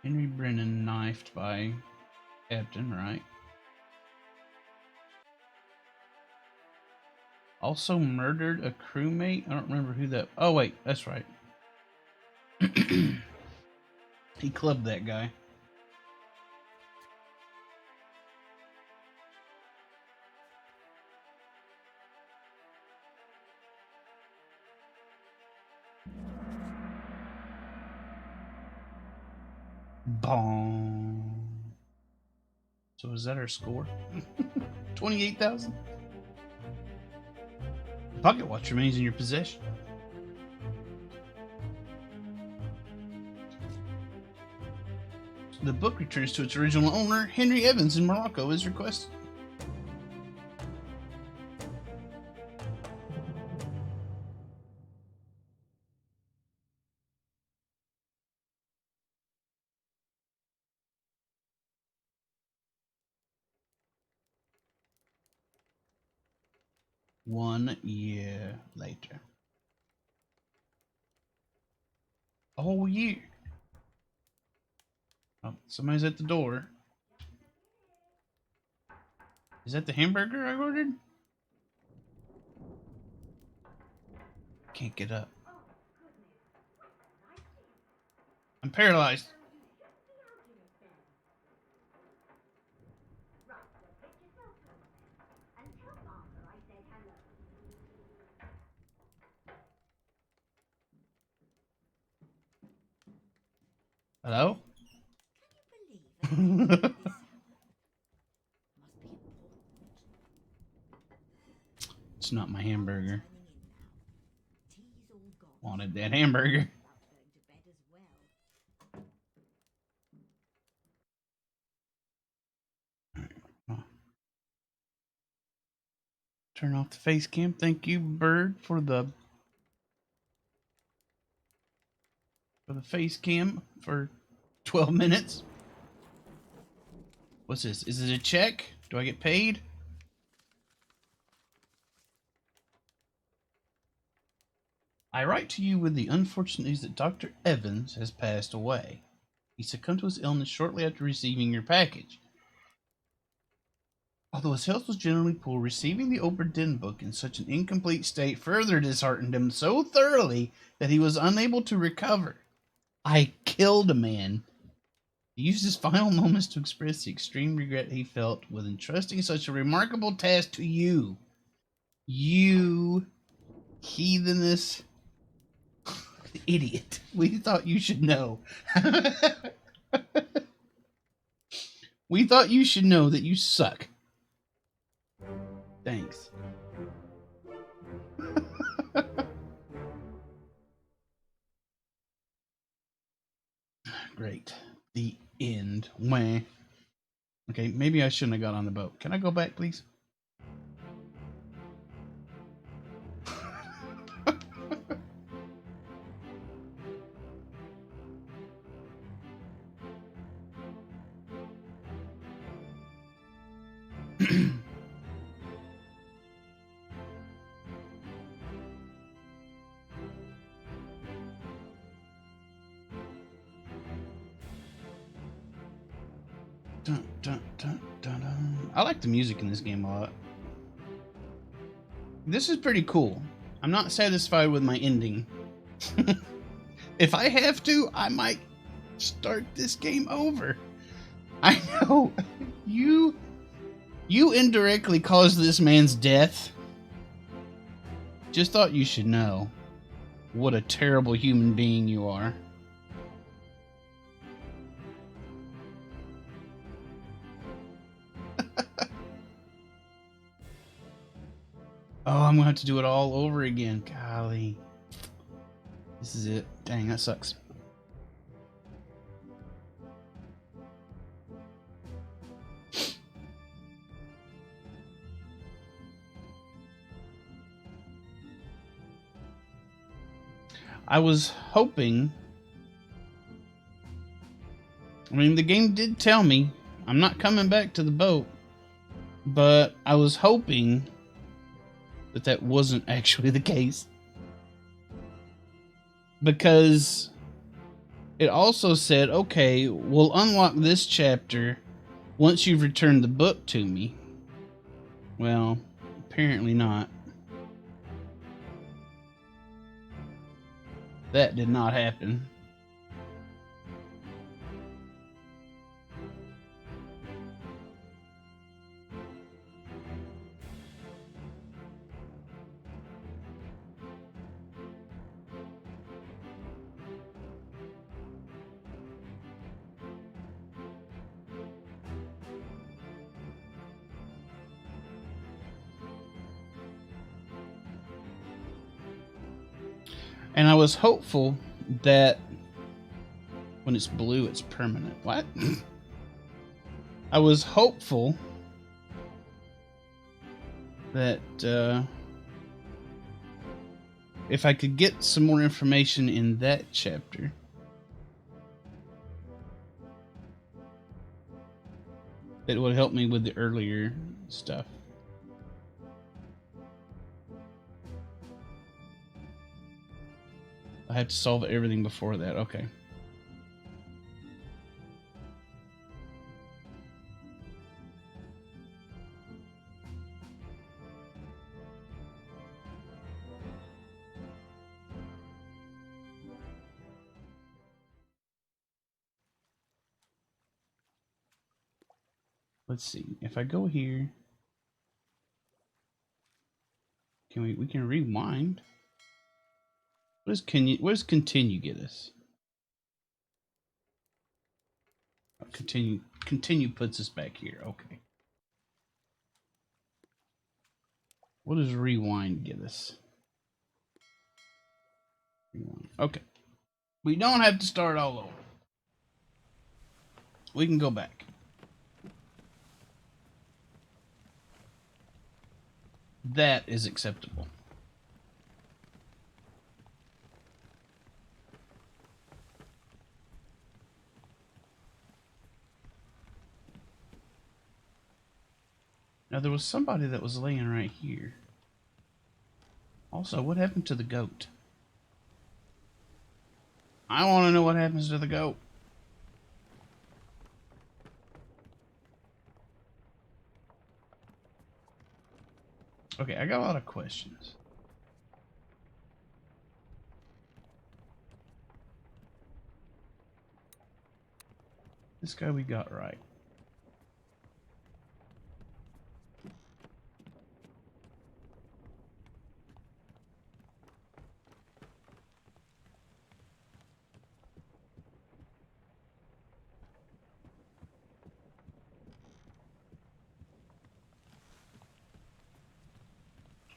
Henry Brennan knifed by Captain, right? Also murdered a crewmate. I don't remember who that. Oh wait, that's right. He clubbed that guy. Bong. So is that our score? 28,000. The pocket watch remains in your possession. The book returns to its original owner, Henry Evans in Morocco, as requested. One year later. A whole year. Oh, somebody's at the door. Is that the hamburger I ordered? Can't get up. I'm paralyzed. Hello? It's not my hamburger. Wanted that hamburger. Turn off the face cam. Thank you, Bird, for the face cam for 12 minutes. What's this? Is it a check? Do I get paid? I write to you with the unfortunate news that Dr. Evans has passed away. He succumbed to his illness shortly after receiving your package. Although his health was generally poor, receiving the Obra Dinn book in such an incomplete state further disheartened him so thoroughly that he was unable to recover. I killed a man. He used his final moments to express the extreme regret he felt with entrusting such a remarkable task to you. You heathenous idiot. We thought you should know. We thought you should know that you suck. Thanks. Great. The end. Wah. Okay, maybe I shouldn't have got on the boat. Can I go back, please? Dun, dun, dun, dun, dun. I like the music in this game a lot. This is pretty cool. I'm not satisfied with my ending. If I have to, I might start this game over. I know. You indirectly caused this man's death. Just thought you should know what a terrible human being you are. Oh, I'm gonna have to do it all over again. Golly. This is it. Dang, that sucks. I was hoping... I mean, the game did tell me I'm not coming back to the boat, but I was hoping that that wasn't actually the case. Because it also said, okay, we'll unlock this chapter once you've returned the book to me. Well, apparently not. That did not happen. And I was hopeful that when it's blue, it's permanent. What? I was hopeful that if I could get some more information in that chapter, that would help me with the earlier stuff. I have to solve everything before that. Okay. Let's see. If I go here, can we can rewind? What does continue get us? Oh, continue puts us back here. Okay. What does rewind get us? Rewind. Okay. We don't have to start all over. We can go back. That is acceptable. Now, there was somebody that was laying right here. Also, what happened to the goat? I want to know what happens to the goat. Okay, I got a lot of questions. This guy we got right.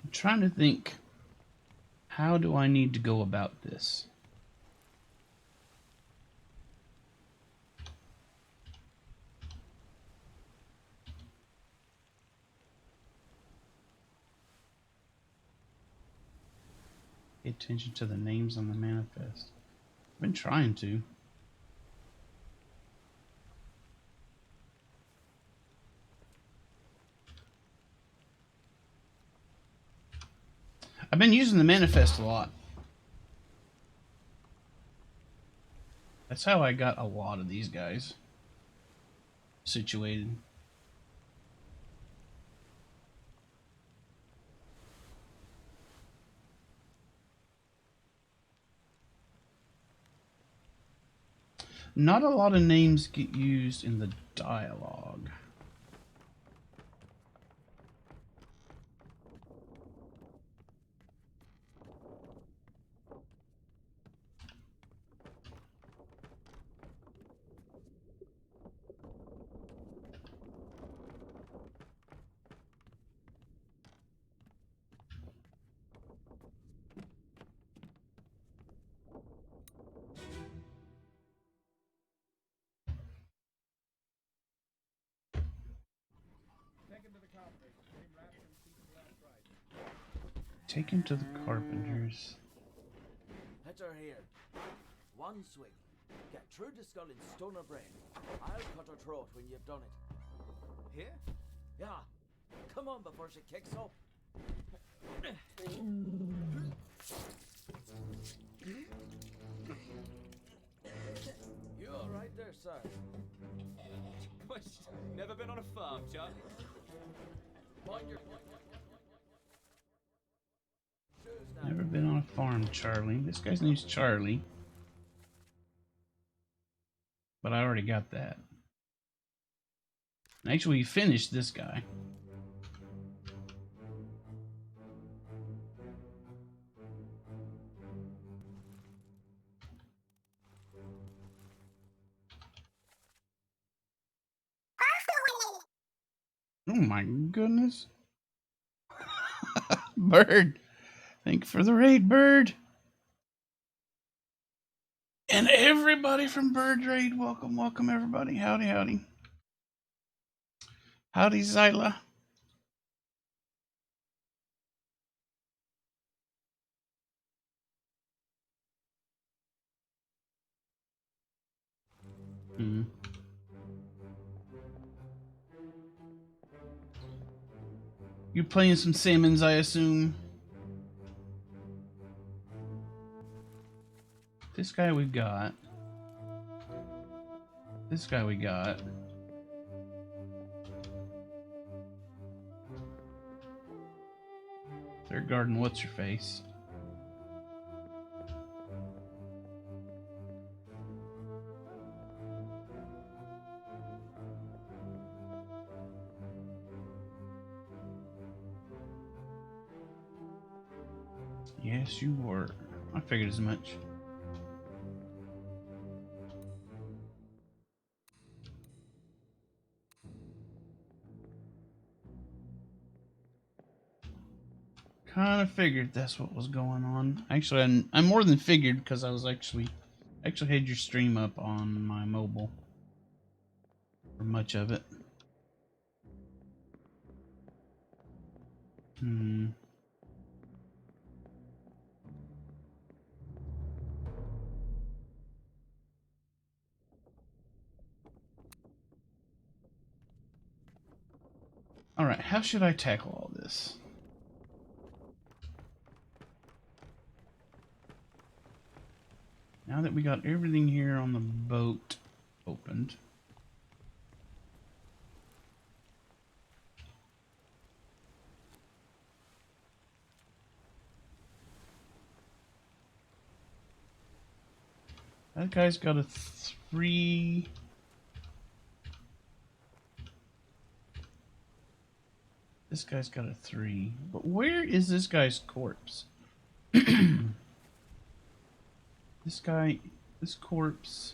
I'm trying to think, how do I need to go about this? Pay attention to the names on the manifest. I've been trying to. I've been using the manifest a lot. That's how I got a lot of these guys situated. Not a lot of names get used in the dialogue. Take him to the carpenters. Hit her here. One swing. Get through the skull in stone or brain. I'll cut her throat when you've done it. Here? Yeah. Come on before she kicks up. You all right there, sir? Never been on a farm, Chuck. Mind your shoes now. Never been on a farm, Charlie. This guy's name's Charlie. But I already got that. Actually, we finished this guy. Oh my goodness. Bird. Thank you for the raid, Bird. And everybody from Bird Raid, welcome, welcome everybody. Howdy, howdy. Howdy, Zyla. You're playing some Salmons, I assume. This guy we got. This guy we got. Third garden, what's your face? Yes, you were. I figured as much. Kind of figured that's what was going on. Actually, I more than figured because I was actually had your stream up on my mobile for much of it. Hmm. All right, how should I tackle all this? Now that we got everything here on the boat opened. That guy's got a 3. This guy's got a 3. But where is this guy's corpse? This corpse.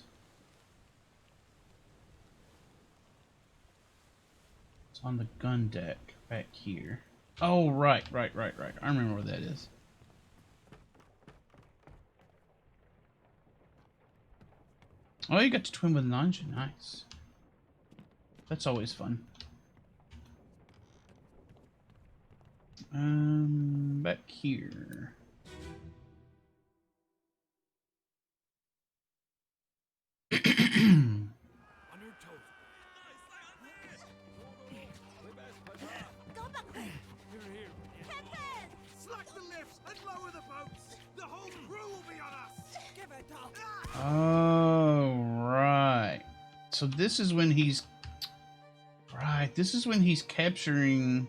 It's on the gun deck back here. Oh, right. I remember where that is. Oh, you got to twin with an engine. Nice. That's always fun. Back here. On your toes. Go back there. Here. Captain! Slack the lifts and lower the boats. The whole crew will be on us. Give it up. Oh, right. So this is when he's... Right, this is when he's capturing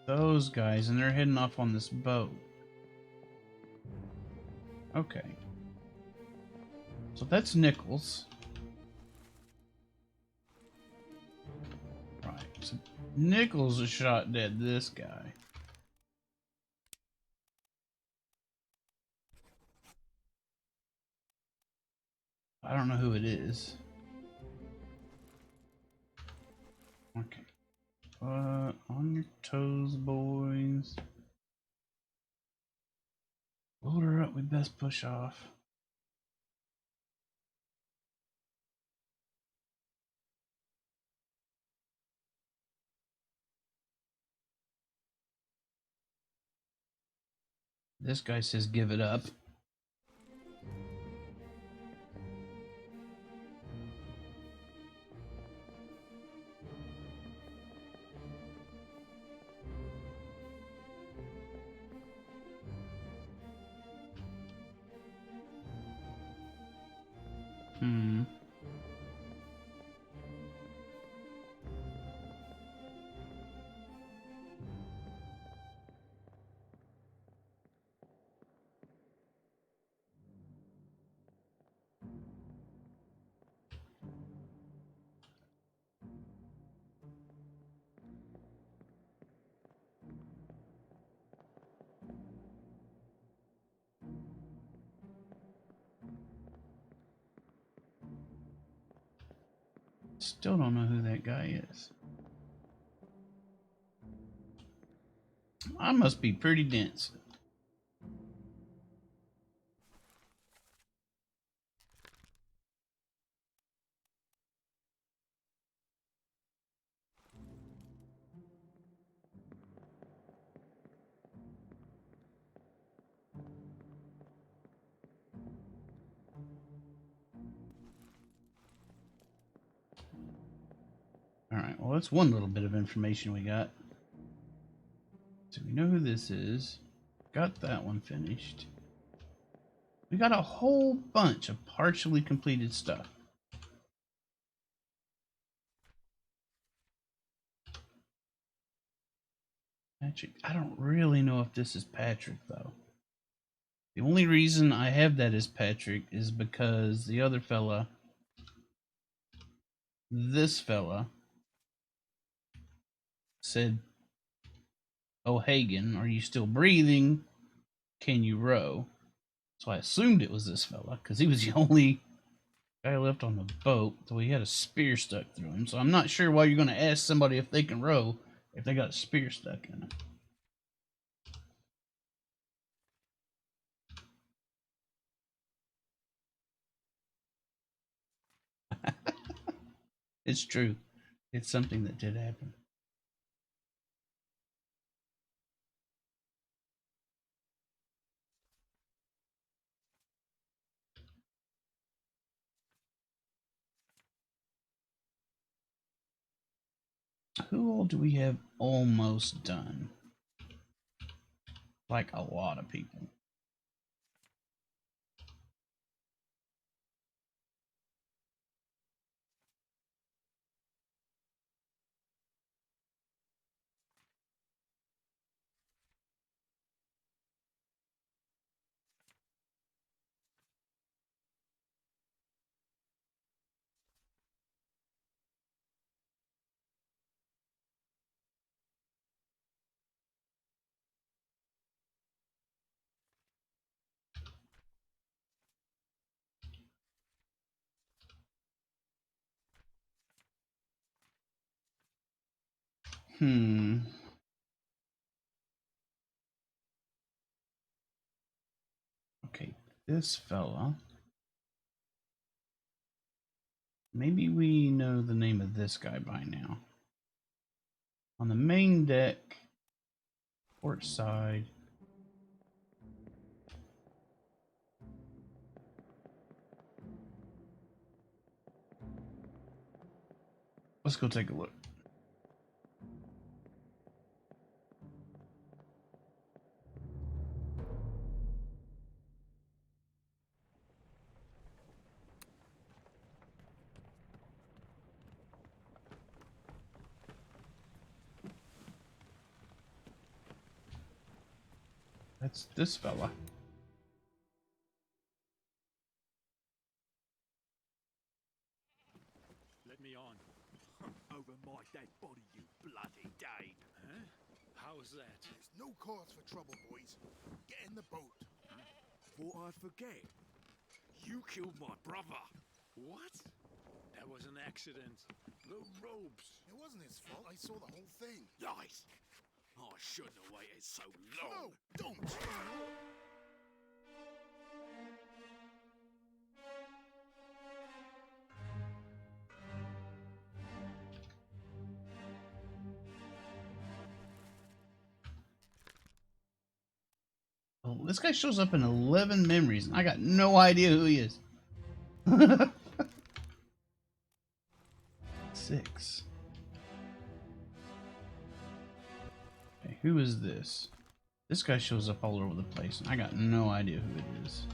those guys and they're heading off on this boat. Okay. So that's Nichols. Right, so Nichols has shot dead this guy. I don't know who it is. Okay. On your toes, boys. Load her up, we best push off. This guy says give it up. Hmm. Still don't know who that guy is. I must be pretty dense. Alright, well that's one little bit of information we got. So we know who this is. Got that one finished. We got a whole bunch of partially completed stuff. Patrick, I don't really know if this is Patrick though. The only reason I have that as Patrick is because the other fella, this fella, said O'Hagan, are you still breathing? Can you row? So I assumed it was this fella because he was the only guy left on the boat, so he had a spear stuck through him. So I'm not sure why you're going to ask somebody if they can row if they got a spear stuck in them. It's true. It's something that did happen. Who all do we have almost done? Like a lot of people. Okay, this fella. Maybe we know the name of this guy by now. On the main deck, port side. Let's go take a look. That's this fella. Let me on. Over my dead body, you bloody Dane. Huh? How's that? There's no cause for trouble, boys. Get in the boat. Thought I'd forget. You killed my brother. What? That was an accident. The ropes. It wasn't his fault. I saw the whole thing. Lies. I shouldn't have waited so long. No, don't! Oh, this guy shows up in 11 memories, and I got no idea who he is. 6. Okay, who is this? This guy shows up all over the place, and I got no idea who it is.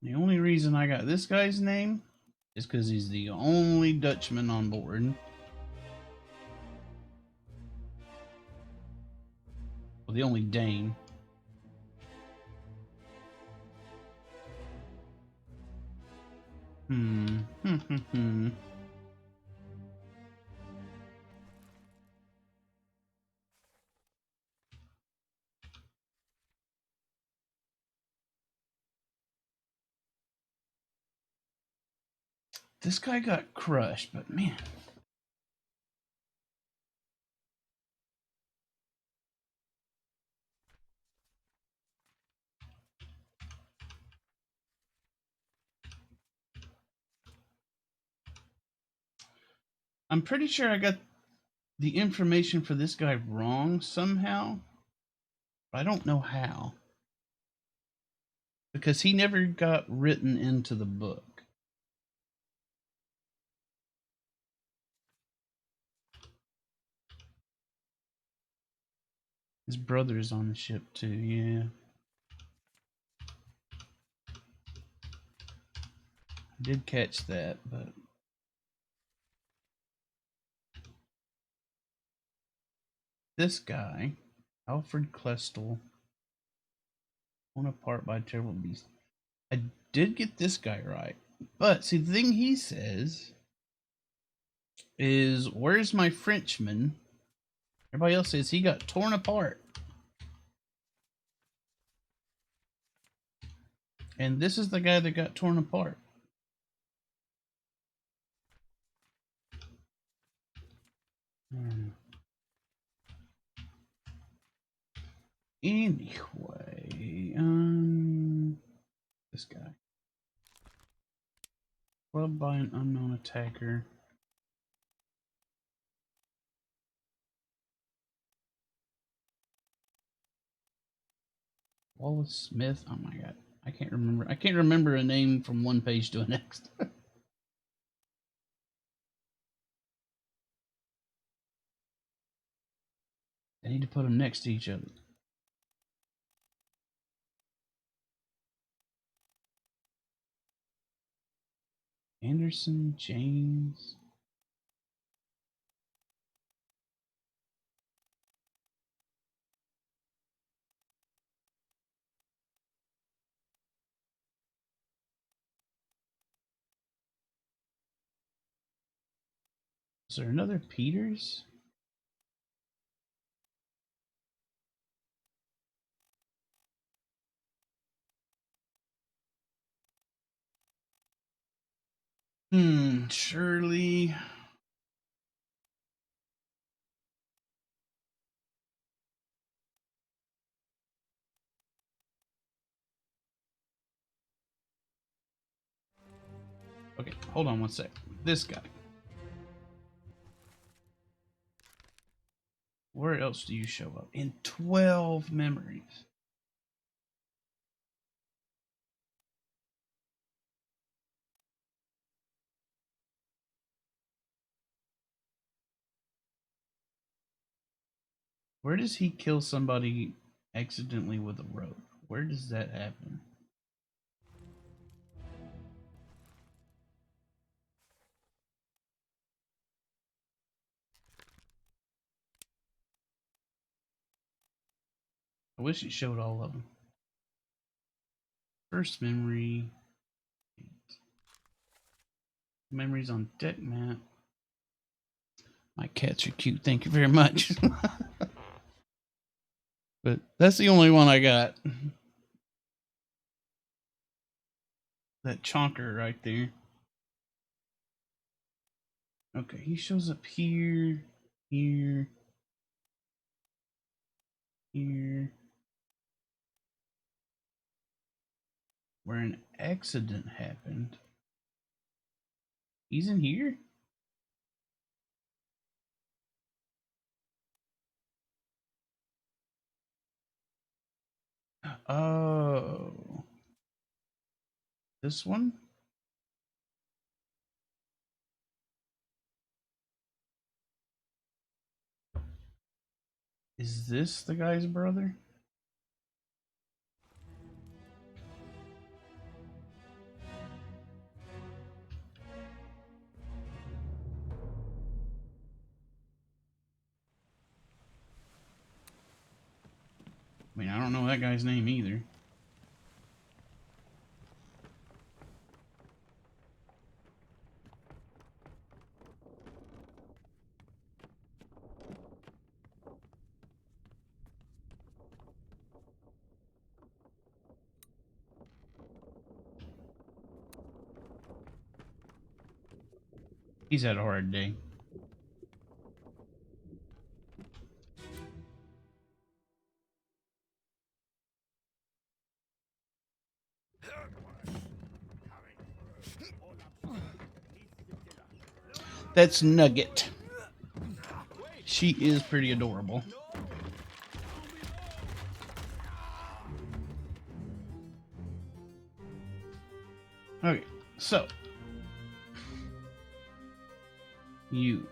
The only reason I got this guy's name is because he's the only Dutchman on board. Well, the only Dane. This guy got crushed, but man. I'm pretty sure I got the information for this guy wrong somehow. But I don't know how. Because he never got written into the book. His brother's on the ship too, yeah. I did catch that, but this guy, Alfred Klestel, torn apart by terrible beast. I did get this guy right. But see, the thing he says is where's my Frenchman? Everybody else says he got torn apart. And this is the guy that got torn apart. Anyway, this guy. Clubbed by an unknown attacker. Wallace Smith. Oh my god. I can't remember. I can't remember a name from one page to the next. I need to put them next to each other. Anderson, James. Is there another Peters? Shirley. Okay, hold on one sec. This guy. Where else do you show up? In 12 memories. Where does he kill somebody accidentally with a rope? Where does that happen? I wish it showed all of them. First memory. Memories on deck map. My cats are cute. Thank you very much. But that's the only one I got. That chonker right there. Okay, he shows up here, here, here. Where an accident happened. He's in here? Oh. This one? Is this the guy's brother? I mean, I don't know that guy's name either. He's had a hard day. That's Nugget. She is pretty adorable. Okay, so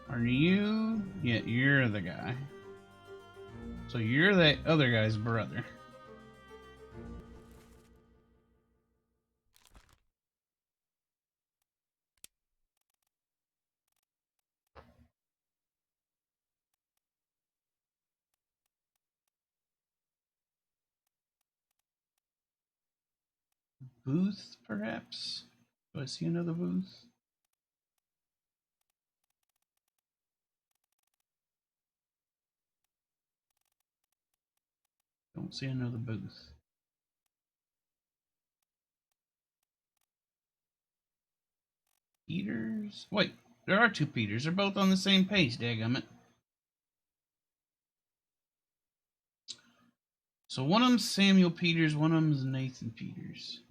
are you? Yeah, you're the guy. So you're that other guy's brother. Booth, perhaps? Do I see another booth? Don't see another booth. Peters? Wait, there are two Peters. They're both on the same page, dadgummit. So one of them's Samuel Peters, one of them's Nathan Peters.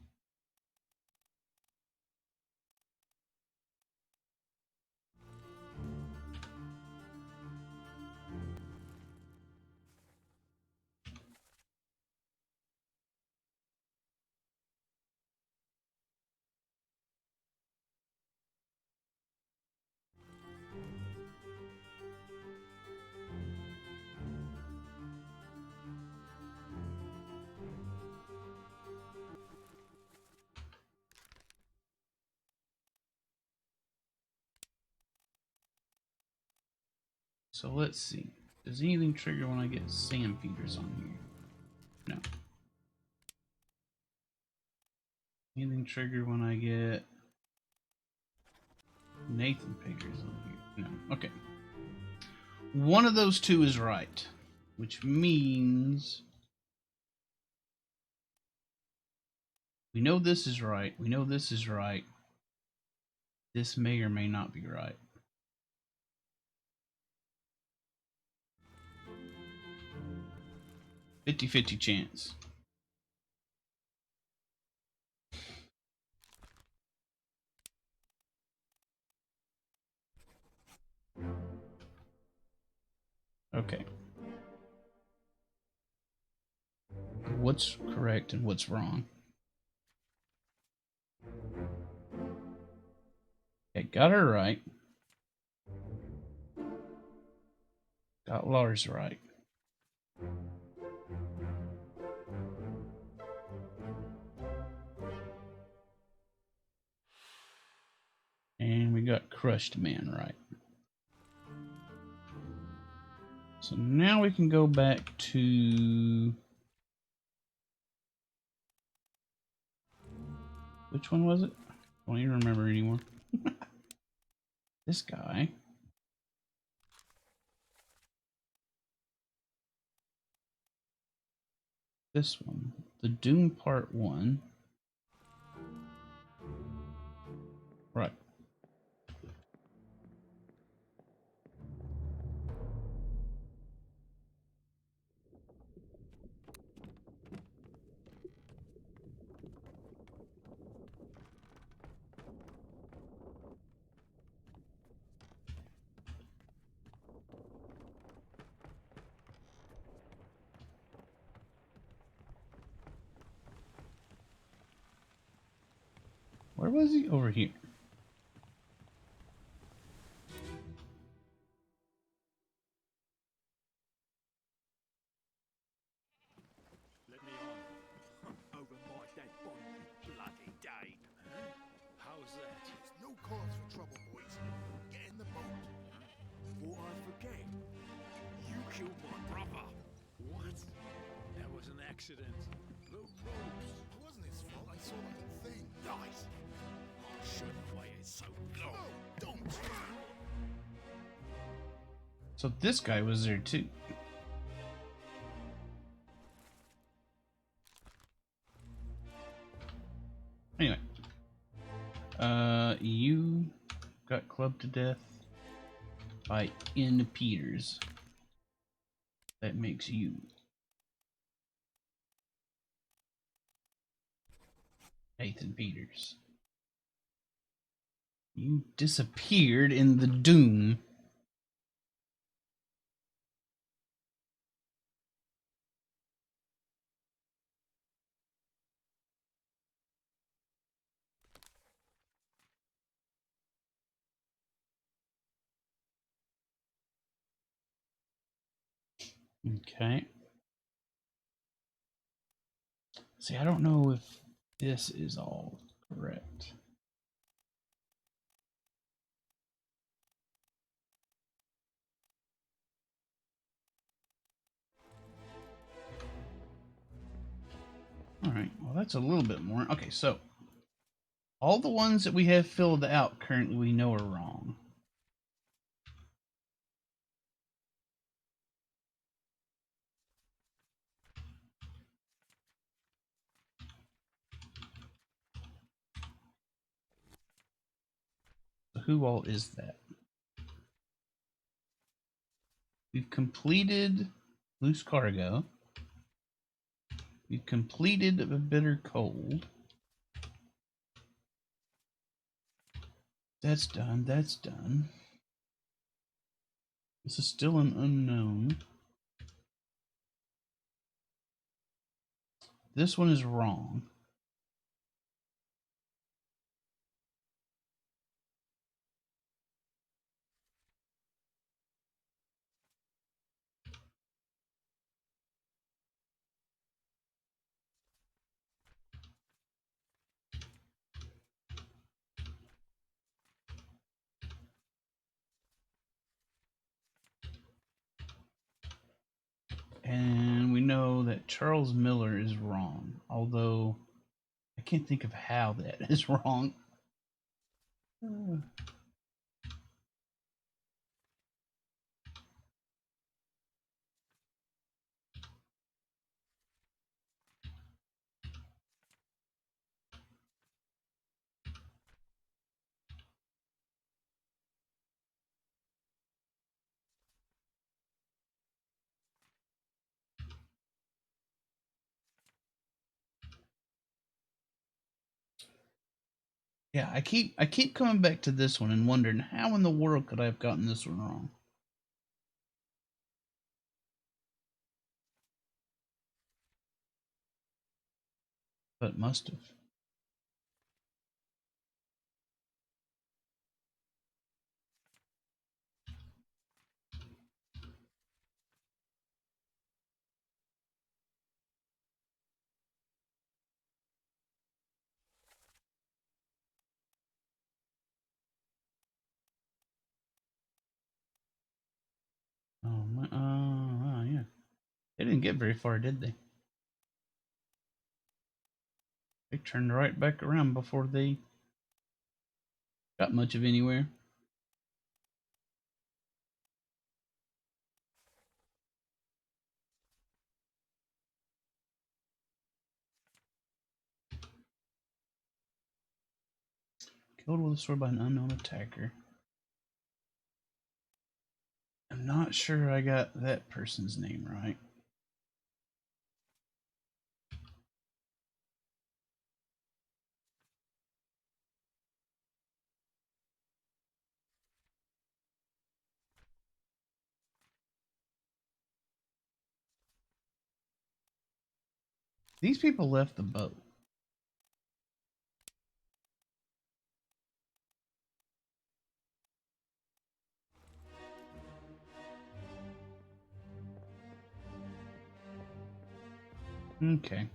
So let's see. Does anything trigger when I get Sam Peters on here? No. Anything trigger when I get Nathan Peters on here? No. Okay. One of those two is right, which means we know this is right. We know this is right. This may or may not be right. 50-50 chance. Okay. What's correct and what's wrong? Okay, got her right. Got Lars right. And we got Crushed Man right. So now we can go back to... Which one was it? I don't even remember anymore. This guy. This one. The Doom Part 1. Right. Where was he? Over here. Let me on. Over my dead body, bloody Dane. How's that? There's no cause for trouble, boys. Get in the boat. Before I forget, you killed my brother. What? That was an accident. The ropes. It wasn't his fault. I saw the whole thing. Nice. I shouldn't have waited so long. No, don't. So this guy was there too. Anyway. You got clubbed to death by N. Peters. That makes you. Nathan Peters. You disappeared in the Doom. Okay. See, I don't know if this is all correct. All right, well, that's a little bit more. Okay, so all the ones that we have filled out currently we know are wrong. who all is that? We've completed loose cargo. We've completed a bitter cold. That's done. That's done. This is still an unknown. This one is wrong. And we know that Charles Miller is wrong, although I can't think of how that is wrong. Yeah, I keep coming back to this one and wondering how in the world could I have gotten this one wrong? But must have. Oh my, yeah. They didn't get very far, did they? They turned right back around before they got much of anywhere. Killed with a sword by an unknown attacker. I'm not sure I got that person's name right. These people left the boat. Okay.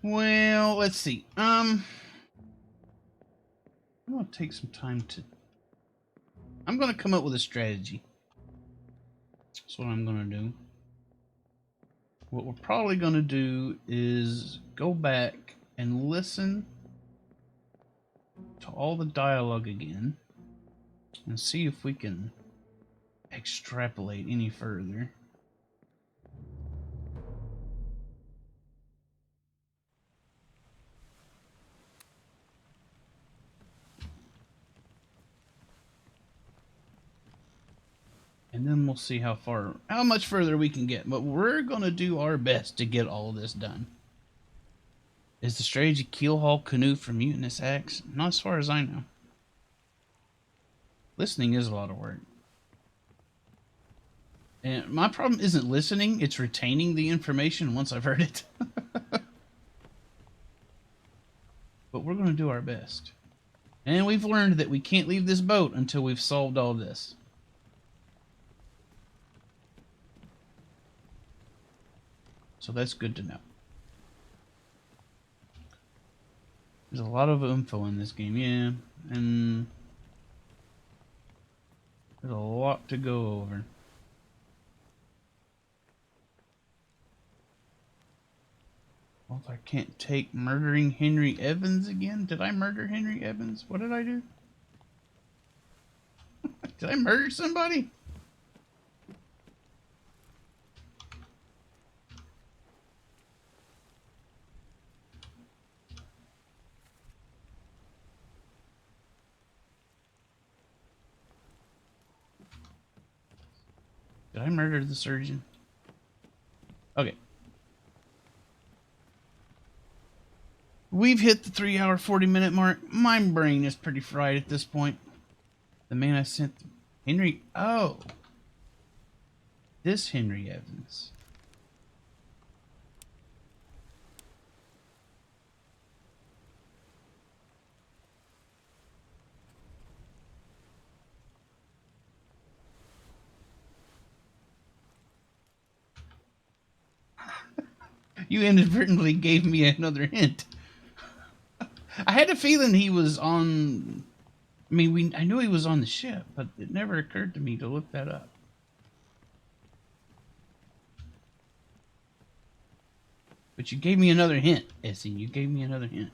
Well, let's see. I'm gonna take some time to. I'm gonna come up with a strategy. That's what I'm gonna do. What we're probably gonna do is go back and listen to all the dialogue again and see if we can extrapolate any further. And then we'll see how much further we can get. But we're going to do our best to get all this done. Is the strategy keelhaul canoe for mutinous acts? Not as far as I know. Listening is a lot of work. And my problem isn't listening, it's retaining the information once I've heard it. But we're going to do our best. And we've learned that we can't leave this boat until we've solved all this. So that's good to know. There's a lot of info in this game, yeah. And there's a lot to go over. Well, I can't take murdering Henry Evans again. Did I murder Henry Evans? What did I do? Did I murder somebody? Did I murder the surgeon? Okay. We've hit the 3-hour, 40-minute mark. My brain is pretty fried at this point. The man I sent... Henry... Oh. This Henry Evans. You inadvertently gave me another hint. I had a feeling he was on... I mean, I knew he was on the ship, but it never occurred to me to look that up. But you gave me another hint, Essie. You gave me another hint.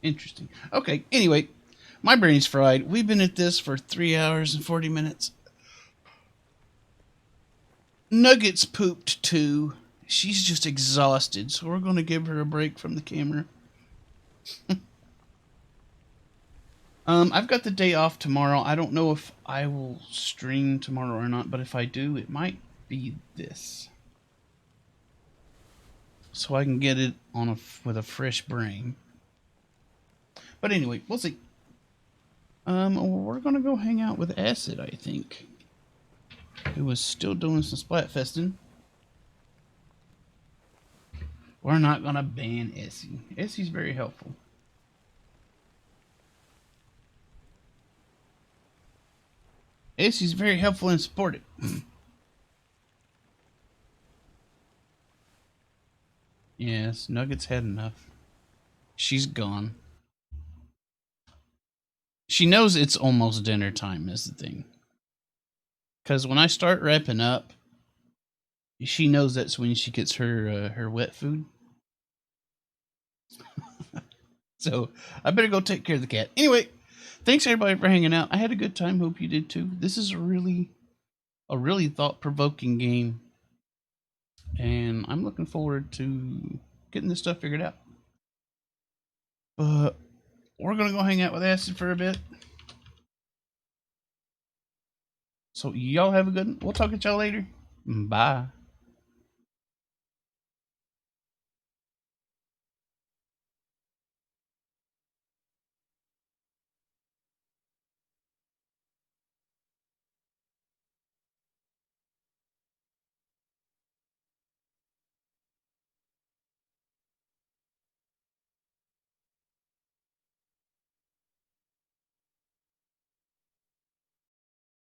Interesting. Okay, anyway, my brain's fried. We've been at this for 3 hours and 40 minutes. Nugget's pooped too. She's just exhausted, so we're going to give her a break from the camera. I've got the day off tomorrow. I don't know if I will stream tomorrow or not, but if I do, it might be this. So I can get it on with a fresh brain. But anyway, we'll see. We're gonna go hang out with Acid, I think. Who was still doing some splatfesting. We're not gonna ban Essie. Essie's very helpful. Essie's very helpful and supportive. Yes, Nugget's had enough. She's gone. She knows it's almost dinner time is the thing. Because when I start wrapping up, she knows that's when she gets her wet food. So I better go take care of the cat. Anyway, thanks everybody for hanging out. I had a good time. Hope you did too. This is a really thought-provoking game. And I'm looking forward to getting this stuff figured out. But we're going to go hang out with Acid for a bit. So y'all have a good one. We'll talk to y'all later. Bye.